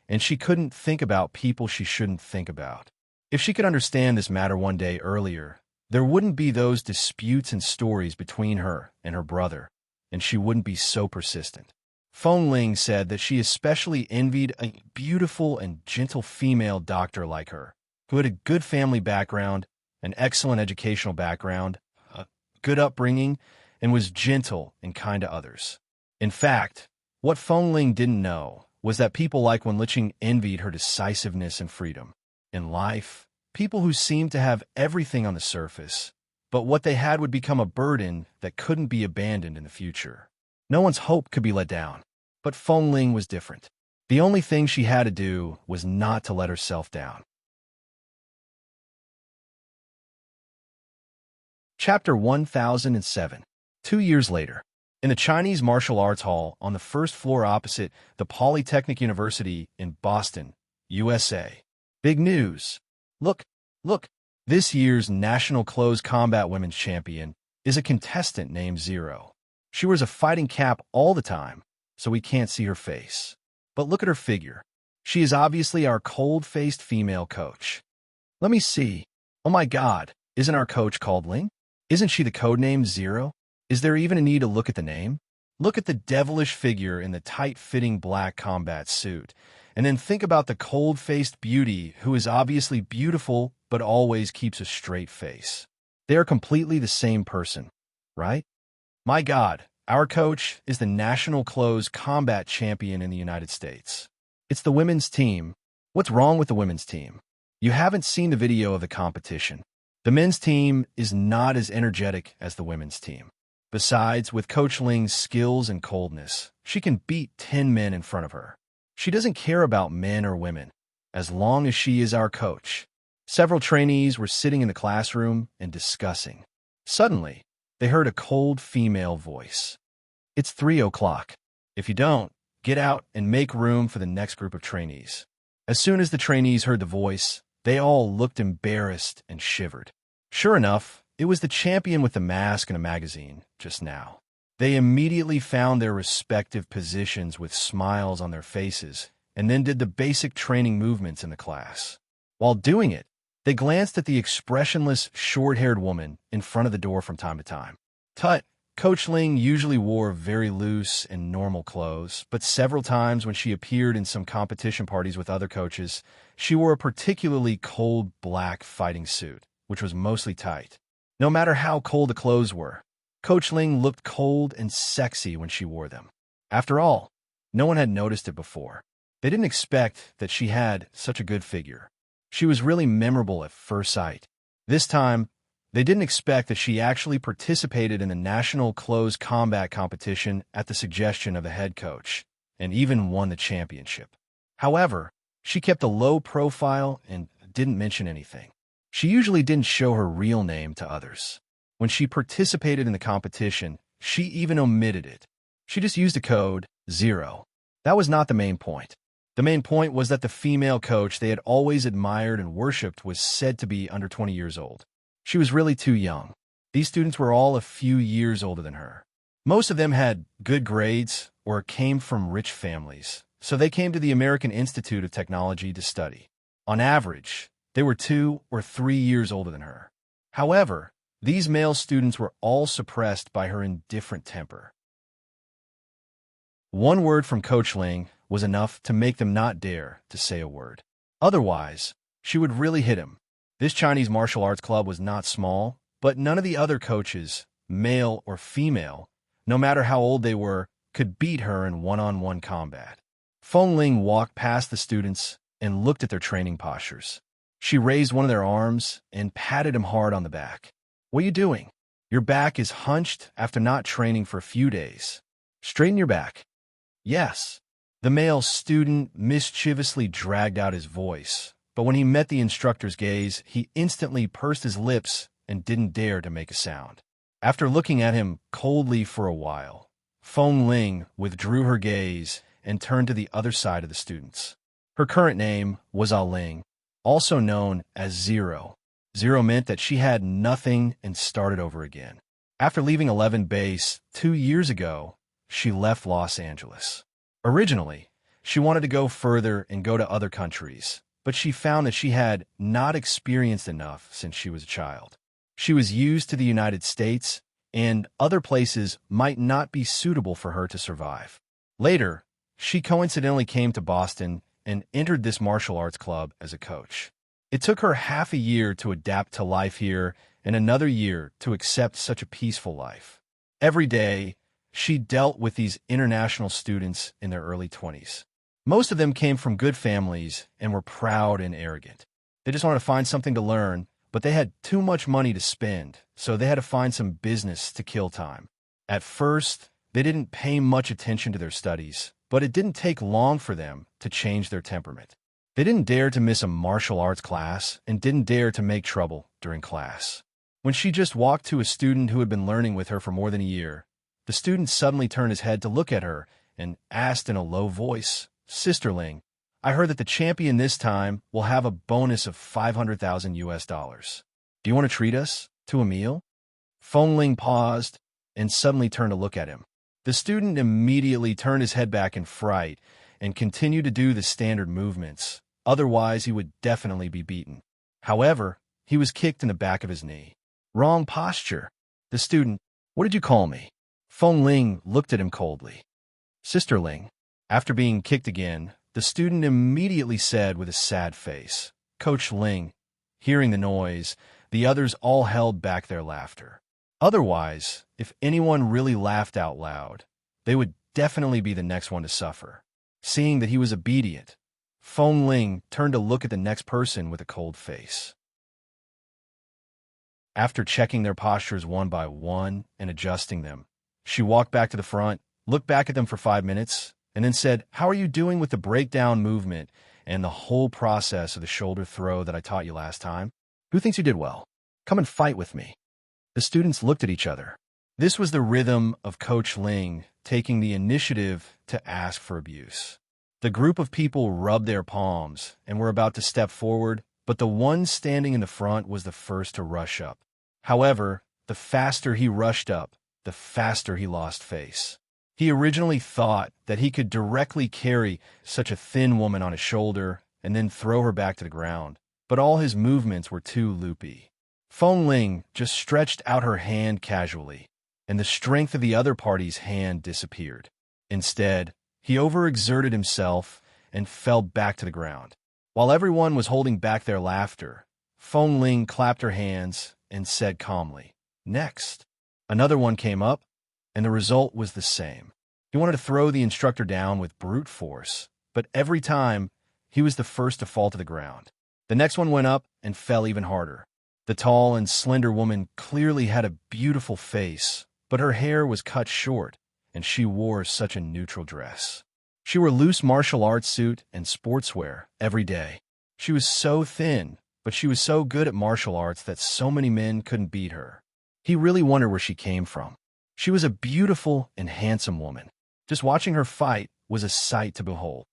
and she couldn't think about people she shouldn't think about. If she could understand this matter one day earlier, there wouldn't be those disputes and stories between her and her brother, and she wouldn't be so persistent. Feng Ling said that she especially envied a beautiful and gentle female doctor like her, who had a good family background, an excellent educational background, a good upbringing, and was gentle and kind to others. In fact, what Feng Ling didn't know was that people like Wen Liqing envied her decisiveness and freedom. In life, people who seemed to have everything on the surface, but what they had would become a burden that couldn't be abandoned in the future. No one's hope could be let down, but Feng Ling was different. The only thing she had to do was not to let herself down. Chapter 1007. 2 years later. In the Chinese Martial Arts Hall on the first floor opposite the Polytechnic University in Boston, USA. Big news. Look, This year's National Close Combat Women's Champion is a contestant named Zero. She wears a fighting cap all the time, so we can't see her face. But look at her figure. She is obviously our cold-faced female coach. Let me see. Oh my God, isn't our coach called Ling? Isn't she the codename Zero? Is there even a need to look at the name? Look at the devilish figure in the tight-fitting black combat suit, and then think about the cold-faced beauty who is obviously beautiful but always keeps a straight face. They are completely the same person, right? My God, our coach is the National Close Combat Champion in the United States. It's the women's team. What's wrong with the women's team? You haven't seen the video of the competition. The men's team is not as energetic as the women's team. Besides, with Coach Ling's skills and coldness, she can beat 10 men in front of her. She doesn't care about men or women, as long as she is our coach. Several trainees were sitting in the classroom and discussing. Suddenly, they heard a cold female voice. It's 3 o'clock. If you don't, get out and make room for the next group of trainees. As soon as the trainees heard the voice, they all looked embarrassed and shivered. Sure enough, it was the champion with the mask and a magazine, just now. They immediately found their respective positions with smiles on their faces, and then did the basic training movements in the class. While doing it, they glanced at the expressionless, short-haired woman in front of the door from time to time. Tut, Coach Ling usually wore very loose and normal clothes, but several times when she appeared in some competition parties with other coaches, she wore a particularly cold black fighting suit, which was mostly tight. No matter how cold the clothes were, Coach Ling looked cold and sexy when she wore them. After all, no one had noticed it before. They didn't expect that she had such a good figure. She was really memorable at first sight. This time, they didn't expect that she actually participated in the National Close Combat competition at the suggestion of the head coach, and even won the championship. However, she kept a low profile and didn't mention anything. She usually didn't show her real name to others. When she participated in the competition, she even omitted it. She just used a code, 0. That was not the main point. The main point was that the female coach they had always admired and worshipped was said to be under 20 years old. She was really too young. These students were all a few years older than her. Most of them had good grades or came from rich families, so they came to the American Institute of Technology to study. On average, they were 2 or 3 years older than her. However, these male students were all suppressed by her indifferent temper. One word from Coach Ling was enough to make them not dare to say a word. Otherwise, she would really hit him. This Chinese martial arts club was not small, but none of the other coaches, male or female, no matter how old they were, could beat her in one-on-one combat. Feng Ling walked past the students and looked at their training postures. She raised one of their arms and patted him hard on the back. What are you doing? Your back is hunched after not training for a few days. Straighten your back. Yes. The male student mischievously dragged out his voice, but when he met the instructor's gaze, he instantly pursed his lips and didn't dare to make a sound. After looking at him coldly for a while, Feng Ling withdrew her gaze and turned to the other side of the students. Her current name was Ling, also known as Zero. Zero meant that she had nothing and started over again. After leaving 11 Base 2 years ago, she left Los Angeles. Originally, she wanted to go further and go to other countries, but she found that she had not experienced enough since she was a child. She was used to the United States, and other places might not be suitable for her to survive. Later, she coincidentally came to Boston and entered this martial arts club as a coach. It took her half a year to adapt to life here and another year to accept such a peaceful life. Every day, she dealt with these international students in their early 20s. Most of them came from good families and were proud and arrogant. They just wanted to find something to learn, but they had too much money to spend, so they had to find some business to kill time. At first, they didn't pay much attention to their studies, but it didn't take long for them to change their temperament. They didn't dare to miss a martial arts class and didn't dare to make trouble during class. When she just walked to a student who had been learning with her for more than a year, the student suddenly turned his head to look at her and asked in a low voice, "Sister Ling, I heard that the champion this time will have a bonus of $500,000 US. Do you want to treat us to a meal? Feng Ling paused and suddenly turned to look at him. The student immediately turned his head back in fright and continued to do the standard movements. Otherwise, he would definitely be beaten. However, he was kicked in the back of his knee. Wrong posture. The student, what did you call me? Feng Ling looked at him coldly. Sister Ling. After being kicked again, the student immediately said with a sad face, Coach Ling. Hearing the noise, the others all held back their laughter. Otherwise, if anyone really laughed out loud, they would definitely be the next one to suffer. Seeing that he was obedient, Feng Ling turned to look at the next person with a cold face. After checking their postures one by one and adjusting them, she walked back to the front, looked back at them for 5 minutes, and then said, How are you doing with the breakdown movement and the whole process of the shoulder throw that I taught you last time? Who thinks you did well? Come and fight with me. The students looked at each other. This was the rhythm of Coach Ling taking the initiative to ask for abuse. The group of people rubbed their palms and were about to step forward, but the one standing in the front was the first to rush up. However, the faster he rushed up, the faster he lost face. He originally thought that he could directly carry such a thin woman on his shoulder and then throw her back to the ground, but all his movements were too loopy. Feng Ling just stretched out her hand casually, and the strength of the other party's hand disappeared. Instead, he overexerted himself and fell back to the ground. While everyone was holding back their laughter, Feng Ling clapped her hands and said calmly, Next. Another one came up, and the result was the same. He wanted to throw the instructor down with brute force, but every time, he was the first to fall to the ground. The next one went up and fell even harder. The tall and slender woman clearly had a beautiful face, but her hair was cut short, and she wore such a neutral dress. She wore loose martial arts suit and sportswear every day. She was so thin, but she was so good at martial arts that so many men couldn't beat her. He really wondered where she came from. She was a beautiful and handsome woman. Just watching her fight was a sight to behold.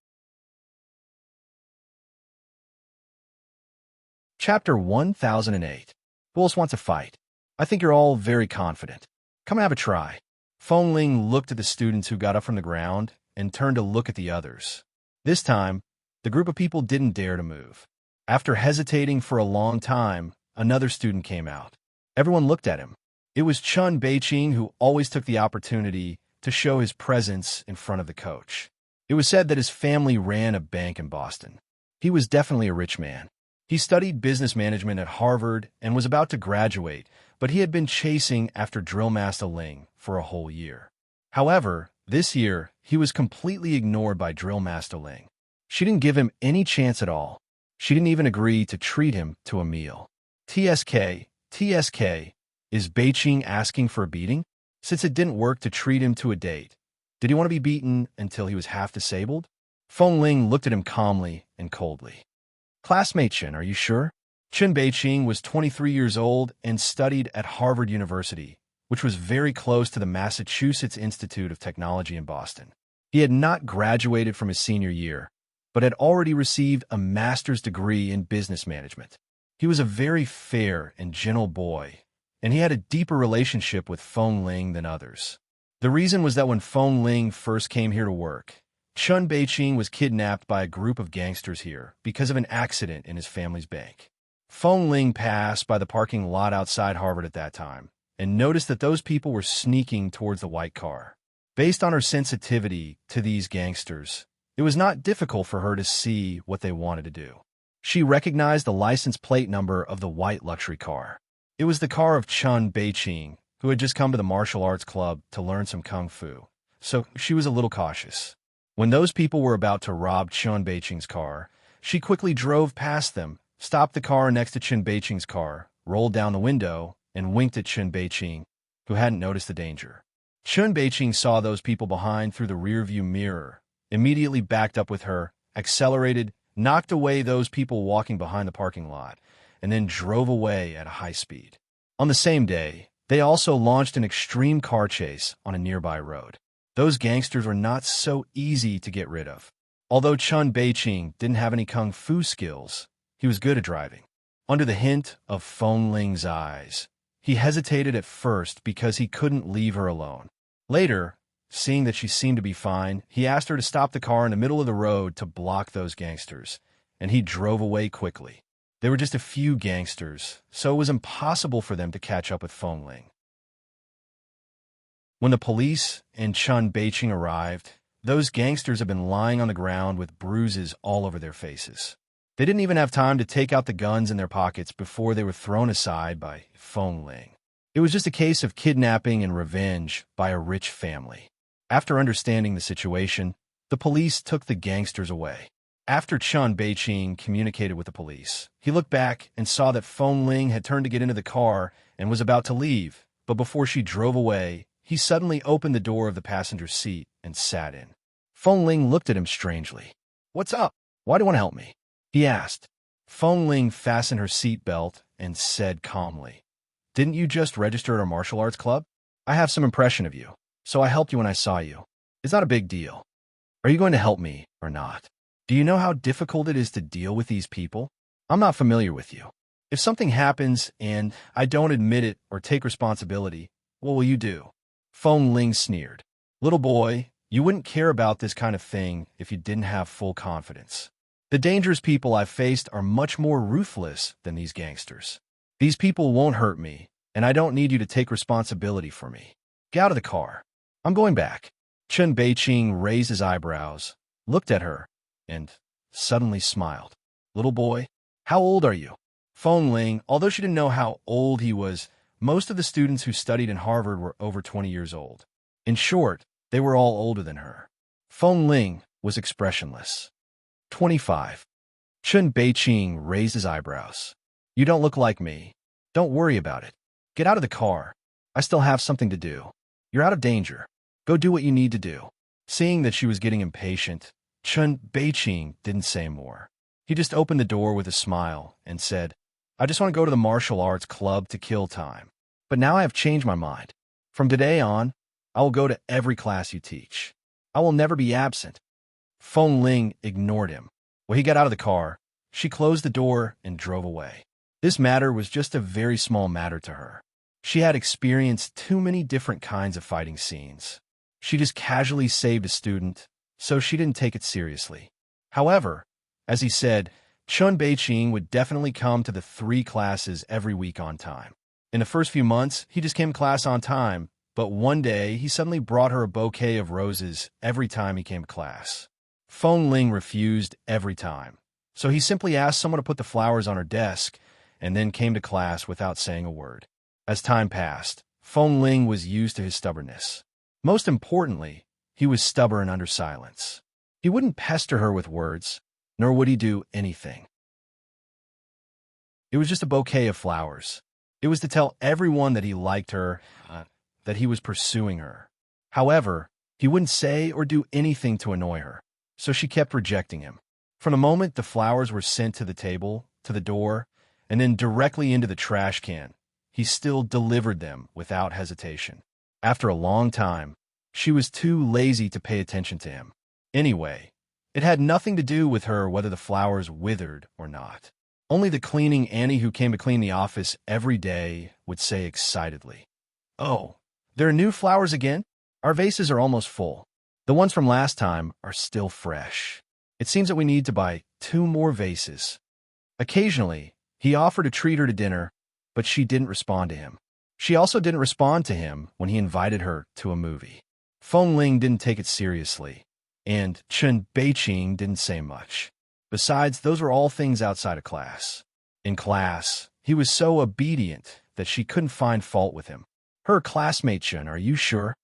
Chapter 1008. Who else wants a fight? I think you're all very confident. Come and have a try. Feng Ling looked at the students who got up from the ground and turned to look at the others. This time, the group of people didn't dare to move. After hesitating for a long time, another student came out. Everyone looked at him. It was Chun Beiqing, who always took the opportunity to show his presence in front of the coach. It was said that his family ran a bank in Boston. He was definitely a rich man. He studied business management at Harvard and was about to graduate, but he had been chasing after Drill Master Ling for a whole year. However, this year, he was completely ignored by Drill Master Ling. She didn't give him any chance at all. She didn't even agree to treat him to a meal. TSK, is Beiqing asking for a beating? Since it didn't work to treat him to a date, did he want to be beaten until he was half disabled? Feng Ling looked at him calmly and coldly. Classmate Chen, are you sure? Chen Beiqing was 23 years old and studied at Harvard University, which was very close to the Massachusetts Institute of Technology in Boston. He had not graduated from his senior year, but had already received a master's degree in business management. He was a very fair and gentle boy, and he had a deeper relationship with Feng Ling than others. The reason was that when Feng Ling first came here to work, Chun Beiqing was kidnapped by a group of gangsters here because of an accident in his family's bank. Feng Ling passed by the parking lot outside Harvard at that time and noticed that those people were sneaking towards the white car. Based on her sensitivity to these gangsters, it was not difficult for her to see what they wanted to do. She recognized the license plate number of the white luxury car. It was the car of Chun Beiqing, who had just come to the martial arts club to learn some kung fu, so she was a little cautious. When those people were about to rob Chun Beiqing's car, she quickly drove past them, stopped the car next to Chun Beiqing's car, rolled down the window, and winked at Chun Beiqing, who hadn't noticed the danger. Chun Beiqing saw those people behind through the rearview mirror, immediately backed up with her, accelerated, knocked away those people walking behind the parking lot, and then drove away at a high speed. On the same day, they also launched an extreme car chase on a nearby road. Those gangsters were not so easy to get rid of. Although Chun Beiqing didn't have any kung fu skills, he was good at driving. under the hint of Feng Ling's eyes. He hesitated at first because he couldn't leave her alone. Later, seeing that she seemed to be fine, he asked her to stop the car in the middle of the road to block those gangsters, and he drove away quickly. There were just a few gangsters, so it was impossible for them to catch up with Feng Ling. When the police and Chun Beiqing arrived, those gangsters had been lying on the ground with bruises all over their faces. They didn't even have time to take out the guns in their pockets before they were thrown aside by Feng Ling. It was just a case of kidnapping and revenge by a rich family. After understanding the situation, the police took the gangsters away. After Chun Beiqing communicated with the police, he looked back and saw that Feng Ling had turned to get into the car and was about to leave, but before she drove away, he suddenly opened the door of the passenger seat and sat in. Feng Ling looked at him strangely. "What's up? Why do you want to help me?" he asked. Feng Ling fastened her seatbelt and said calmly, "Didn't you just register at our martial arts club? I have some impression of you, so I helped you when I saw you. It's not a big deal. Are you going to help me or not? Do you know how difficult it is to deal with these people? I'm not familiar with you. If something happens and I don't admit it or take responsibility, what will you do?" Feng Ling sneered. "Little boy, you wouldn't care about this kind of thing if you didn't have full confidence. The dangerous people I've faced are much more ruthless than these gangsters. These people won't hurt me, and I don't need you to take responsibility for me. Get out of the car. I'm going back." Chun Beiqing raised his eyebrows, looked at her, and suddenly smiled. "Little boy, how old are you?" Feng Ling, although she didn't know how old he was, most of the students who studied in Harvard were over 20 years old. In short, they were all older than her. Feng Ling was expressionless. 25. Chun Beiqing raised his eyebrows. "You don't look like me. Don't worry about it. Get out of the car. I still have something to do. You're out of danger. Go do what you need to do." Seeing that she was getting impatient, Chun Beiqing didn't say more. He just opened the door with a smile and said, "I just want to go to the martial arts club to kill time. But now I have changed my mind. From today on, I will go to every class you teach. I will never be absent." Feng Ling ignored him. When he got out of the car, she closed the door and drove away. This matter was just a very small matter to her. She had experienced too many different kinds of fighting scenes. She just casually saved a student, so she didn't take it seriously. However, as he said, Chun Beiqing would definitely come to the 3 classes every week on time. In the first few months, he just came to class on time, but one day he suddenly brought her a bouquet of roses every time he came to class. Feng Ling refused every time, so he simply asked someone to put the flowers on her desk and then came to class without saying a word. As time passed, Feng Ling was used to his stubbornness. Most importantly, he was stubborn under silence. He wouldn't pester her with words, nor would he do anything. It was just a bouquet of flowers. It was to tell everyone that he liked her, that he was pursuing her. However, he wouldn't say or do anything to annoy her, so she kept rejecting him. From the moment the flowers were sent to the table, to the door, and then directly into the trash can, he still delivered them without hesitation. After a long time, she was too lazy to pay attention to him. Anyway, it had nothing to do with her whether the flowers withered or not. Only the cleaning Annie who came to clean the office every day would say excitedly, "Oh, there are new flowers again? Our vases are almost full. The ones from last time are still fresh. It seems that we need to buy 2 more vases." Occasionally, he offered to treat her to dinner, but she didn't respond to him. She also didn't respond to him when he invited her to a movie. Feng Ling didn't take it seriously, and Chun Beiqing didn't say much. Besides, those were all things outside of class. In class, he was so obedient that she couldn't find fault with him. Her classmate Chun, are you sure?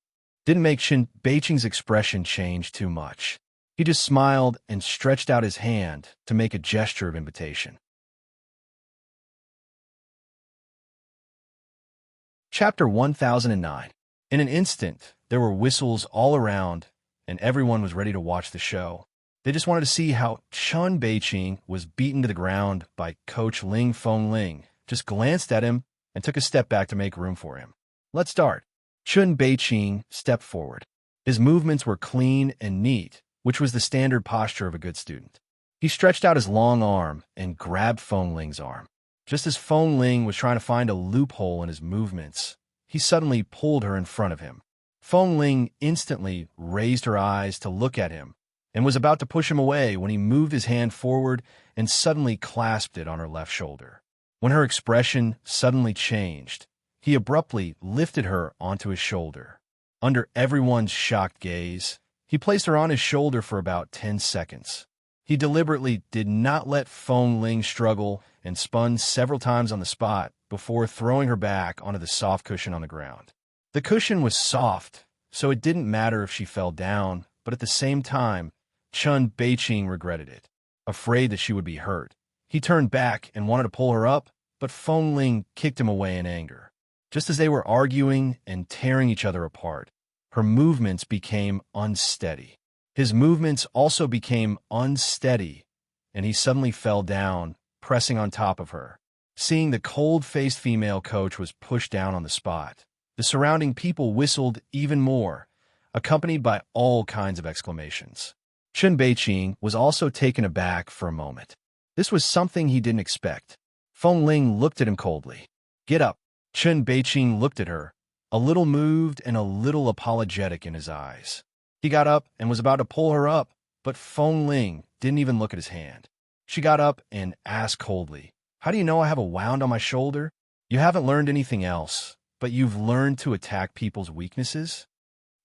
Didn't make Chun Beiqing's expression change too much. He just smiled and stretched out his hand to make a gesture of invitation. Chapter 1009. In an instant, there were whistles all around, and everyone was ready to watch the show. They just wanted to see how Chun Beiqing was beaten to the ground by Coach Feng Ling, just glanced at him and took a step back to make room for him. "Let's start." Chun Beiqing stepped forward. His movements were clean and neat, which was the standard posture of a good student. He stretched out his long arm and grabbed Feng Ling's arm. Just as Feng Ling was trying to find a loophole in his movements, he suddenly pulled her in front of him. Feng Ling instantly raised her eyes to look at him and was about to push him away when he moved his hand forward and suddenly clasped it on her left shoulder. When her expression suddenly changed, he abruptly lifted her onto his shoulder. Under everyone's shocked gaze, he placed her on his shoulder for about 10 seconds. He deliberately did not let Feng Ling struggle and spun several times on the spot before throwing her back onto the soft cushion on the ground. The cushion was soft, so it didn't matter if she fell down, but at the same time, Chun Beiqing regretted it. Afraid that she would be hurt, he turned back and wanted to pull her up, but Feng Ling kicked him away in anger. Just as they were arguing and tearing each other apart, her movements became unsteady. His movements also became unsteady, and he suddenly fell down, pressing on top of her. Seeing the cold-faced female coach was pushed down on the spot, the surrounding people whistled even more, accompanied by all kinds of exclamations. Chun Beiqing was also taken aback for a moment. This was something he didn't expect. Feng Ling looked at him coldly. "Get up." Chun Beiqing looked at her, a little moved and a little apologetic in his eyes. He got up and was about to pull her up, but Feng Ling didn't even look at his hand. She got up and asked coldly, "How do you know I have a wound on my shoulder? You haven't learned anything else, but you've learned to attack people's weaknesses?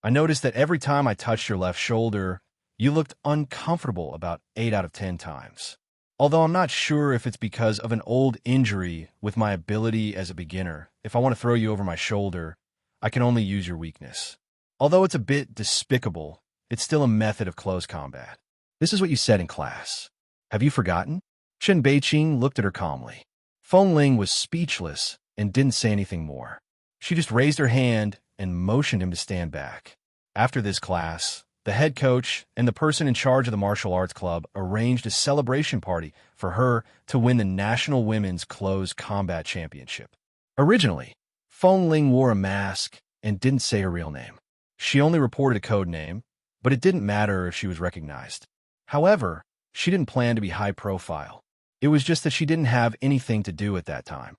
I noticed that every time I touched your left shoulder, you looked uncomfortable about 8 out of 10 times. Although I'm not sure if it's because of an old injury with my ability as a beginner. If I want to throw you over my shoulder, I can only use your weakness. Although it's a bit despicable, it's still a method of close combat. This is what you said in class. Have you forgotten?" Chun Beiqing looked at her calmly. Feng Ling was speechless and didn't say anything more. She just raised her hand and motioned him to stand back. After this class, the head coach and the person in charge of the martial arts club arranged a celebration party for her to win the National Women's Close Combat Championship. Originally, Feng Ling wore a mask and didn't say her real name. She only reported a code name, but it didn't matter if she was recognized. However, she didn't plan to be high profile. It was just that she didn't have anything to do at that time.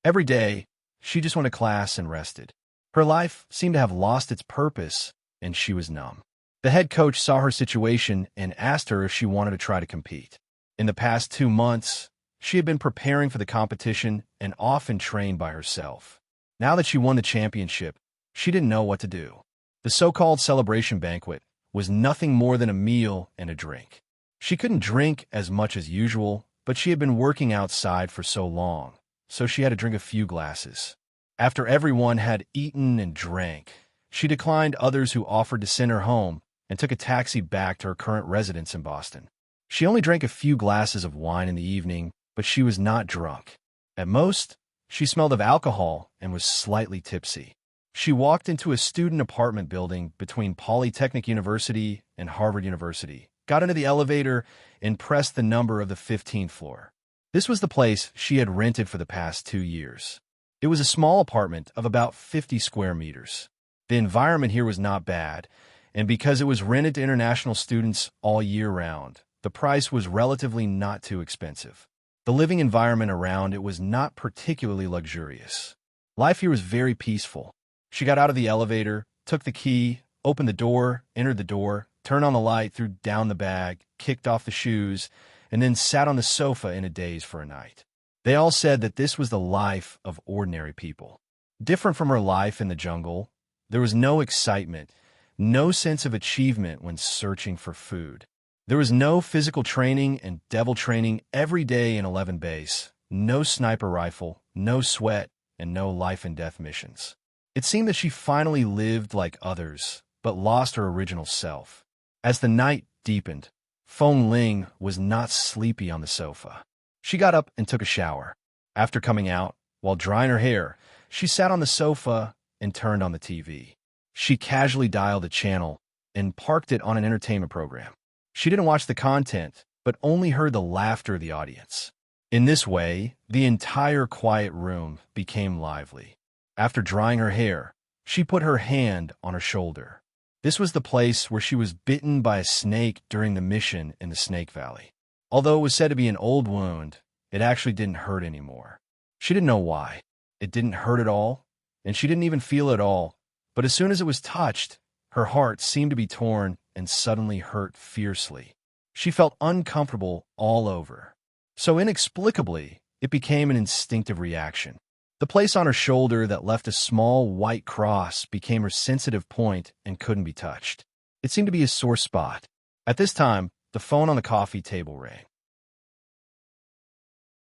Every day, she just went to class and rested. Her life seemed to have lost its purpose, and she was numb. The head coach saw her situation and asked her if she wanted to try to compete. In the past 2 months, she had been preparing for the competition and often trained by herself. Now that she won the championship, she didn't know what to do. The so-called celebration banquet was nothing more than a meal and a drink. She couldn't drink as much as usual, but she had been working outside for so long, so she had to drink a few glasses. After everyone had eaten and drank, she declined others who offered to send her home and took a taxi back to her current residence in Boston. She only drank a few glasses of wine in the evening, but she was not drunk. At most, she smelled of alcohol and was slightly tipsy. She walked into a student apartment building between Polytechnic University and Harvard University, got into the elevator, and pressed the number of the 15th floor. This was the place she had rented for the past 2 years. It was a small apartment of about 50 square meters. The environment here was not bad, and because it was rented to international students all year round, the price was relatively not too expensive. The living environment around it was not particularly luxurious. Life here was very peaceful. She got out of the elevator, took the key, opened the door, entered the door, turned on the light, threw down the bag, kicked off the shoes, and then sat on the sofa in a daze for a night. They all said that this was the life of ordinary people. Different from her life in the jungle, there was no excitement, no sense of achievement when searching for food. There was no physical training and devil training every day in 11 base, no sniper rifle, no sweat, and no life and death missions. It seemed that she finally lived like others, but lost her original self. As the night deepened, Feng Ling was not sleepy on the sofa. She got up and took a shower. After coming out, while drying her hair, she sat on the sofa and turned on the TV. She casually dialed a channel and parked it on an entertainment program. She didn't watch the content, but only heard the laughter of the audience. In this way, the entire quiet room became lively. After drying her hair, she put her hand on her shoulder. This was the place where she was bitten by a snake during the mission in the Snake Valley. Although it was said to be an old wound, it actually didn't hurt anymore. She didn't know why. It didn't hurt at all, and she didn't even feel it at all. But as soon as it was touched, her heart seemed to be torn and suddenly hurt fiercely. She felt uncomfortable all over. So inexplicably, it became an instinctive reaction. The place on her shoulder that left a small white cross became her sensitive point and couldn't be touched. It seemed to be a sore spot. At this time, the phone on the coffee table rang.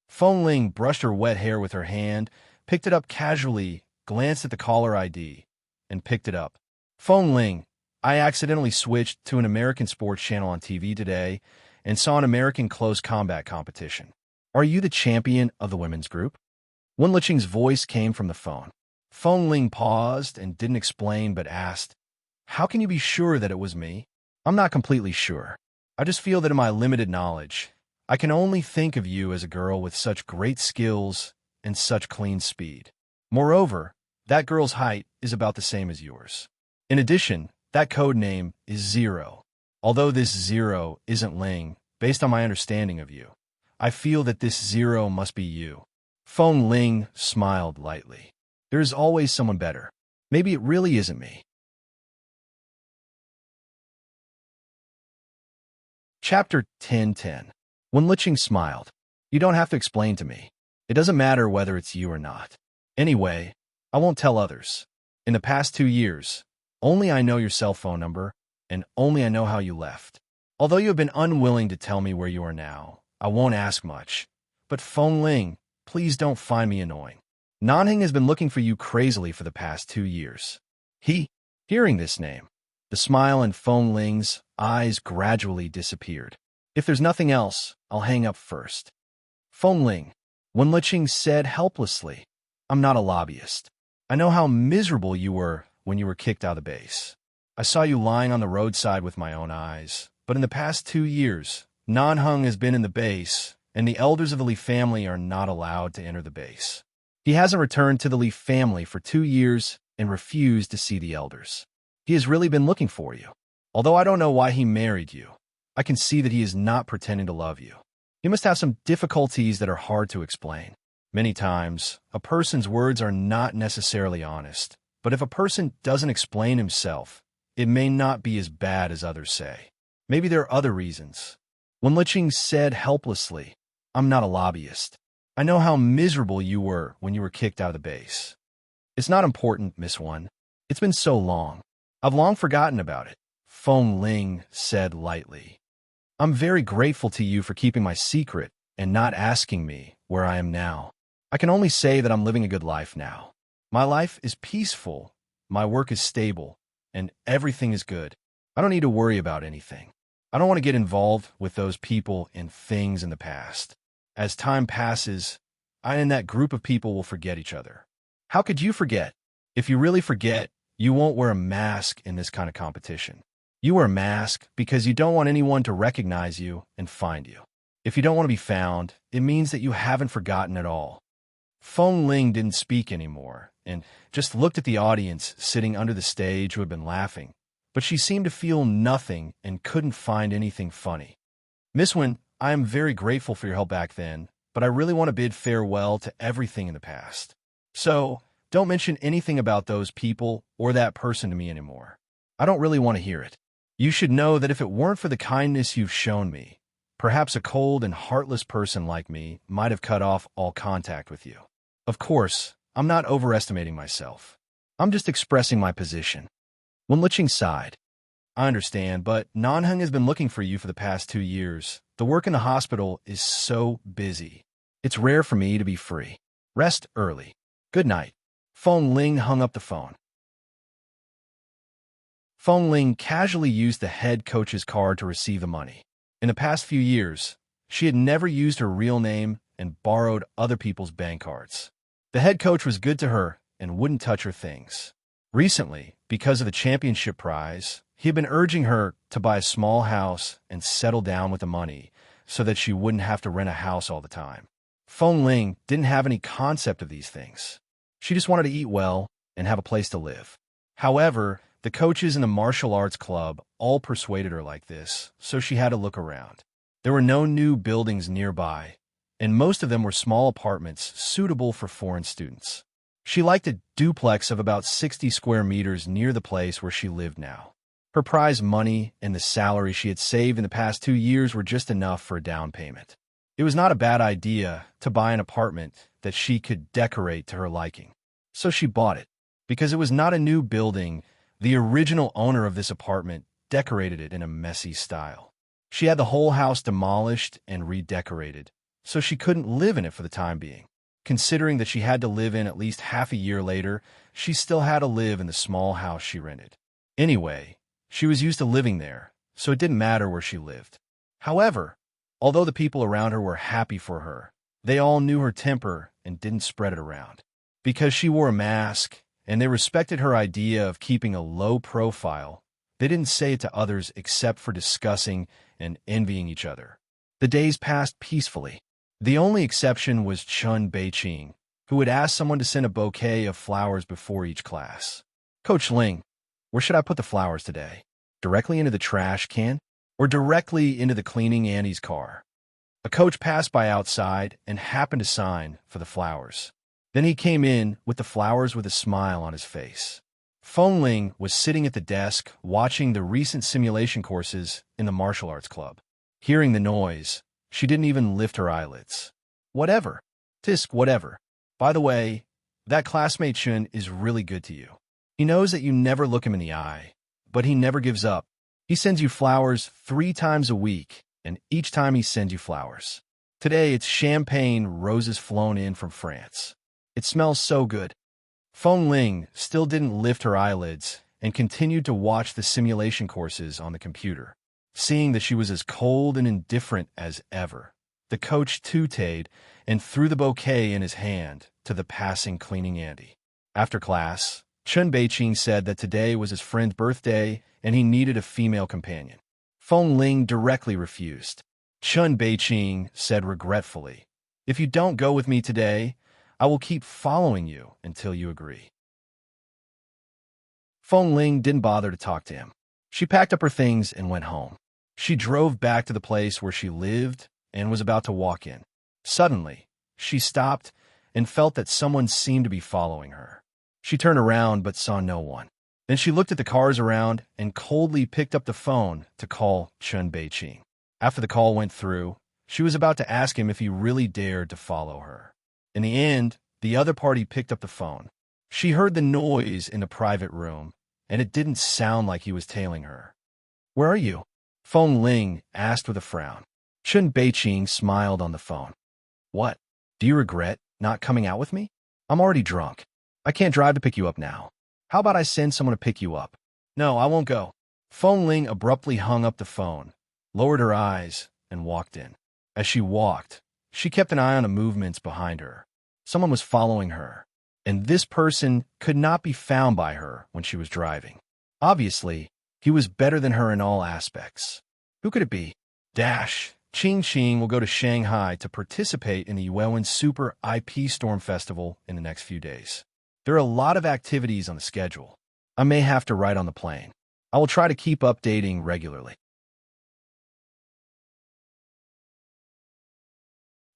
Feng Ling brushed her wet hair with her hand, picked it up casually, glanced at the caller ID, and picked it up. Feng Ling, I accidentally switched to an American sports channel on TV today and saw an American close combat competition. Are you the champion of the women's group? Wen Liqing's voice came from the phone. Feng Ling paused and didn't explain but asked, how can you be sure that it was me? I'm not completely sure. I just feel that in my limited knowledge, I can only think of you as a girl with such great skills and such clean speed. Moreover, that girl's height is about the same as yours. In addition, that code name is Zero. Although this Zero isn't Ling, based on my understanding of you, I feel that this Zero must be you. Feng Ling smiled lightly. There is always someone better. Maybe it really isn't me. Chapter 10:10. Wen Liqing smiled. You don't have to explain to me. It doesn't matter whether it's you or not. Anyway, I won't tell others. In the past 2 years, only I know your cell phone number, and only I know how you left. Although you have been unwilling to tell me where you are now, I won't ask much. But Feng Ling, please don't find me annoying. Nanhing has been looking for you crazily for the past 2 years. Hearing this name, the smile in Feng Ling's eyes gradually disappeared. If there's nothing else, I'll hang up first. Feng Ling, Wen Liqing said helplessly, I'm not a lobbyist. I know how miserable you were when you were kicked out of the base. I saw you lying on the roadside with my own eyes, but in the past 2 years, Nanheng has been in the base, and the elders of the Li family are not allowed to enter the base. He hasn't returned to the Li family for 2 years and refused to see the elders. He has really been looking for you. Although I don't know why he married you, I can see that he is not pretending to love you. He must have some difficulties that are hard to explain. Many times, a person's words are not necessarily honest, but if a person doesn't explain himself, it may not be as bad as others say. Maybe there are other reasons. Wen Liqing said helplessly, I'm not a lobbyist. I know how miserable you were when you were kicked out of the base. It's not important, Miss Wen. It's been so long. I've long forgotten about it, Feng Ling said lightly. I'm very grateful to you for keeping my secret and not asking me where I am now. I can only say that I'm living a good life now. My life is peaceful, my work is stable, and everything is good. I don't need to worry about anything. I don't want to get involved with those people and things in the past. As time passes, I and that group of people will forget each other. How could you forget? If you really forget, you won't wear a mask in this kind of competition. You wear a mask because you don't want anyone to recognize you and find you. If you don't want to be found, it means that you haven't forgotten at all. Feng Ling didn't speak anymore and just looked at the audience sitting under the stage who had been laughing, but she seemed to feel nothing and couldn't find anything funny. Miss Wen, I am very grateful for your help back then, but I really want to bid farewell to everything in the past. So, don't mention anything about those people or that person to me anymore. I don't really want to hear it. You should know that if it weren't for the kindness you've shown me, perhaps a cold and heartless person like me might have cut off all contact with you. Of course, I'm not overestimating myself. I'm just expressing my position. Wen Liqing sighed. I understand, but Nanheng has been looking for you for the past 2 years. The work in the hospital is so busy. It's rare for me to be free. Rest early. Good night. Feng Ling hung up the phone. Feng Ling casually used the head coach's card to receive the money. In the past few years, she had never used her real name and borrowed other people's bank cards. The head coach was good to her and wouldn't touch her things. Recently, because of the championship prize, he had been urging her to buy a small house and settle down with the money so that she wouldn't have to rent a house all the time. Feng Ling didn't have any concept of these things. She just wanted to eat well and have a place to live. However, the coaches in the martial arts club all persuaded her like this, so she had to look around. There were no new buildings nearby, and most of them were small apartments suitable for foreign students. She liked a duplex of about 60 square meters near the place where she lived now. Her prize money and the salary she had saved in the past 2 years were just enough for a down payment. It was not a bad idea to buy an apartment that she could decorate to her liking. So she bought it. Because it was not a new building, the original owner of this apartment decorated it in a messy style. She had the whole house demolished and redecorated, so she couldn't live in it for the time being. Considering that she had to live in at least half a year later, she still had to live in the small house she rented. Anyway, she was used to living there, so it didn't matter where she lived. However, although the people around her were happy for her, they all knew her temper and didn't spread it around. Because she wore a mask, and they respected her idea of keeping a low profile, they didn't say it to others except for discussing and envying each other. The days passed peacefully. The only exception was Chun Bei-ching, who would ask someone to send a bouquet of flowers before each class. "Coach Ling, where should I put the flowers today? Directly into the trash can? Or directly into the cleaning Andy's car?" A coach passed by outside and happened to sign for the flowers. Then he came in with the flowers with a smile on his face. Feng Ling was sitting at the desk watching the recent simulation courses in the martial arts club. Hearing the noise, she didn't even lift her eyelids. "Whatever. Tisk, whatever. By the way, that classmate Chun is really good to you. He knows that you never look him in the eye, but he never gives up. He sends you flowers 3 times a week, and each time he sends you flowers. Today it's champagne roses flown in from France. It smells so good." Feng Ling still didn't lift her eyelids and continued to watch the simulation courses on the computer. Seeing that she was as cold and indifferent as ever, the coach tooted and threw the bouquet in his hand to the passing cleaning Andy. After class, Chun Bei-ching said that today was his friend's birthday and he needed a female companion. Feng Ling directly refused. Chun Bei-ching said regretfully, "If you don't go with me today, I will keep following you until you agree." Feng Ling didn't bother to talk to him. She packed up her things and went home. She drove back to the place where she lived and was about to walk in. Suddenly, she stopped and felt that someone seemed to be following her. She turned around but saw no one. Then she looked at the cars around and coldly picked up the phone to call Chun Bei-ching. After the call went through, she was about to ask him if he really dared to follow her. In the end, the other party picked up the phone. She heard the noise in the private room, and it didn't sound like he was tailing her. "Where are you?" Feng Ling asked with a frown. Chun Bei-ching smiled on the phone. "What? Do you regret not coming out with me? I'm already drunk. I can't drive to pick you up now. How about I send someone to pick you up?" "No, I won't go." Feng Ling abruptly hung up the phone, lowered her eyes, and walked in. As she walked, she kept an eye on the movements behind her. Someone was following her, and this person could not be found by her when she was driving. Obviously, he was better than her in all aspects. Who could it be? Ching Ching will go to Shanghai to participate in the Yuewen Super IP Storm Festival in the next few days. There are a lot of activities on the schedule. I may have to write on the plane. I will try to keep updating regularly.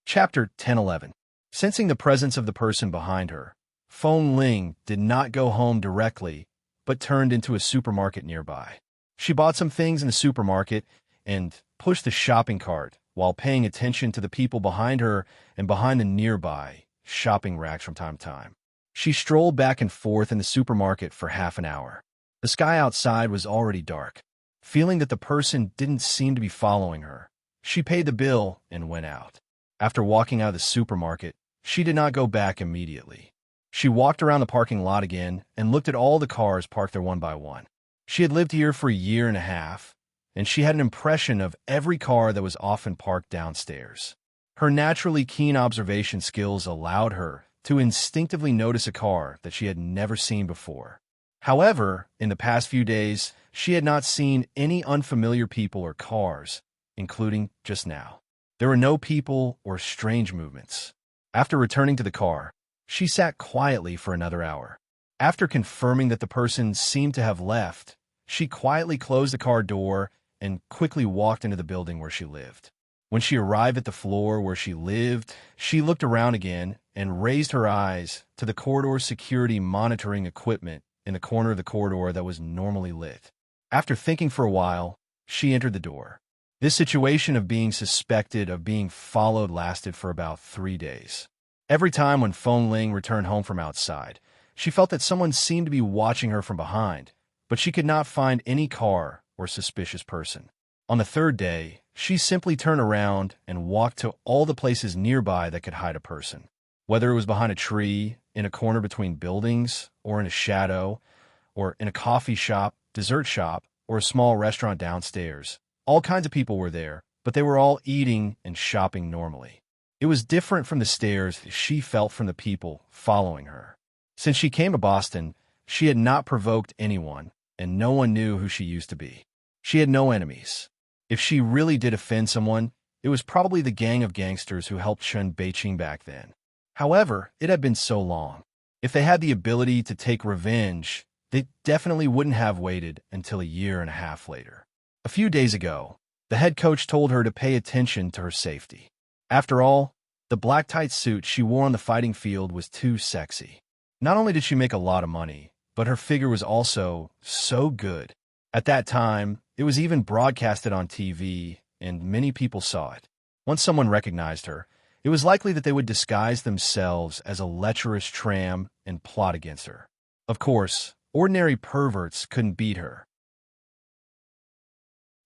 Chapter 10-11. Sensing the presence of the person behind her, Feng Ling did not go home directly, but turned into a supermarket nearby. She bought some things in the supermarket and pushed the shopping cart while paying attention to the people behind her and behind the nearby shopping racks from time to time. She strolled back and forth in the supermarket for half an hour. The sky outside was already dark. Feeling that the person didn't seem to be following her, she paid the bill and went out. After walking out of the supermarket, she did not go back immediately. She walked around the parking lot again and looked at all the cars parked there one by one. She had lived here for a year and a half, and she had an impression of every car that was often parked downstairs. Her naturally keen observation skills allowed her to instinctively notice a car that she had never seen before. However, in the past few days, she had not seen any unfamiliar people or cars, including just now. There were no people or strange movements. After returning to the car, she sat quietly for another hour. After confirming that the person seemed to have left, she quietly closed the car door and quickly walked into the building where she lived. When she arrived at the floor where she lived, she looked around again and raised her eyes to the corridor security monitoring equipment in the corner of the corridor that was normally lit. After thinking for a while, she entered the door. This situation of being suspected of being followed lasted for about 3 days. Every time when Feng Ling returned home from outside, she felt that someone seemed to be watching her from behind, but she could not find any car or suspicious person. On the 3rd day, she simply turned around and walked to all the places nearby that could hide a person. Whether it was behind a tree, in a corner between buildings, or in a shadow, or in a coffee shop, dessert shop, or a small restaurant downstairs. All kinds of people were there, but they were all eating and shopping normally. It was different from the stares she felt from the people following her. Since she came to Boston, she had not provoked anyone, and no one knew who she used to be. She had no enemies. If she really did offend someone, it was probably the gang of gangsters who helped Chen Beiqing back then. However, it had been so long. If they had the ability to take revenge, they definitely wouldn't have waited until a year and a half later. A few days ago, the head coach told her to pay attention to her safety. After all, the black tight suit she wore on the fighting field was too sexy. Not only did she make a lot of money, but her figure was also so good. At that time, it was even broadcasted on TV, and many people saw it. Once someone recognized her, it was likely that they would disguise themselves as a lecherous tram and plot against her. Of course, ordinary perverts couldn't beat her.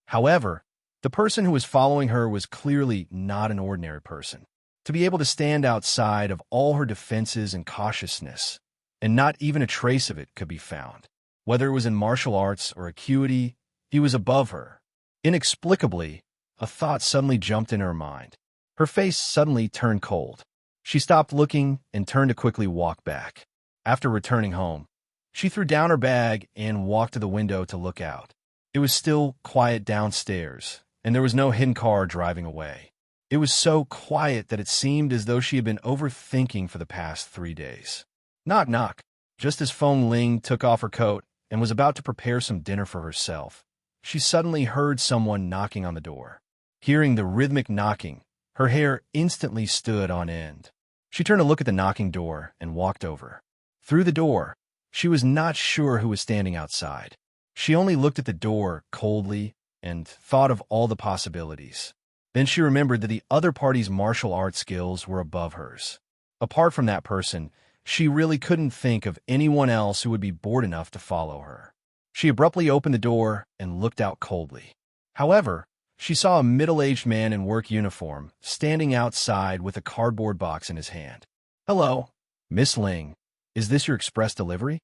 However, the person who was following her was clearly not an ordinary person. To be able to stand outside of all her defenses and cautiousness, and not even a trace of it could be found. Whether it was in martial arts or acuity, he was above her. Inexplicably, a thought suddenly jumped in her mind. Her face suddenly turned cold. She stopped looking and turned to quickly walk back. After returning home, she threw down her bag and walked to the window to look out. It was still quiet downstairs, and there was no hidden car driving away. It was so quiet that it seemed as though she had been overthinking for the past 3 days. Knock, knock. Just as Feng Ling took off her coat and was about to prepare some dinner for herself, she suddenly heard someone knocking on the door. Hearing the rhythmic knocking, her hair instantly stood on end. She turned to look at the knocking door and walked over. Through the door, she was not sure who was standing outside. She only looked at the door coldly and thought of all the possibilities. Then she remembered that the other party's martial arts skills were above hers. Apart from that person, she really couldn't think of anyone else who would be bored enough to follow her. She abruptly opened the door and looked out coldly. However, she saw a middle-aged man in work uniform standing outside with a cardboard box in his hand. "Hello, Miss Ling. Is this your express delivery?"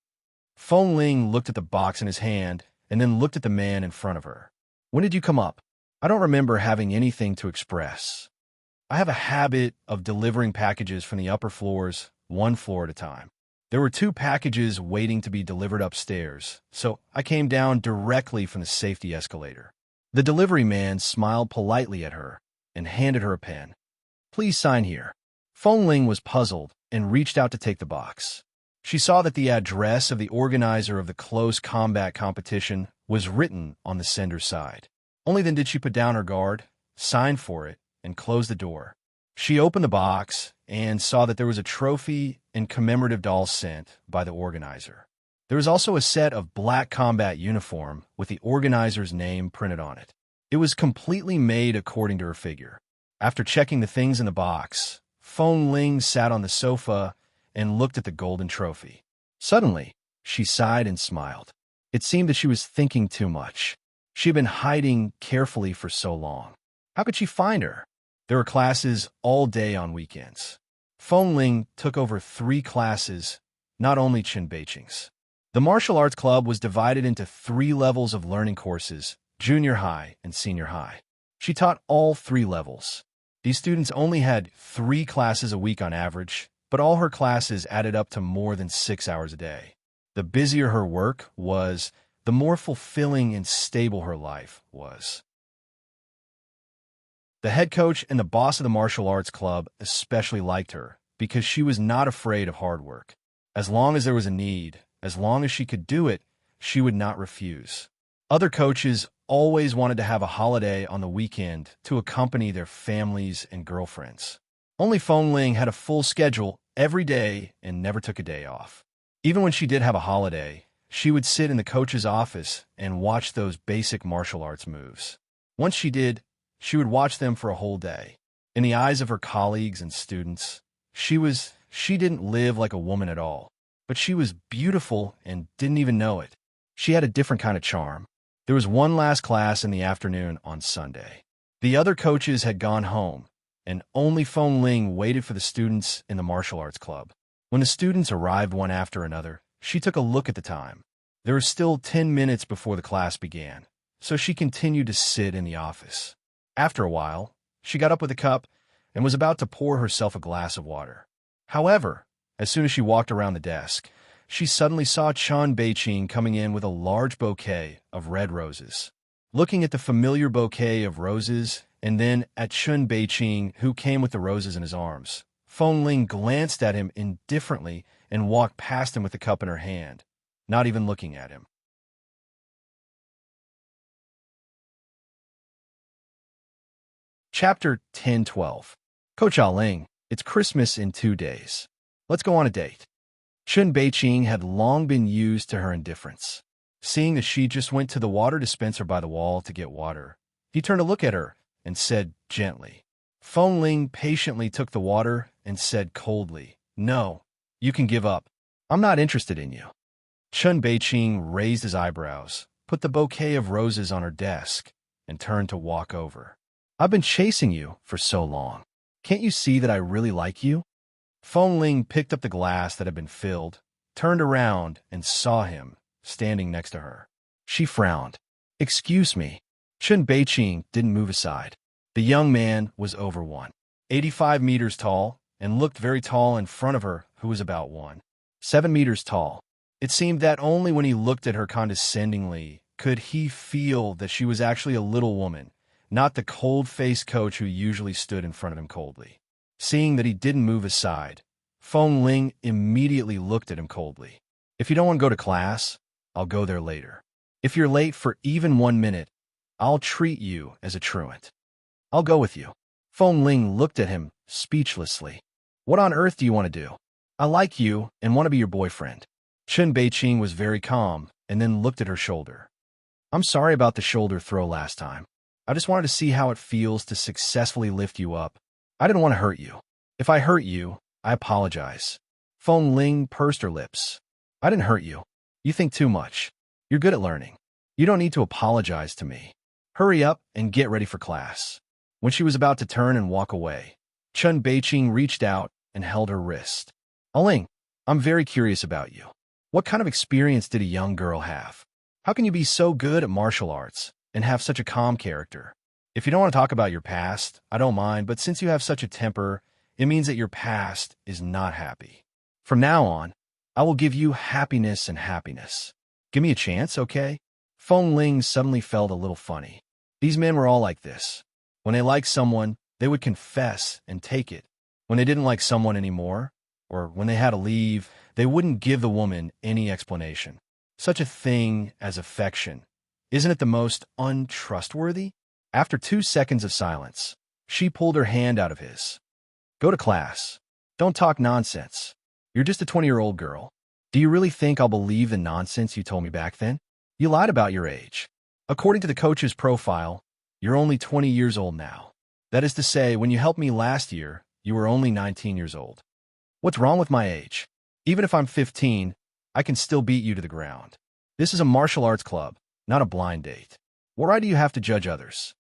Feng Ling looked at the box in his hand and then looked at the man in front of her. "When did you come up? I don't remember having anything to express. I have a habit of delivering packages from the upper floors, 1 floor at a time. There were 2 packages waiting to be delivered upstairs, so I came down directly from the safety escalator." The delivery man smiled politely at her and handed her a pen. "Please sign here." Feng Ling was puzzled and reached out to take the box. She saw that the address of the organizer of the close combat competition was written on the sender's side. Only then did she put down her guard, sign for it, and close the door. She opened the box and saw that there was a trophy and commemorative doll sent by the organizer. There was also a set of black combat uniform with the organizer's name printed on it. It was completely made according to her figure. After checking the things in the box, Feng Ling sat on the sofa and looked at the golden trophy. Suddenly, she sighed and smiled. It seemed that she was thinking too much. She had been hiding carefully for so long. How could she find her? There were classes all day on weekends. Feng Ling took over 3 classes, not only Chen Beiqing's. The martial arts club was divided into 3 levels of learning courses, junior high and senior high. She taught all 3 levels. These students only had 3 classes a week on average, but all her classes added up to more than 6 hours a day. The busier her work was, the more fulfilling and stable her life was. The head coach and the boss of the martial arts club especially liked her because she was not afraid of hard work. As long as there was a need, as long as she could do it, she would not refuse. Other coaches always wanted to have a holiday on the weekend to accompany their families and girlfriends. Only Feng Ling had a full schedule every day and never took a day off. Even when she did have a holiday, she would sit in the coach's office and watch those basic martial arts moves. Once she did, she would watch them for a whole day. In the eyes of her colleagues and students, she didn't live like a woman at all, but she was beautiful and didn't even know it. She had a different kind of charm. There was one last class in the afternoon on Sunday. The other coaches had gone home, and only Feng Ling waited for the students in the martial arts club. When the students arrived one after another, she took a look at the time. There were still 10 minutes before the class began, so she continued to sit in the office. After a while, she got up with a cup and was about to pour herself a glass of water. However, as soon as she walked around the desk, she suddenly saw Chun Beiqing coming in with a large bouquet of red roses. Looking at the familiar bouquet of roses and then at Chun Beiqing, who came with the roses in his arms, Feng Ling glanced at him indifferently and walked past him with the cup in her hand, not even looking at him. Chapter 10-12. Coach Ling, it's Christmas in 2 days. Let's go on a date. Chun Beiqing had long been used to her indifference. Seeing that she just went to the water dispenser by the wall to get water, he turned to look at her and said gently. Feng Ling patiently took the water and said coldly, "No, you can give up. I'm not interested in you." Chun Beiqing raised his eyebrows, put the bouquet of roses on her desk, and turned to walk over. "I've been chasing you for so long. Can't you see that I really like you?" Feng Ling picked up the glass that had been filled, turned around, and saw him standing next to her. She frowned. "Excuse me." Chun Beiqing didn't move aside. The young man was over 185 meters tall and looked very tall in front of her, who was about 17 meters tall. It seemed that only when he looked at her condescendingly could he feel that she was actually a little woman, not the cold-faced coach who usually stood in front of him coldly. Seeing that he didn't move aside, Feng Ling immediately looked at him coldly. "If you don't want to go to class, I'll go there later. If you're late for even 1 minute, I'll treat you as a truant. I'll go with you." Feng Ling looked at him speechlessly. "What on earth do you want to do? I like you and want to be your boyfriend." Chun Beiqing was very calm and then looked at her shoulder. "I'm sorry about the shoulder throw last time. I just wanted to see how it feels to successfully lift you up. I didn't want to hurt you. If I hurt you, I apologize." Feng Ling pursed her lips. "I didn't hurt you. You think too much. You're good at learning. You don't need to apologize to me. Hurry up and get ready for class." When she was about to turn and walk away, Chun Beiqing reached out and held her wrist. "Ling, I'm very curious about you. What kind of experience did a young girl have? How can you be so good at martial arts and have such a calm character? If you don't want to talk about your past, I don't mind, but since you have such a temper, it means that your past is not happy. From now on, I will give you happiness and happiness. Give me a chance, okay?" Feng Ling suddenly felt a little funny. These men were all like this. When they liked someone, they would confess and take it. When they didn't like someone anymore, or when they had to leave, they wouldn't give the woman any explanation. Such a thing as affection. Isn't it the most untrustworthy? After 2 seconds of silence, she pulled her hand out of his. "Go to class. Don't talk nonsense. You're just a 20-year-old girl. Do you really think I'll believe the nonsense you told me back then? You lied about your age. According to the coach's profile, you're only 20 years old now. That is to say, when you helped me last year, you were only 19 years old. What's wrong with my age? Even if I'm 15, I can still beat you to the ground. This is a martial arts club, not a blind date. Why do you have to judge others?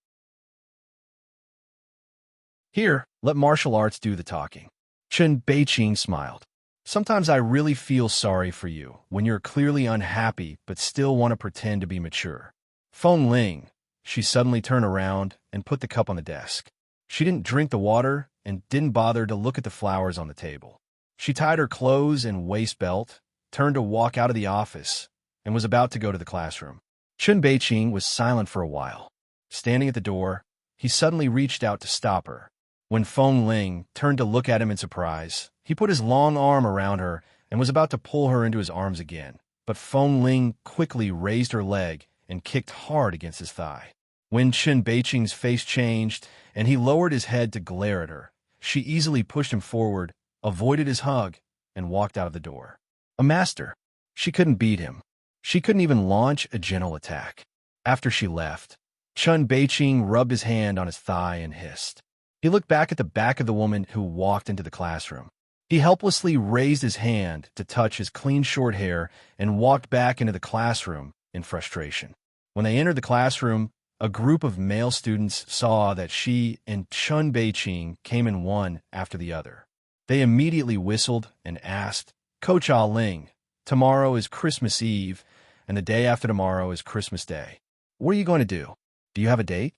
Here, let martial arts do the talking." Chun Beiqing smiled. "Sometimes I really feel sorry for you when you're clearly unhappy but still want to pretend to be mature." Feng Ling, she suddenly turned around and put the cup on the desk. She didn't drink the water and didn't bother to look at the flowers on the table. She tied her clothes and waist belt, turned to walk out of the office, and was about to go to the classroom. Chun Beiqing was silent for a while. Standing at the door, he suddenly reached out to stop her. When Feng Ling turned to look at him in surprise, he put his long arm around her and was about to pull her into his arms again. But Feng Ling quickly raised her leg and kicked hard against his thigh. When Chen Beiqing's face changed and he lowered his head to glare at her, she easily pushed him forward, avoided his hug, and walked out of the door. A master. She couldn't beat him. She couldn't even launch a gentle attack. After she left, Chen Beiqing rubbed his hand on his thigh and hissed. He looked back at the back of the woman who walked into the classroom. He helplessly raised his hand to touch his clean short hair and walked back into the classroom in frustration. When they entered the classroom, a group of male students saw that she and Chen Beiqing came in one after the other. They immediately whistled and asked, "Coach Ah Ling, tomorrow is Christmas Eve, and the day after tomorrow is Christmas Day. What are you going to do? Do you have a date?"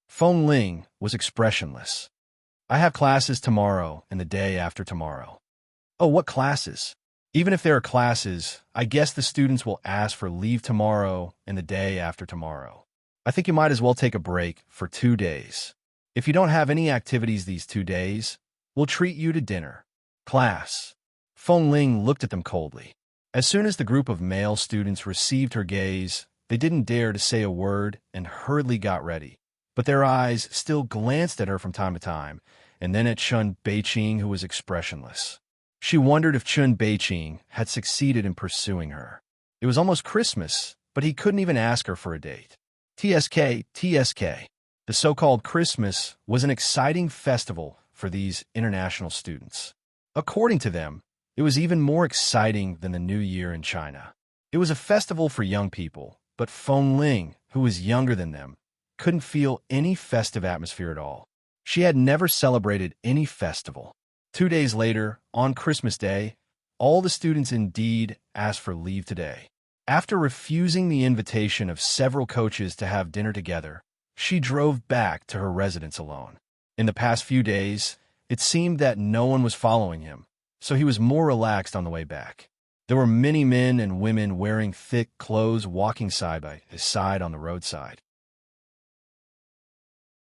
Feng Ling was expressionless. "I have classes tomorrow and the day after tomorrow." "Oh, what classes?" "Even if there are classes, I guess the students will ask for leave tomorrow and the day after tomorrow. I think you might as well take a break for 2 days. If you don't have any activities these 2 days, we'll treat you to dinner." "Class." Feng Ling looked at them coldly. As soon as the group of male students received her gaze, they didn't dare to say a word and hurriedly got ready. But their eyes still glanced at her from time to time, and then at Chen Beiqing, who was expressionless. She wondered if Chen Beiqing had succeeded in pursuing her. It was almost Christmas, but he couldn't even ask her for a date. TSK. The so-called Christmas was an exciting festival for these international students. According to them, it was even more exciting than the New Year in China. It was a festival for young people, but Feng Ling, who was younger than them, couldn't feel any festive atmosphere at all. She had never celebrated any festival. 2 days later, on Christmas Day, all the students indeed asked for leave today. After refusing the invitation of several coaches to have dinner together, she drove back to her residence alone. In the past few days, it seemed that no one was following him, so he was more relaxed on the way back. There were many men and women wearing thick clothes walking side by side on the roadside.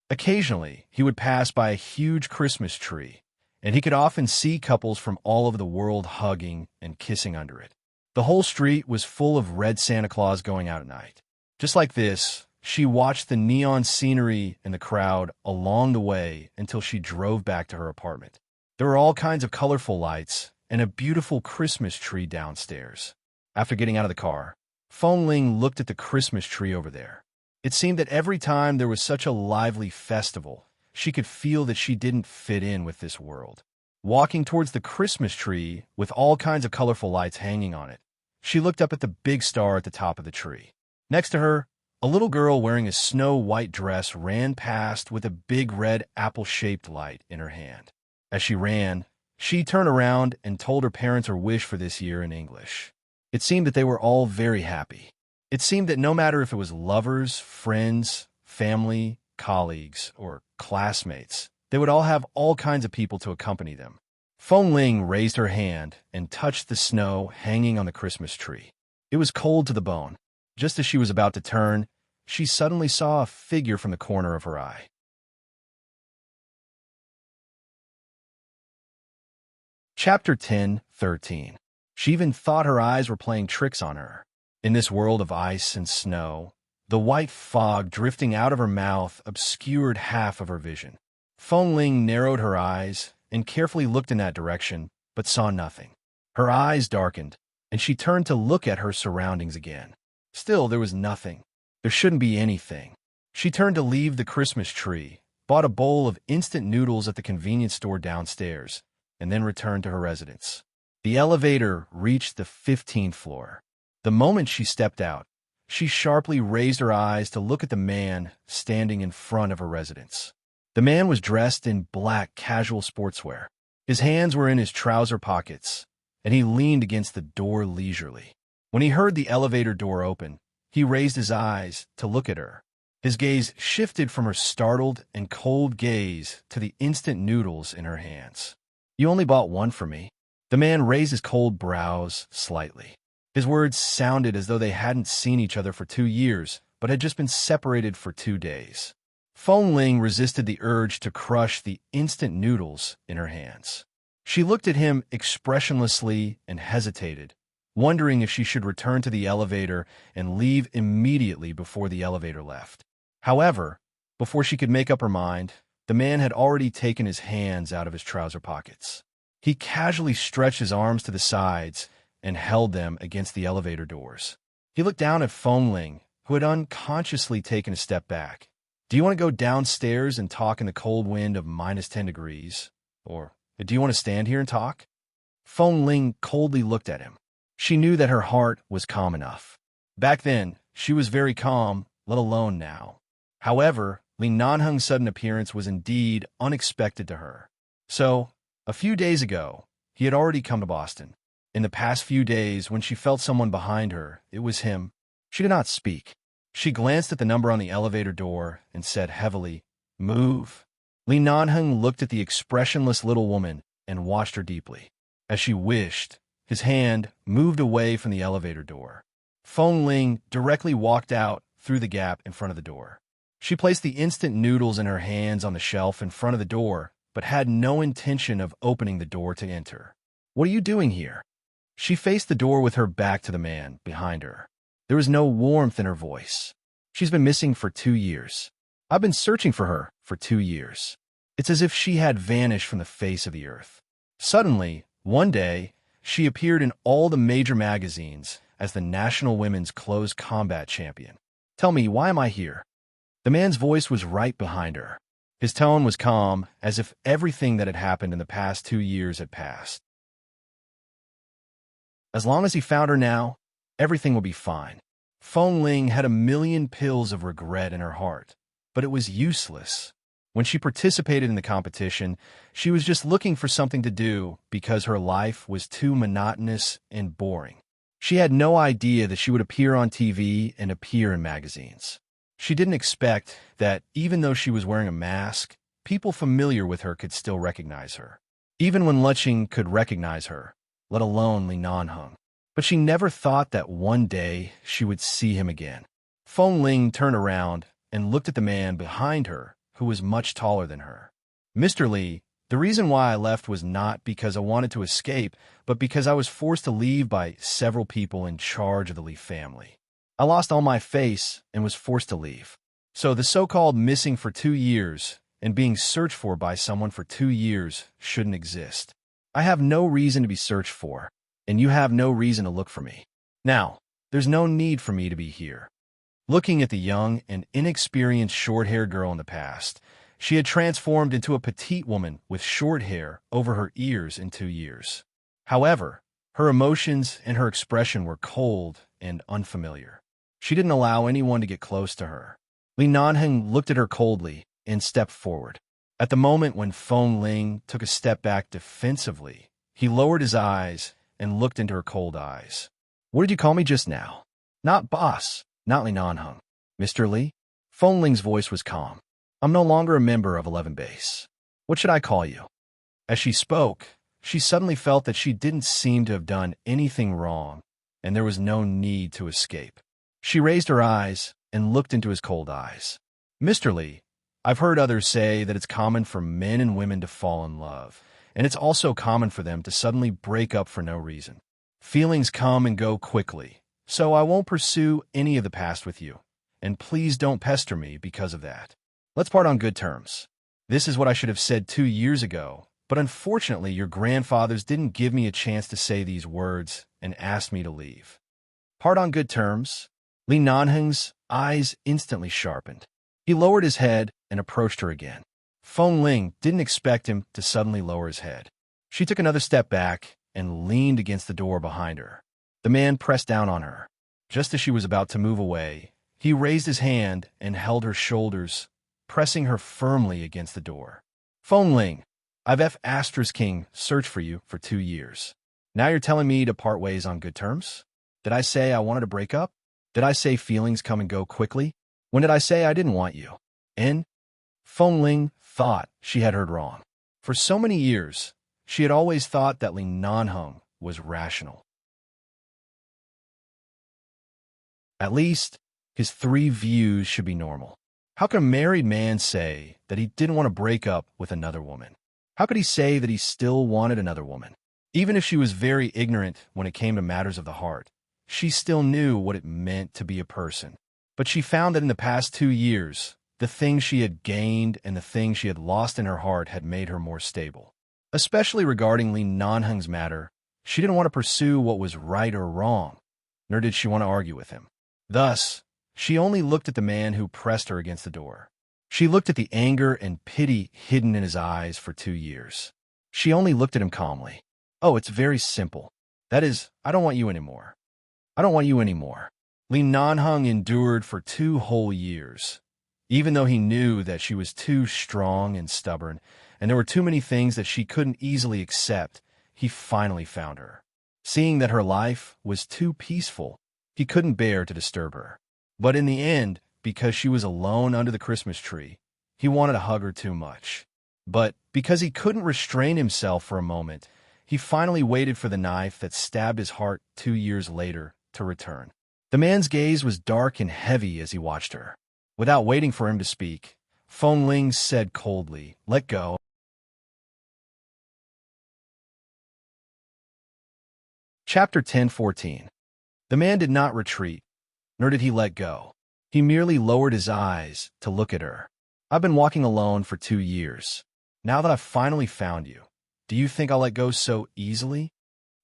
Occasionally, he would pass by a huge Christmas tree, and he could often see couples from all over the world hugging and kissing under it. The whole street was full of red Santa Claus going out at night. Just like this, she watched the neon scenery and the crowd along the way until she drove back to her apartment. There were all kinds of colorful lights and a beautiful Christmas tree downstairs. After getting out of the car, Feng Ling looked at the Christmas tree over there. It seemed that every time there was such a lively festival, she could feel that she didn't fit in with this world. Walking towards the Christmas tree with all kinds of colorful lights hanging on it, she looked up at the big star at the top of the tree. Next to her, a little girl wearing a snow-white dress ran past with a big red apple-shaped light in her hand. As she ran, she turned around and told her parents her wish for this year in English. It seemed that they were all very happy. It seemed that no matter if it was lovers, friends, family, colleagues, or classmates, they would all have all kinds of people to accompany them. Feng Ling raised her hand and touched the snow hanging on the Christmas tree. It was cold to the bone. Just as she was about to turn, she suddenly saw a figure from the corner of her eye. Chapter 10:13. She even thought her eyes were playing tricks on her. In this world of ice and snow, the white fog drifting out of her mouth obscured half of her vision. Feng Ling narrowed her eyes and carefully looked in that direction, but saw nothing. Her eyes darkened, and she turned to look at her surroundings again. Still, there was nothing. There shouldn't be anything. She turned to leave the Christmas tree, bought a bowl of instant noodles at the convenience store downstairs, and then returned to her residence. The elevator reached the 15th floor. The moment she stepped out, she sharply raised her eyes to look at the man standing in front of her residence. The man was dressed in black casual sportswear. His hands were in his trouser pockets, and he leaned against the door leisurely. When he heard the elevator door open, he raised his eyes to look at her. His gaze shifted from her startled and cold gaze to the instant noodles in her hands. "You only bought one for me." The man raised his cold brows slightly. His words sounded as though they hadn't seen each other for 2 years, but had just been separated for 2 days. Feng Ling resisted the urge to crush the instant noodles in her hands. She looked at him expressionlessly and hesitated, wondering if she should return to the elevator and leave immediately before the elevator left. However, before she could make up her mind, the man had already taken his hands out of his trouser pockets. He casually stretched his arms to the sides and held them against the elevator doors. He looked down at Feng Ling, who had unconsciously taken a step back. "Do you want to go downstairs and talk in the cold wind of -10 degrees? Or do you want to stand here and talk?" Feng Ling coldly looked at him. She knew that her heart was calm enough. Back then, she was very calm, let alone now. However, Li Nanheng's sudden appearance was indeed unexpected to her. So, a few days ago, he had already come to Boston. In the past few days, when she felt someone behind her, it was him. She did not speak. She glanced at the number on the elevator door and said heavily, "Move." Li Nanheng looked at the expressionless little woman and watched her deeply. As she wished, his hand moved away from the elevator door. Feng Ling directly walked out through the gap in front of the door. She placed the instant noodles in her hands on the shelf in front of the door, but had no intention of opening the door to enter. "What are you doing here?" She faced the door with her back to the man behind her. There was no warmth in her voice. "She's been missing for 2 years. I've been searching for her for 2 years. It's as if she had vanished from the face of the earth. Suddenly, one day, she appeared in all the major magazines as the National Women's Close Combat Champion. Tell me, why am I here?" The man's voice was right behind her. His tone was calm, as if everything that had happened in the past 2 years had passed. As long as he found her now, everything will be fine. Feng Ling had a million pills of regret in her heart, but it was useless. When she participated in the competition, she was just looking for something to do because her life was too monotonous and boring. She had no idea that she would appear on TV and appear in magazines. She didn't expect that, even though she was wearing a mask, people familiar with her could still recognize her. Even when Luqing could recognize her, let alone Li Nanheng. But she never thought that one day she would see him again. Feng Ling turned around and looked at the man behind her, who was much taller than her. "Mr. Li, the reason why I left was not because I wanted to escape, but because I was forced to leave by several people in charge of the Li family. I lost all my face and was forced to leave. So the so-called missing for 2 years and being searched for by someone for 2 years shouldn't exist. I have no reason to be searched for, and you have no reason to look for me. Now, there's no need for me to be here." Looking at the young and inexperienced short-haired girl in the past, she had transformed into a petite woman with short hair over her ears in 2 years. However, her emotions and her expression were cold and unfamiliar. She didn't allow anyone to get close to her. Li Nanheng looked at her coldly and stepped forward. At the moment when Feng Ling took a step back defensively, he lowered his eyes and looked into her cold eyes. "What did you call me just now?" "Not boss, not Li Nanheng. Mr. Li?" Feng Ling's voice was calm. "I'm no longer a member of 11 Base. What should I call you?" As she spoke, she suddenly felt that she didn't seem to have done anything wrong, and there was no need to escape. She raised her eyes and looked into his cold eyes. "Mr. Li, I've heard others say that it's common for men and women to fall in love, and it's also common for them to suddenly break up for no reason. Feelings come and go quickly, so I won't pursue any of the past with you, and please don't pester me because of that. Let's part on good terms. This is what I should have said 2 years ago, but unfortunately your grandfathers didn't give me a chance to say these words and asked me to leave." Part on good terms? Li Nanheng's eyes instantly sharpened. He lowered his head and approached her again. Feng Ling didn't expect him to suddenly lower his head. She took another step back and leaned against the door behind her. The man pressed down on her. Just as she was about to move away, he raised his hand and held her shoulders, pressing her firmly against the door. "Feng Ling, I've King searched for you for 2 years. Now you're telling me to part ways on good terms? Did I say I wanted to break up? Did I say feelings come and go quickly? When did I say I didn't want you?" And Feng Ling thought she had heard wrong. For so many years, she had always thought that Li Nanheng was rational. At least, his 3 views should be normal. How can a married man say that he didn't want to break up with another woman? How could he say that he still wanted another woman? Even if she was very ignorant when it came to matters of the heart, she still knew what it meant to be a person. But she found that in the past 2 years, the things she had gained and the things she had lost in her heart had made her more stable. Especially regarding Li Nanheng's matter, she didn't want to pursue what was right or wrong, nor did she want to argue with him. Thus, she only looked at the man who pressed her against the door. She looked at the anger and pity hidden in his eyes for 2 years. She only looked at him calmly. Oh, it's very simple. That is, I don't want you anymore. I don't want you anymore. Li Nanheng endured for 2 whole years. Even though he knew that she was too strong and stubborn, and there were too many things that she couldn't easily accept, he finally found her. Seeing that her life was too peaceful, he couldn't bear to disturb her. But in the end, because she was alone under the Christmas tree, he wanted to hug her too much. But because he couldn't restrain himself for a moment, he finally waited for the knife that stabbed his heart 2 years later to return. The man's gaze was dark and heavy as he watched her. Without waiting for him to speak, Feng Ling said coldly, "Let go." Chapter 10:14. The man did not retreat, nor did he let go. He merely lowered his eyes to look at her. "I've been walking alone for 2 years. Now that I've finally found you, do you think I'll let go so easily?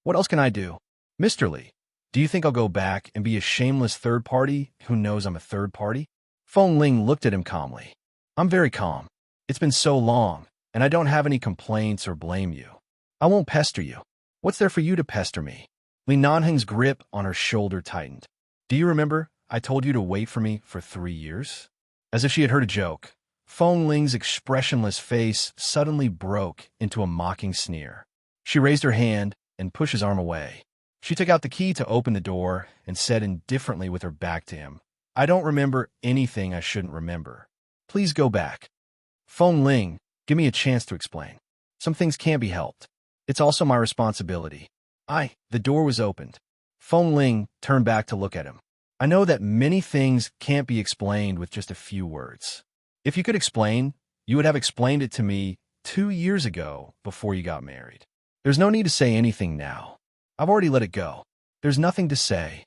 What else can I do? Mr. Li, do you think I'll go back and be a shameless third party who knows I'm a third party?" Feng Ling looked at him calmly. "I'm very calm. It's been so long, and I don't have any complaints or blame you. I won't pester you. What's there for you to pester me?" Li Nanheng's grip on her shoulder tightened. "Do you remember I told you to wait for me for 3 years?" As if she had heard a joke, Feng Ling's expressionless face suddenly broke into a mocking sneer. She raised her hand and pushed his arm away. She took out the key to open the door and said indifferently with her back to him, "I don't remember anything I shouldn't remember. Please go back." "Feng Ling, give me a chance to explain. Some things can't be helped. It's also my responsibility." The door was opened. Feng Ling turned back to look at him. "I know that many things can't be explained with just a few words. If you could explain, you would have explained it to me 2 years ago before you got married. There's no need to say anything now. I've already let it go. There's nothing to say."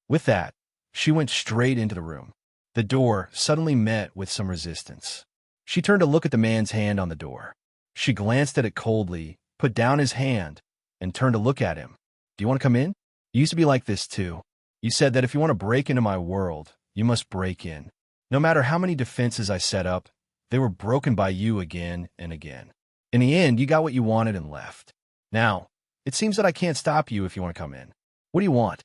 With that, she went straight into the room. The door suddenly met with some resistance. She turned to look at the man's hand on the door. She glanced at it coldly, put down his hand, and turned to look at him. "Do you want to come in? You used to be like this too. You said that if you want to break into my world, you must break in. No matter how many defenses I set up, they were broken by you again and again. In the end, you got what you wanted and left. Now, it seems that I can't stop you if you want to come in. What do you want?"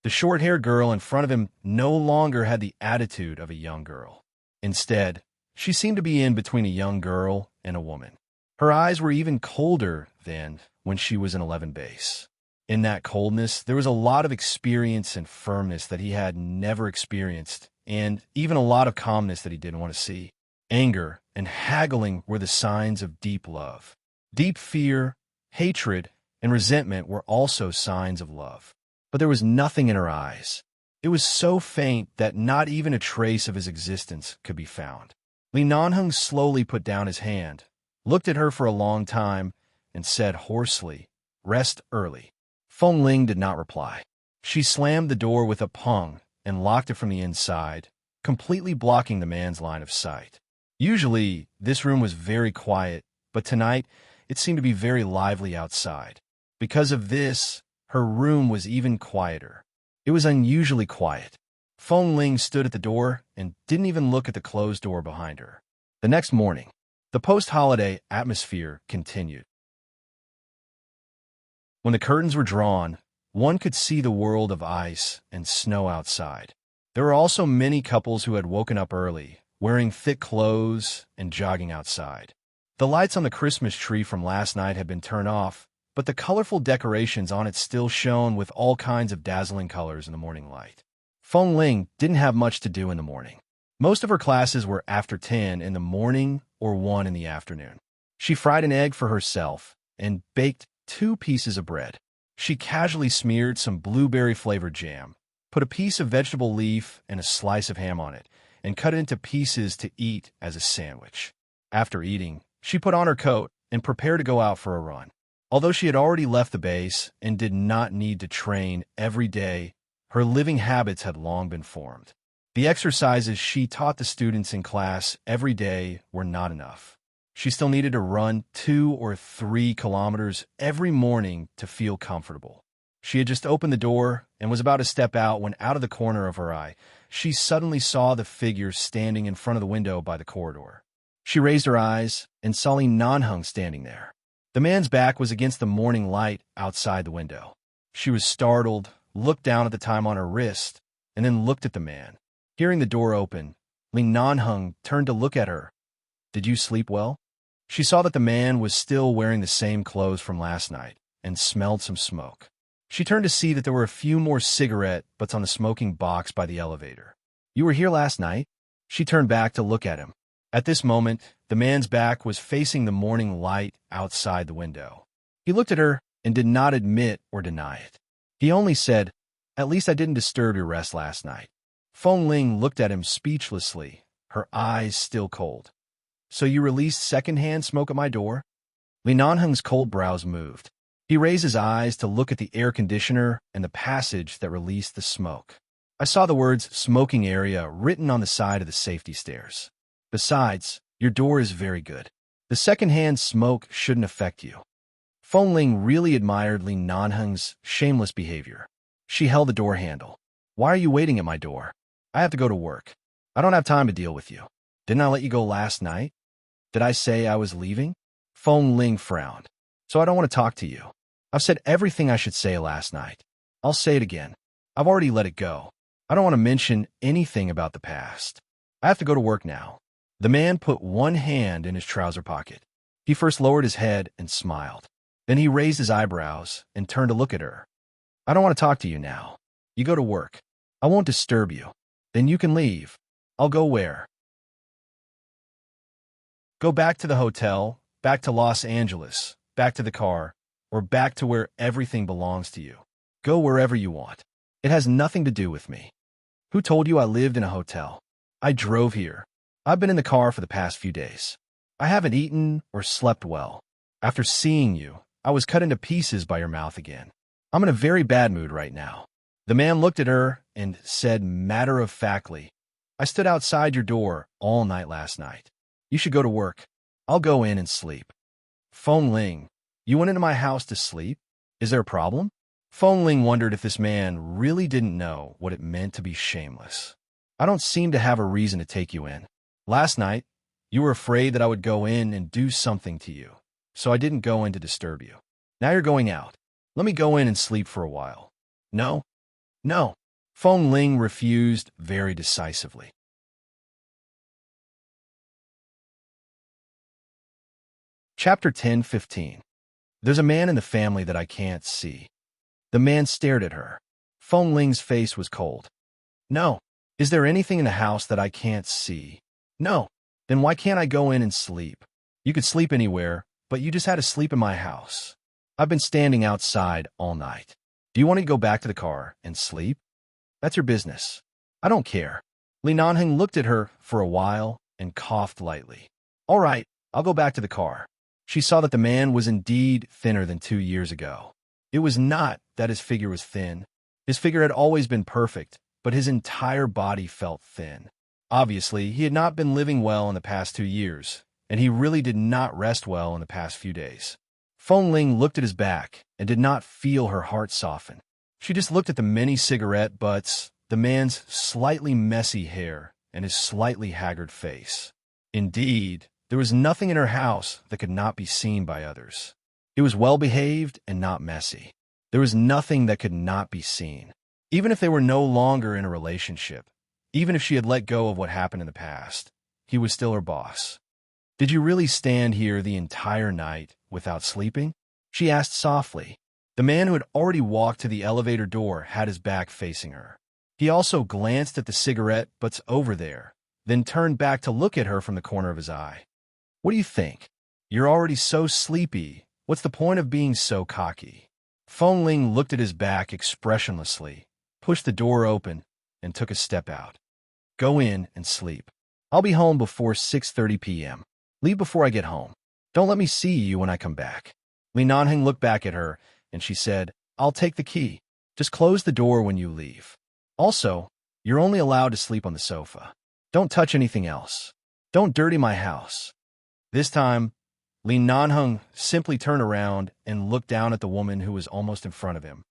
The short-haired girl in front of him no longer had the attitude of a young girl. Instead, she seemed to be in between a young girl and a woman. Her eyes were even colder than when she was in 11 base. In that coldness, there was a lot of experience and firmness that he had never experienced, and even a lot of calmness that he didn't want to see. Anger and haggling were the signs of deep love. Deep fear, hatred, and resentment were also signs of love. But there was nothing in her eyes. It was so faint that not even a trace of his existence could be found. Li Nanheng slowly put down his hand, looked at her for a long time, and said hoarsely, "Rest early." Feng Ling did not reply. She slammed the door with a pung and locked it from the inside, completely blocking the man's line of sight. Usually, this room was very quiet, but tonight it seemed to be very lively outside. Because of this, her room was even quieter. It was unusually quiet. Feng Ling stood at the door and didn't even look at the closed door behind her. The next morning, the post-holiday atmosphere continued. When the curtains were drawn, one could see the world of ice and snow outside. There were also many couples who had woken up early, wearing thick clothes and jogging outside. The lights on the Christmas tree from last night had been turned off, but the colorful decorations on it still shone with all kinds of dazzling colors in the morning light. Feng Ling didn't have much to do in the morning. Most of her classes were after 10 in the morning or 1 in the afternoon. She fried an egg for herself and baked 2 pieces of bread. She casually smeared some blueberry-flavored jam, put a piece of vegetable leaf and a slice of ham on it, and cut it into pieces to eat as a sandwich. After eating, she put on her coat and prepared to go out for a run. Although she had already left the base and did not need to train every day, her living habits had long been formed. The exercises she taught the students in class every day were not enough. She still needed to run 2 or 3 kilometers every morning to feel comfortable. She had just opened the door and was about to step out when, out of the corner of her eye, she suddenly saw the figure standing in front of the window by the corridor. She raised her eyes and saw Li Nanheng standing there. The man's back was against the morning light outside the window. She was startled, looked down at the time on her wrist, and then looked at the man. Hearing the door open, Li Nanheng turned to look at her. "Did you sleep well?" She saw that the man was still wearing the same clothes from last night and smelled some smoke. She turned to see that there were a few more cigarette butts on the smoking box by the elevator. "You were here last night?" She turned back to look at him. At this moment, the man's back was facing the morning light outside the window. He looked at her and did not admit or deny it. He only said, "At least I didn't disturb your rest last night." Feng Ling looked at him speechlessly, her eyes still cold. "So you released secondhand smoke at my door?" Li Nanheng's cold brows moved. He raised his eyes to look at the air conditioner and the passage that released the smoke. "I saw the words smoking area written on the side of the safety stairs. Besides, your door is very good. The secondhand smoke shouldn't affect you." Feng Ling really admired Li Nanheng's shameless behavior. She held the door handle. "Why are you waiting at my door? I have to go to work. I don't have time to deal with you. Didn't I let you go last night? Did I say I was leaving?" Feng Ling frowned. "So I don't want to talk to you. I've said everything I should say last night. I'll say it again. I've already let it go. I don't want to mention anything about the past. I have to go to work now." The man put one hand in his trouser pocket. He first lowered his head and smiled. Then he raised his eyebrows and turned to look at her. "I don't want to talk to you now. You go to work. I won't disturb you. Then you can leave. I'll go where?" "Go back to the hotel, back to Los Angeles, back to the car, or back to where everything belongs to you. Go wherever you want. It has nothing to do with me. Who told you I lived in a hotel? I drove here. I've been in the car for the past few days. I haven't eaten or slept well. After seeing you, I was cut into pieces by your mouth again. I'm in a very bad mood right now." The man looked at her and said matter-of-factly, "I stood outside your door all night last night. You should go to work. I'll go in and sleep." "Feng Ling, you went into my house to sleep? Is there a problem?" Feng Ling wondered if this man really didn't know what it meant to be shameless. "I don't seem to have a reason to take you in. Last night, you were afraid that I would go in and do something to you, so I didn't go in to disturb you. Now you're going out. Let me go in and sleep for a while." "No, no." Feng Ling refused very decisively. Chapter 10:15. There's a man in the family that I can't see. The man stared at her. Feng Ling's face was cold. "No. Is there anything in the house that I can't see?" "No. Then why can't I go in and sleep? You could sleep anywhere, but you just had to sleep in my house. I've been standing outside all night. Do you want to go back to the car and sleep? That's your business. I don't care." Li Nanheng looked at her for a while and coughed lightly. "All right, I'll go back to the car." She saw that the man was indeed thinner than 2 years ago. It was not that his figure was thin. His figure had always been perfect, but his entire body felt thin. Obviously, he had not been living well in the past 2 years, and he really did not rest well in the past few days. Feng Ling looked at his back and did not feel her heart soften. She just looked at the many cigarette butts, the man's slightly messy hair, and his slightly haggard face. Indeed, there was nothing in her house that could not be seen by others. It was well-behaved and not messy. There was nothing that could not be seen. Even if they were no longer in a relationship, even if she had let go of what happened in the past, he was still her boss. "Did you really stand here the entire night without sleeping?" she asked softly. The man who had already walked to the elevator door had his back facing her. He also glanced at the cigarette butts over there, then turned back to look at her from the corner of his eye. "What do you think? You're already so sleepy. What's the point of being so cocky?" Feng Ling looked at his back expressionlessly, pushed the door open, and took a step out. "Go in and sleep. I'll be home before 6:30 p.m. Leave before I get home. Don't let me see you when I come back." Li Nanheng looked back at her, and she said, I'll take the key. Just close the door when you leave. Also, you're only allowed to sleep on the sofa. Don't touch anything else. Don't dirty my house. This time, Li Nanheng simply turned around and looked down at the woman who was almost in front of him.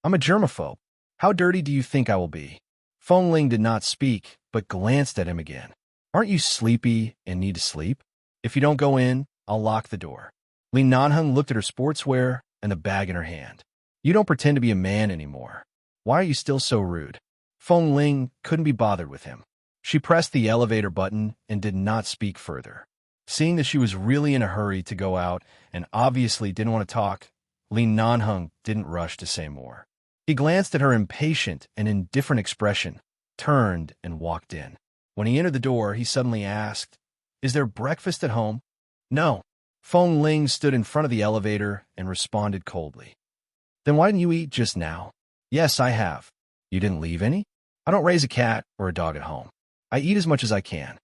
I'm a germaphobe. How dirty do you think I will be? Feng Ling did not speak, but glanced at him again. Aren't you sleepy and need to sleep? If you don't go in, I'll lock the door. Li Nanheng looked at her sportswear and the bag in her hand. You don't pretend to be a man anymore. Why are you still so rude? Feng Ling couldn't be bothered with him. She pressed the elevator button and did not speak further. Seeing that she was really in a hurry to go out and obviously didn't want to talk, Li Nanheng didn't rush to say more. He glanced at her impatient and indifferent expression, turned, and walked in. When he entered the door, he suddenly asked, Is there breakfast at home? No. Feng Ling stood in front of the elevator and responded coldly. Then why didn't you eat just now? Yes, I have. You didn't leave any? I don't raise a cat or a dog at home. I eat as much as I can.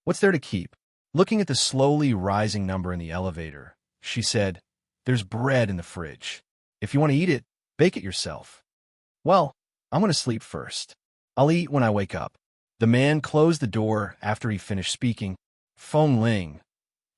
What's there to keep? Looking at the slowly rising number in the elevator, she said, There's bread in the fridge. If you want to eat it, bake it yourself. Well, I'm going to sleep first. I'll eat when I wake up. The man closed the door after he finished speaking. Feng Ling,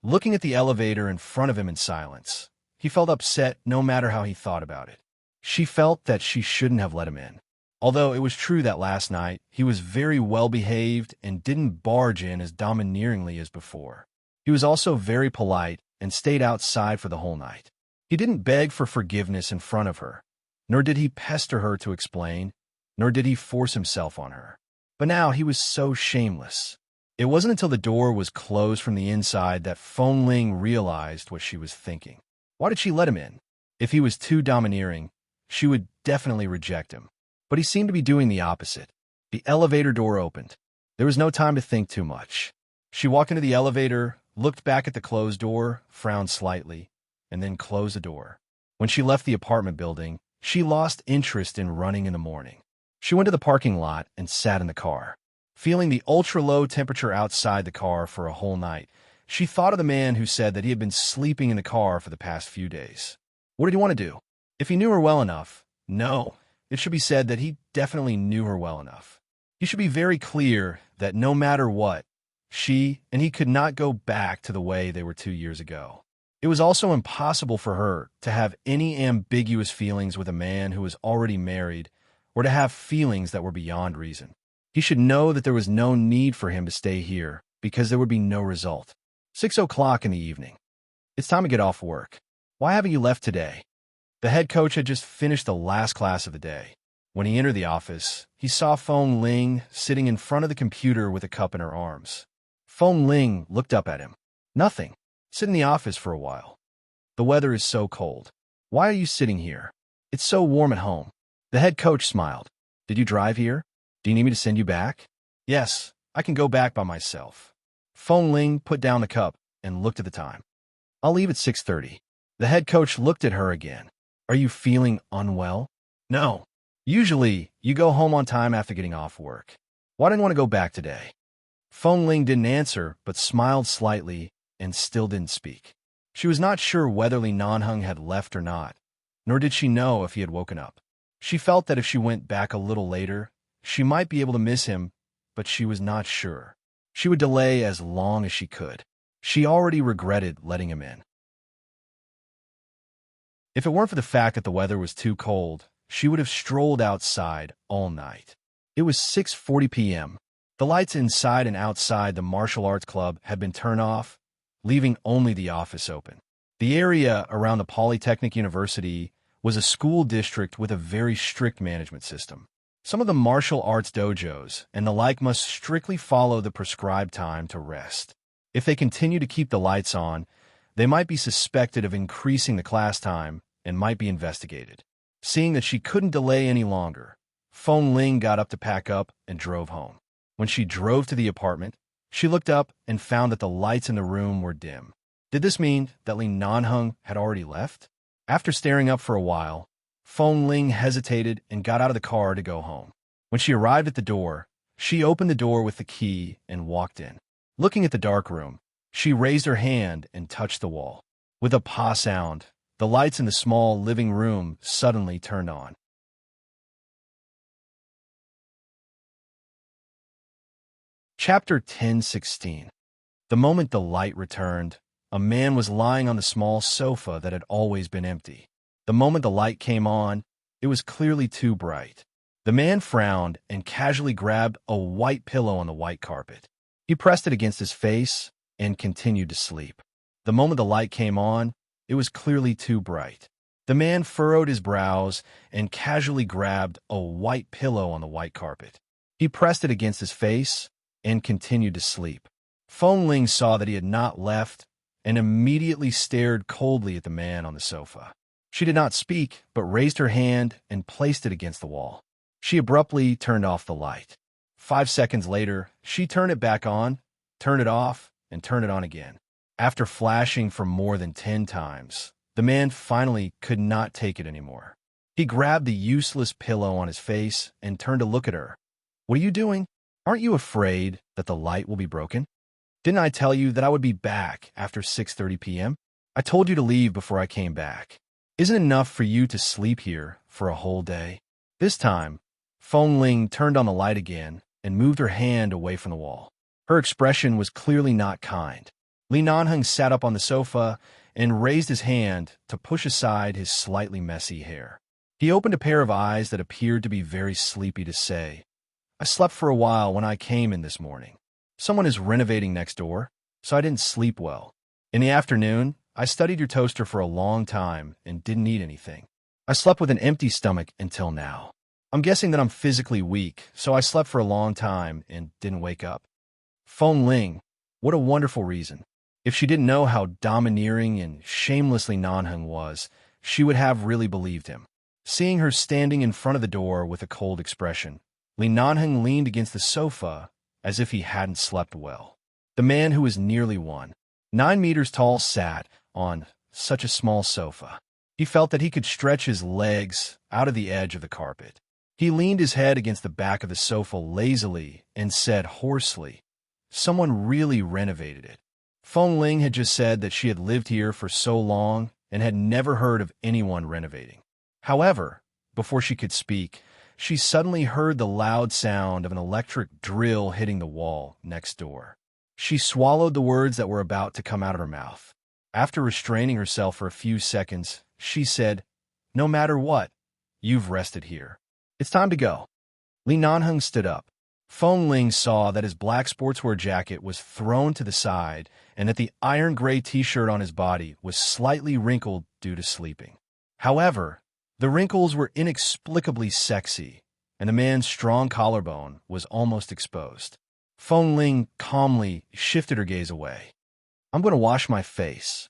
looking at the elevator in front of him in silence. He felt upset no matter how he thought about it. She felt that she shouldn't have let him in. Although it was true that last night, he was very well-behaved and didn't barge in as domineeringly as before. He was also very polite and stayed outside for the whole night. He didn't beg for forgiveness in front of her, nor did he pester her to explain, nor did he force himself on her. But now he was so shameless. It wasn't until the door was closed from the inside that Feng Ling realized what she was thinking. Why did she let him in? If he was too domineering, she would definitely reject him. But he seemed to be doing the opposite. The elevator door opened. There was no time to think too much. She walked into the elevator, looked back at the closed door, frowned slightly, and then closed the door. When she left the apartment building, she lost interest in running in the morning. She went to the parking lot and sat in the car. Feeling the ultra-low temperature outside the car for a whole night, she thought of the man who said that he had been sleeping in the car for the past few days. What did he want to do? If he knew her well enough, no. It should be said that he definitely knew her well enough. He should be very clear that no matter what, she and he could not go back to the way they were 2 years ago. It was also impossible for her to have any ambiguous feelings with a man who was already married or to have feelings that were beyond reason. He should know that there was no need for him to stay here because there would be no result. 6 o'clock in the evening. It's time to get off work. Why haven't you left today? The head coach had just finished the last class of the day. When he entered the office, he saw Feng Ling sitting in front of the computer with a cup in her arms. Feng Ling looked up at him. Nothing. Sit in the office for a while. The weather is so cold. Why are you sitting here? It's so warm at home. The head coach smiled. Did you drive here? Do you need me to send you back? Yes, I can go back by myself. Feng Ling put down the cup and looked at the time. I'll leave at 6:30. The head coach looked at her again. Are you feeling unwell? No. Usually, you go home on time after getting off work. Why didn't you want to go back today? Feng Ling didn't answer, but smiled slightly and still didn't speak. She was not sure whether Li Nanheng had left or not, nor did she know if he had woken up. She felt that if she went back a little later, she might be able to miss him, but she was not sure. She would delay as long as she could. She already regretted letting him in. If it weren't for the fact that the weather was too cold, she would have strolled outside all night. It was 6:40 p.m. The lights inside and outside the martial arts club had been turned off, leaving only the office open. The area around the Polytechnic University was a school district with a very strict management system. Some of the martial arts dojos and the like must strictly follow the prescribed time to rest. If they continue to keep the lights on, they might be suspected of increasing the class time and might be investigated. Seeing that she couldn't delay any longer, Feng Ling got up to pack up and drove home. When she drove to the apartment, she looked up and found that the lights in the room were dim. Did this mean that Li Nanheng had already left? After staring up for a while, Feng Ling hesitated and got out of the car to go home. When she arrived at the door, she opened the door with the key and walked in. Looking at the dark room, She raised her hand and touched the wall. With a pa sound, the lights in the small living room suddenly turned on. Chapter 10:16. The moment the light returned, a man was lying on the small sofa that had always been empty. The moment the light came on, it was clearly too bright. The man frowned and casually grabbed a white pillow on the white carpet. He pressed it against his face and continued to sleep. The moment the light came on, it was clearly too bright. The man furrowed his brows and casually grabbed a white pillow on the white carpet. He pressed it against his face and continued to sleep. Feng Ling saw that he had not left and immediately stared coldly at the man on the sofa. She did not speak, but raised her hand and placed it against the wall. She abruptly turned off the light. 5 seconds later, she turned it back on, turned it off, and turned it on again. After flashing for more than 10 times, the man finally could not take it anymore. He grabbed the useless pillow on his face and turned to look at her. "What are you doing? Aren't you afraid that the light will be broken? Didn't I tell you that I would be back after 6:30 p.m.? I told you to leave before I came back. Isn't it enough for you to sleep here for a whole day?" This time, Feng Ling turned on the light again and moved her hand away from the wall. Her expression was clearly not kind. Li Nanheng sat up on the sofa and raised his hand to push aside his slightly messy hair. He opened a pair of eyes that appeared to be very sleepy to say, "I slept for a while when I came in this morning. Someone is renovating next door, so I didn't sleep well. In the afternoon, I studied your toaster for a long time and didn't eat anything. I slept with an empty stomach until now. I'm guessing that I'm physically weak, so I slept for a long time and didn't wake up." Feng Ling, what a wonderful reason. If she didn't know how domineering and shamelessly Nanheng was, she would have really believed him. Seeing her standing in front of the door with a cold expression, Li Nanheng leaned against the sofa as if he hadn't slept well. The man who was nearly 1.9 meters tall sat on such a small sofa. He felt that he could stretch his legs out of the edge of the carpet. He leaned his head against the back of the sofa lazily and said hoarsely, "Someone really renovated it." Feng Ling had just said that she had lived here for so long and had never heard of anyone renovating. However, before she could speak, she suddenly heard the loud sound of an electric drill hitting the wall next door. She swallowed the words that were about to come out of her mouth. After restraining herself for a few seconds, she said, "No matter what, you've rested here. It's time to go." Li Nanheng stood up. Feng Ling saw that his black sportswear jacket was thrown to the side and that the iron gray t-shirt on his body was slightly wrinkled due to sleeping. However, the wrinkles were inexplicably sexy, and the man's strong collarbone was almost exposed. Feng Ling calmly shifted her gaze away. "I'm going to wash my face."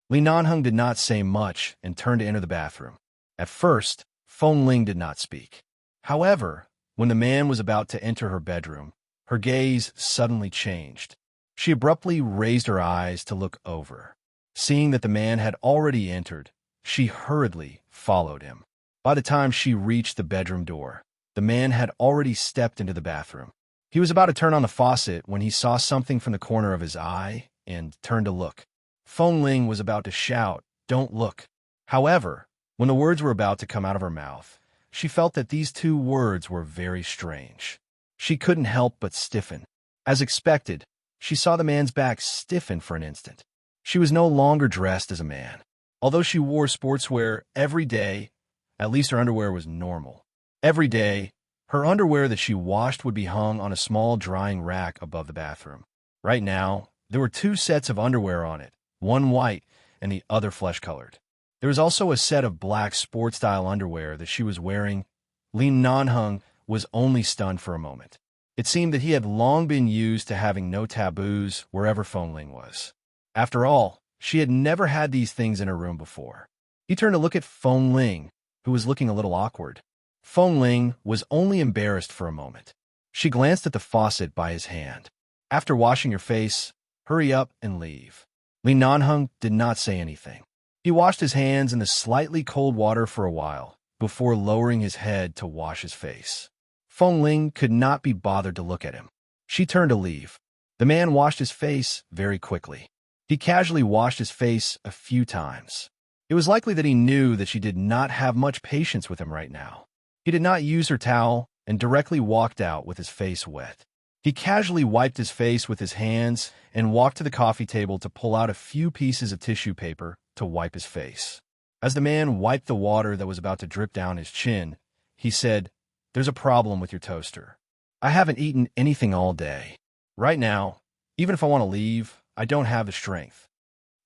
Li Nanheng did not say much and turned to enter the bathroom. At first, Feng Ling did not speak. However, when the man was about to enter her bedroom, her gaze suddenly changed. She abruptly raised her eyes to look over. Seeing that the man had already entered, she hurriedly followed him. By the time she reached the bedroom door, the man had already stepped into the bathroom. He was about to turn on the faucet when he saw something from the corner of his eye and turned to look. Feng Ling was about to shout, "Don't look." However, when the words were about to come out of her mouth, she felt that these two words were very strange. She couldn't help but stiffen. As expected, she saw the man's back stiffen for an instant. She was no longer dressed as a man. Although she wore sportswear every day, at least her underwear was normal. Every day, her underwear that she washed would be hung on a small drying rack above the bathroom. Right now, there were 2 sets of underwear on it, one white and the other flesh-colored. There was also a set of black sport-style underwear that she was wearing. Li Nanheng was only stunned for a moment. It seemed that he had long been used to having no taboos wherever Feng Ling was. After all, she had never had these things in her room before. He turned to look at Feng Ling, who was looking a little awkward. Feng Ling was only embarrassed for a moment. She glanced at the faucet by his hand. "After washing your face, hurry up and leave." Li Nanheng did not say anything. He washed his hands in the slightly cold water for a while before lowering his head to wash his face. Feng Ling could not be bothered to look at him. She turned to leave. The man washed his face very quickly. He casually washed his face a few times. It was likely that he knew that she did not have much patience with him right now. He did not use her towel and directly walked out with his face wet. He casually wiped his face with his hands and walked to the coffee table to pull out a few pieces of tissue paper to wipe his face. As the man wiped the water that was about to drip down his chin, he said, "There's a problem with your toaster. I haven't eaten anything all day. Right now, even if I want to leave, I don't have the strength."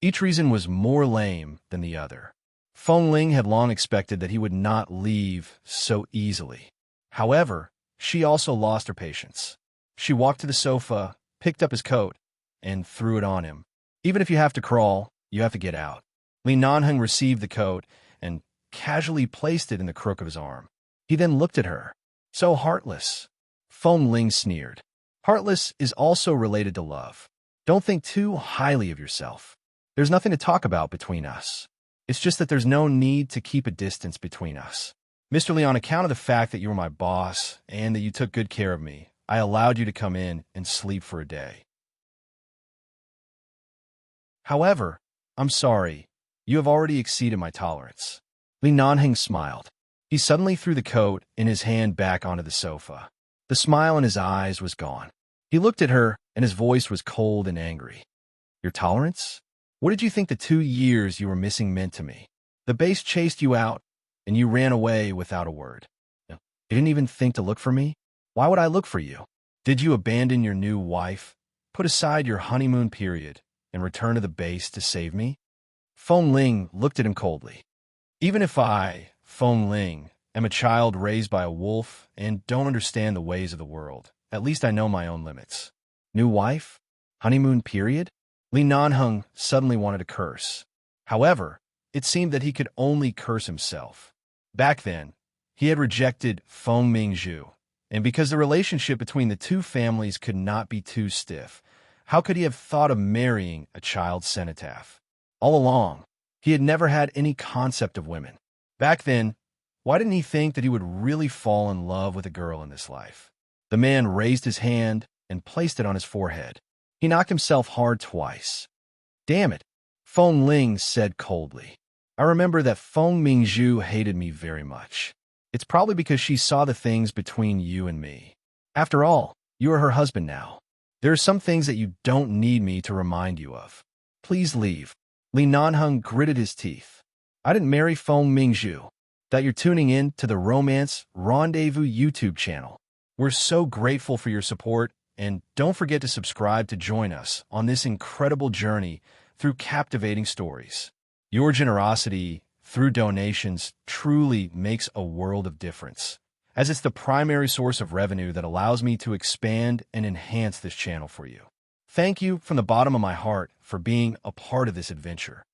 Each reason was more lame than the other. Feng Ling had long expected that he would not leave so easily. However, she also lost her patience. She walked to the sofa, picked up his coat, and threw it on him. "Even if you have to crawl, you have to get out." Li Nanheng received the coat and casually placed it in the crook of his arm. He then looked at her. "So heartless." Feng Ling sneered. "Heartless is also related to love. Don't think too highly of yourself. There's nothing to talk about between us. It's just that there's no need to keep a distance between us. Mr. Li, on account of the fact that you were my boss and that you took good care of me, I allowed you to come in and sleep for a day. However, I'm sorry, you have already exceeded my tolerance." Li Nanheng smiled. He suddenly threw the coat and his hand back onto the sofa. The smile in his eyes was gone. He looked at her, and his voice was cold and angry. "Your tolerance? What did you think the 2 years you were missing meant to me? The base chased you out, and you ran away without a word. You didn't even think to look for me? Why would I look for you? Did you abandon your new wife, put aside your honeymoon period, and return to the base to save me?" Feng Ling looked at him coldly. "Even if I, Feng Ling, am a child raised by a wolf and don't understand the ways of the world, at least I know my own limits. New wife? Honeymoon period?" Li Nanheng suddenly wanted to curse. However, it seemed that he could only curse himself. Back then, he had rejected Feng Mingzhu, and because the relationship between the two families could not be too stiff, how could he have thought of marrying a child cenotaph? All along, he had never had any concept of women. Back then, why didn't he think that he would really fall in love with a girl in this life? The man raised his hand and placed it on his forehead. He knocked himself hard twice. "Damn it," Feng Ling said coldly. "I remember that Feng Mingzhu hated me very much. It's probably because she saw the things between you and me. After all, you are her husband now. There are some things that you don't need me to remind you of. Please leave." Li Nanheng gritted his teeth. "I didn't marry Feng Mingzhu." That you're tuning in to the Romance Rendezvous YouTube channel. We're so grateful for your support, and don't forget to subscribe to join us on this incredible journey through captivating stories. Your generosity through donations truly makes a world of difference, as it's the primary source of revenue that allows me to expand and enhance this channel for you. Thank you from the bottom of my heart for being a part of this adventure.